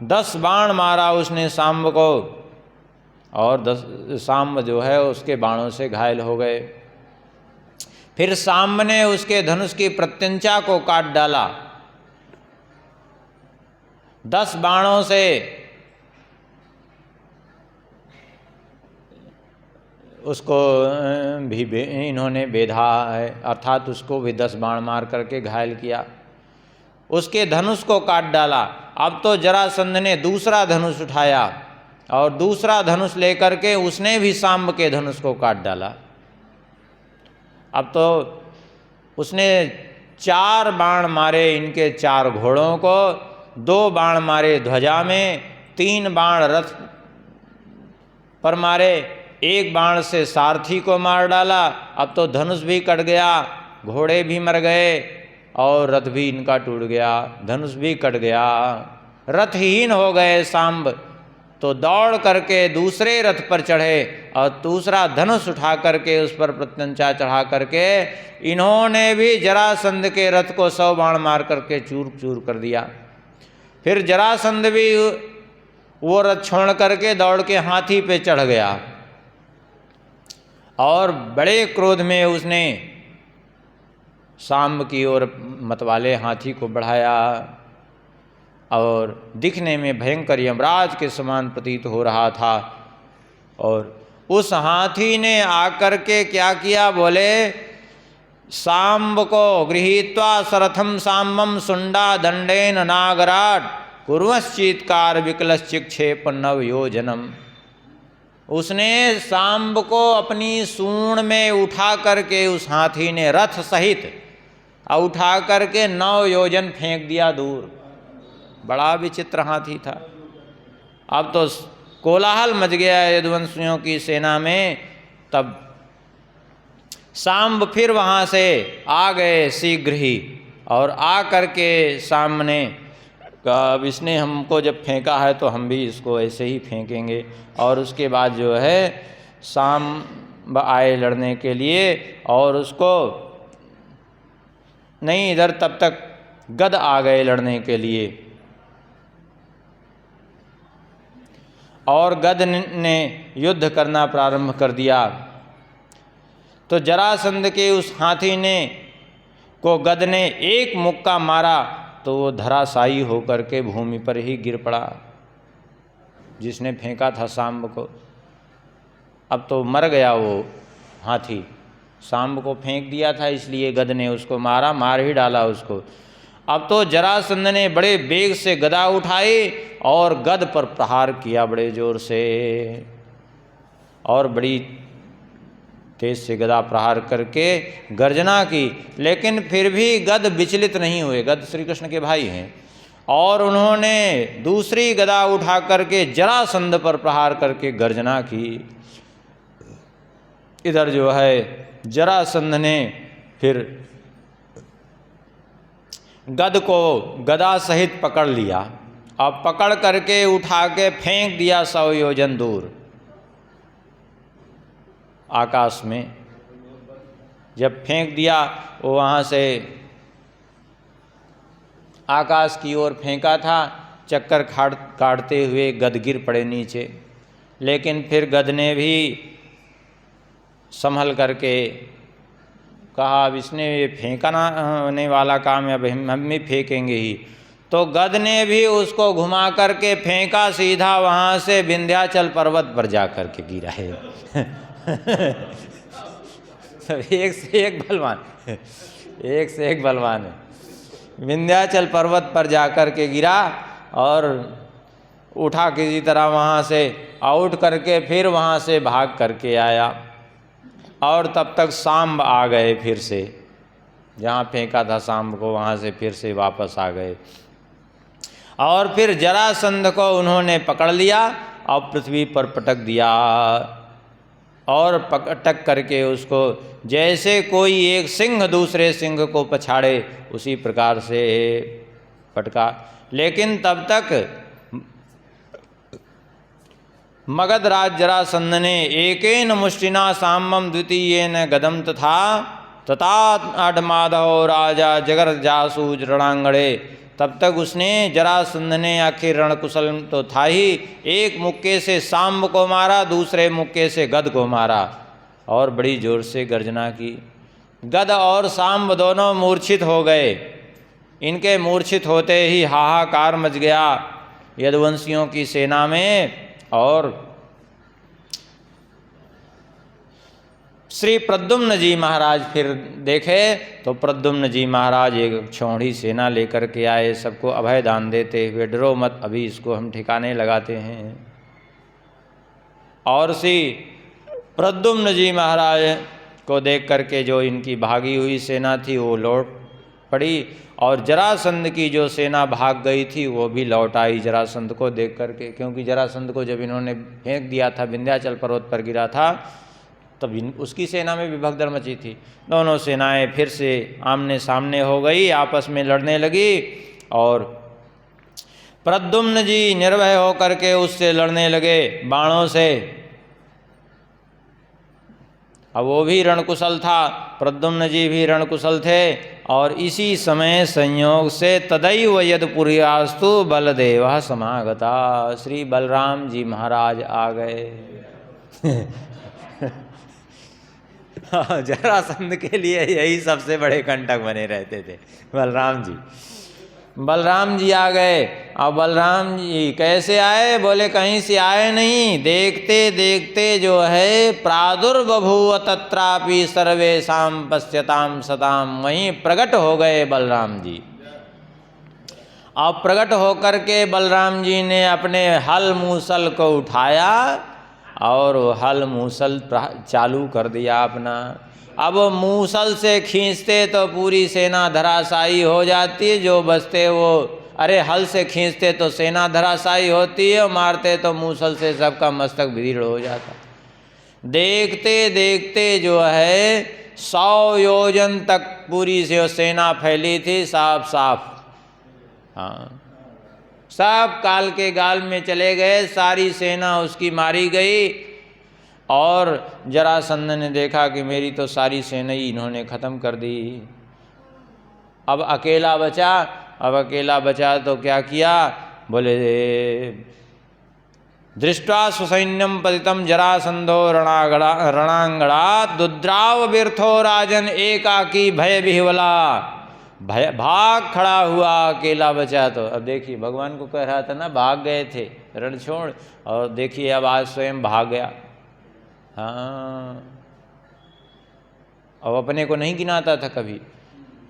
10 बाण मारा उसने सांब को और 10 सांब जो है उसके बाणों से घायल हो गए। फिर सांब ने उसके धनुष की प्रत्यंचा को काट डाला 10 बाणों से। उसको भी इन्होंने बेधा है, अर्थात उसको भी 10 बाण मार करके घायल किया, उसके धनुष को काट डाला। अब तो जरासंध ने दूसरा धनुष उठाया और दूसरा धनुष लेकर के उसने भी सांब के धनुष को काट डाला। अब तो उसने 4 बाण मारे इनके 4 घोड़ों को, 2 बाण मारे ध्वजा में, 3 बाण रथ पर मारे, 1 बाण से सारथी को मार डाला। अब तो धनुष भी कट गया, घोड़े भी मर गए और रथ भी इनका टूट गया, धनुष भी कट गया, रथहीन हो गए सांब। तो दौड़ करके दूसरे रथ पर चढ़े और दूसरा धनुष उठा करके उस पर प्रत्यंचा चढ़ा करके इन्होंने भी जरासंध के रथ को 100 बाण मार करके चूर चूर कर दिया। फिर जरासंध भी वो रथ छोड़ करके दौड़ के हाथी पे चढ़ गया और बड़े क्रोध में उसने सांब की ओर मतवाले हाथी को बढ़ाया और दिखने में भयंकर यमराज के समान प्रतीत हो रहा था। और उस हाथी ने आकर के क्या किया, बोले सांब को गृहीत्वा सरथम सांबम सुंडा दंडेन नागराट कुर्वश्चीत्कार विकलश्चिक्षेप नवयोजनम। उसने सांब को अपनी सूंड में उठा करके उस हाथी ने रथ सहित उठा करके 9 योजन फेंक दिया दूर। बड़ा विचित्र हाथी था। अब तो कोलाहल मच गया यदुवंशियों की सेना में। तब सांब फिर वहाँ से आ गए शीघ्र ही और आ करके सामने कहा, अब इसने हमको जब फेंका है तो हम भी इसको ऐसे ही फेंकेंगे। और उसके बाद जो है सांब आए लड़ने के लिए और उसको नहीं, इधर तब तक गद आ गए लड़ने के लिए और गद ने युद्ध करना प्रारंभ कर दिया। तो जरासंध के उस हाथी ने को गद ने एक मुक्का मारा तो वो धराशायी होकर के भूमि पर ही गिर पड़ा जिसने फेंका था सांब को। अब तो मर गया वो हाथी, सांब को फेंक दिया था इसलिए गद ने उसको मारा, मार ही डाला उसको। अब तो जरासंध ने बड़े वेग से गदा उठाई और गद पर प्रहार किया बड़े जोर से और बड़ी तेज से गदा प्रहार करके गर्जना की। लेकिन फिर भी गद विचलित नहीं हुए, गद श्री कृष्ण के भाई हैं, और उन्होंने दूसरी गदा उठा करके जरासंध पर प्रहार करके गर्जना की। इधर जो है जरासंध ने फिर गद को गदा सहित पकड़ लिया। अब पकड़ करके उठा के फेंक दिया 100 योजन दूर आकाश में। जब फेंक दिया वो वहाँ से आकाश की ओर फेंका था, चक्कर काटते हुए गद गिर पड़े नीचे। लेकिन फिर गद ने भी संभल करके कहा, अब इसने ये फेंकने वाला काम है, अब हम भी फेंकेंगे ही। तो गद ने भी उसको घुमा करके फेंका, सीधा वहाँ से विंध्याचल पर्वत पर जा कर के गिरा है। एक से एक बलवान, एक से एक बलवान है। विंध्याचल पर्वत पर जा कर के गिरा और उठा किसी तरह वहाँ से आउट करके फिर वहाँ से भाग करके आया। और तब तक सांब आ गए, फिर से जहाँ फेंका था सांब को वहाँ से फिर से वापस आ गए। और फिर जरासंध को उन्होंने पकड़ लिया और पृथ्वी पर पटक दिया और पटक करके उसको जैसे कोई एक सिंह दूसरे सिंह को पछाड़े उसी प्रकार से पटका। लेकिन तब तक मगधराज जरासंध ने एकेन मुष्टिना सांबम द्वितीयेन गदम तथा तथा माधव राजा जगर जासू रणांगणे। तब तक उसने जरासंध ने आखिर रणकुशल तो था ही, एक मुक्के से सांब को मारा, दूसरे मुक्के से गद को मारा और बड़ी जोर से गर्जना की। गद और सांब दोनों मूर्छित हो गए। इनके मूर्छित होते ही हाहाकार मच गया यदुवंशियों की सेना में। और श्री प्रद्युम्न जी महाराज फिर देखे तो प्रद्युम्न जी महाराज एक छौड़ी सेना लेकर के आए, सबको अभय दान देते हुए, डरो मत, अभी इसको हम ठिकाने लगाते हैं। और श्री प्रद्युम्न जी महाराज को देख करके जो इनकी भागी हुई सेना थी वो लौट पड़ी, और जरासंध की जो सेना भाग गई थी वो भी लौट आई जरासंध को देख करके। क्योंकि जरासंध को जब इन्होंने फेंक दिया था, विंध्याचल पर्वत पर गिरा था, तब उसकी सेना में भी भगदड़ मची थी। दोनों सेनाएं फिर से आमने सामने हो गई, आपस में लड़ने लगी। और प्रद्युम्न जी निर्भय होकर के उससे लड़ने लगे बाणों से। अब वो भी रणकुशल था, प्रद्युम्न जी भी रणकुशल थे। और इसी समय संयोग से तदैव यदपुर्यास्तु बलदेव समागता, श्री बलराम जी महाराज आ गए। जरासंध के लिए यही सबसे बड़े कंटक बने रहते थे, बलराम जी। बलराम जी आ गए। अब बलराम जी कैसे आए? बोले कहीं से आए नहीं, देखते देखते जो है प्रादुर्बभूव तत्रापि सर्वेषां पश्यताम सताम, वहीं प्रकट हो गए बलराम जी। अब प्रकट होकर के बलराम जी ने अपने हल मूसल को उठाया और हल मूसल चालू कर दिया अपना। अब मूसल से खींचते तो पूरी सेना धराशायी हो जाती है, जो बचते वो, अरे हल से खींचते तो सेना धराशायी होती है, और मारते तो मूसल से सबका मस्तक विदीर्ण हो जाता। देखते देखते जो है 100 योजन तक पूरी से सेना फैली थी, साफ साफ, हाँ, सब काल के गाल में चले गए, सारी सेना उसकी मारी गई। और जरासंध ने देखा कि मेरी तो सारी सेना ही इन्होंने खत्म कर दी, अब अकेला बचा। अब अकेला बचा तो क्या किया? बोले दृष्ट्वा स्वसैन्यम पतितम जरासंधो रणांगणात् दुद्राव व्यर्थो राजन एकाकी भय विह्वला, भय भाग खड़ा हुआ, अकेला बचा। तो अब देखिए भगवान को कह रहा था ना, भाग गए थे रण छोड़, और देखिए अब आज स्वयं भाग गया। हाँ, अब अपने को नहीं गिनाता था कभी,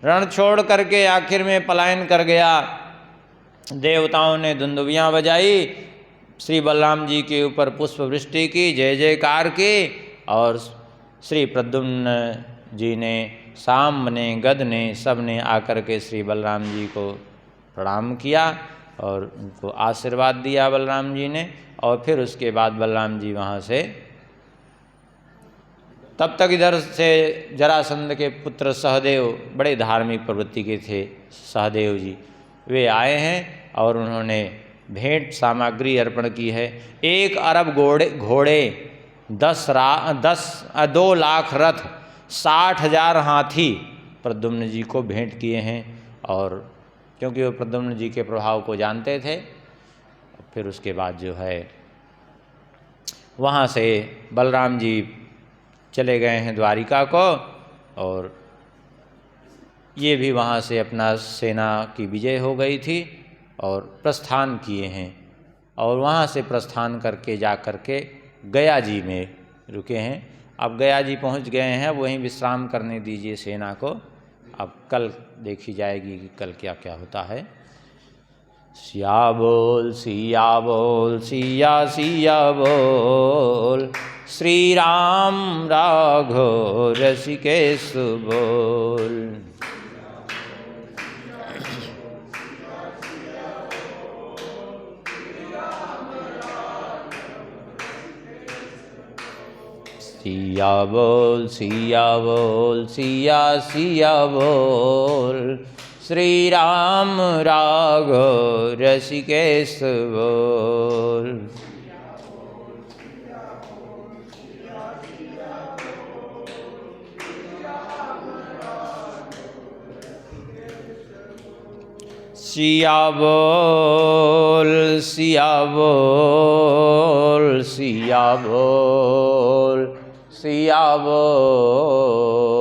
रण छोड़ करके आखिर में पलायन कर गया। देवताओं ने दुंदुभियाँ बजाई, श्री बलराम जी के ऊपर पुष्प वृष्टि की, जय जयकार की। और श्री प्रद्युम्न जी ने, सांब ने, गद ने, सब ने आकर के श्री बलराम जी को प्रणाम किया और उनको आशीर्वाद दिया बलराम जी ने। और फिर उसके बाद बलराम जी वहाँ से, तब तक इधर से जरासंध के पुत्र सहदेव, बड़े धार्मिक प्रवृत्ति के थे सहदेव जी, वे आए हैं और उन्होंने भेंट सामग्री अर्पण की है। 1 अरब घोड़े, 2 लाख रथ, 60,000 हाथी प्रद्युम्न जी को भेंट किए हैं। और क्योंकि वो प्रद्युम्न जी के प्रभाव को जानते थे, फिर उसके बाद जो है वहाँ से बलराम जी चले गए हैं द्वारिका को, और ये भी वहाँ से अपना सेना की विजय हो गई थी और प्रस्थान किए हैं। और वहाँ से प्रस्थान करके जा कर के गया जी में रुके हैं। अब गया जी पहुँच गए हैं, वहीं विश्राम करने दीजिए सेना को, अब कल देखी जाएगी कि कल क्या क्या होता है। सिया बोल सिया बोल सिया सिया बोल, श्री राम राघव रसिकेश बोल। सिया बोल सिया बोल सिया सिया बोल, श्री राम राघव रसिकेश बोल। सियाबोल सियाबोल सियाबोल सियाबोल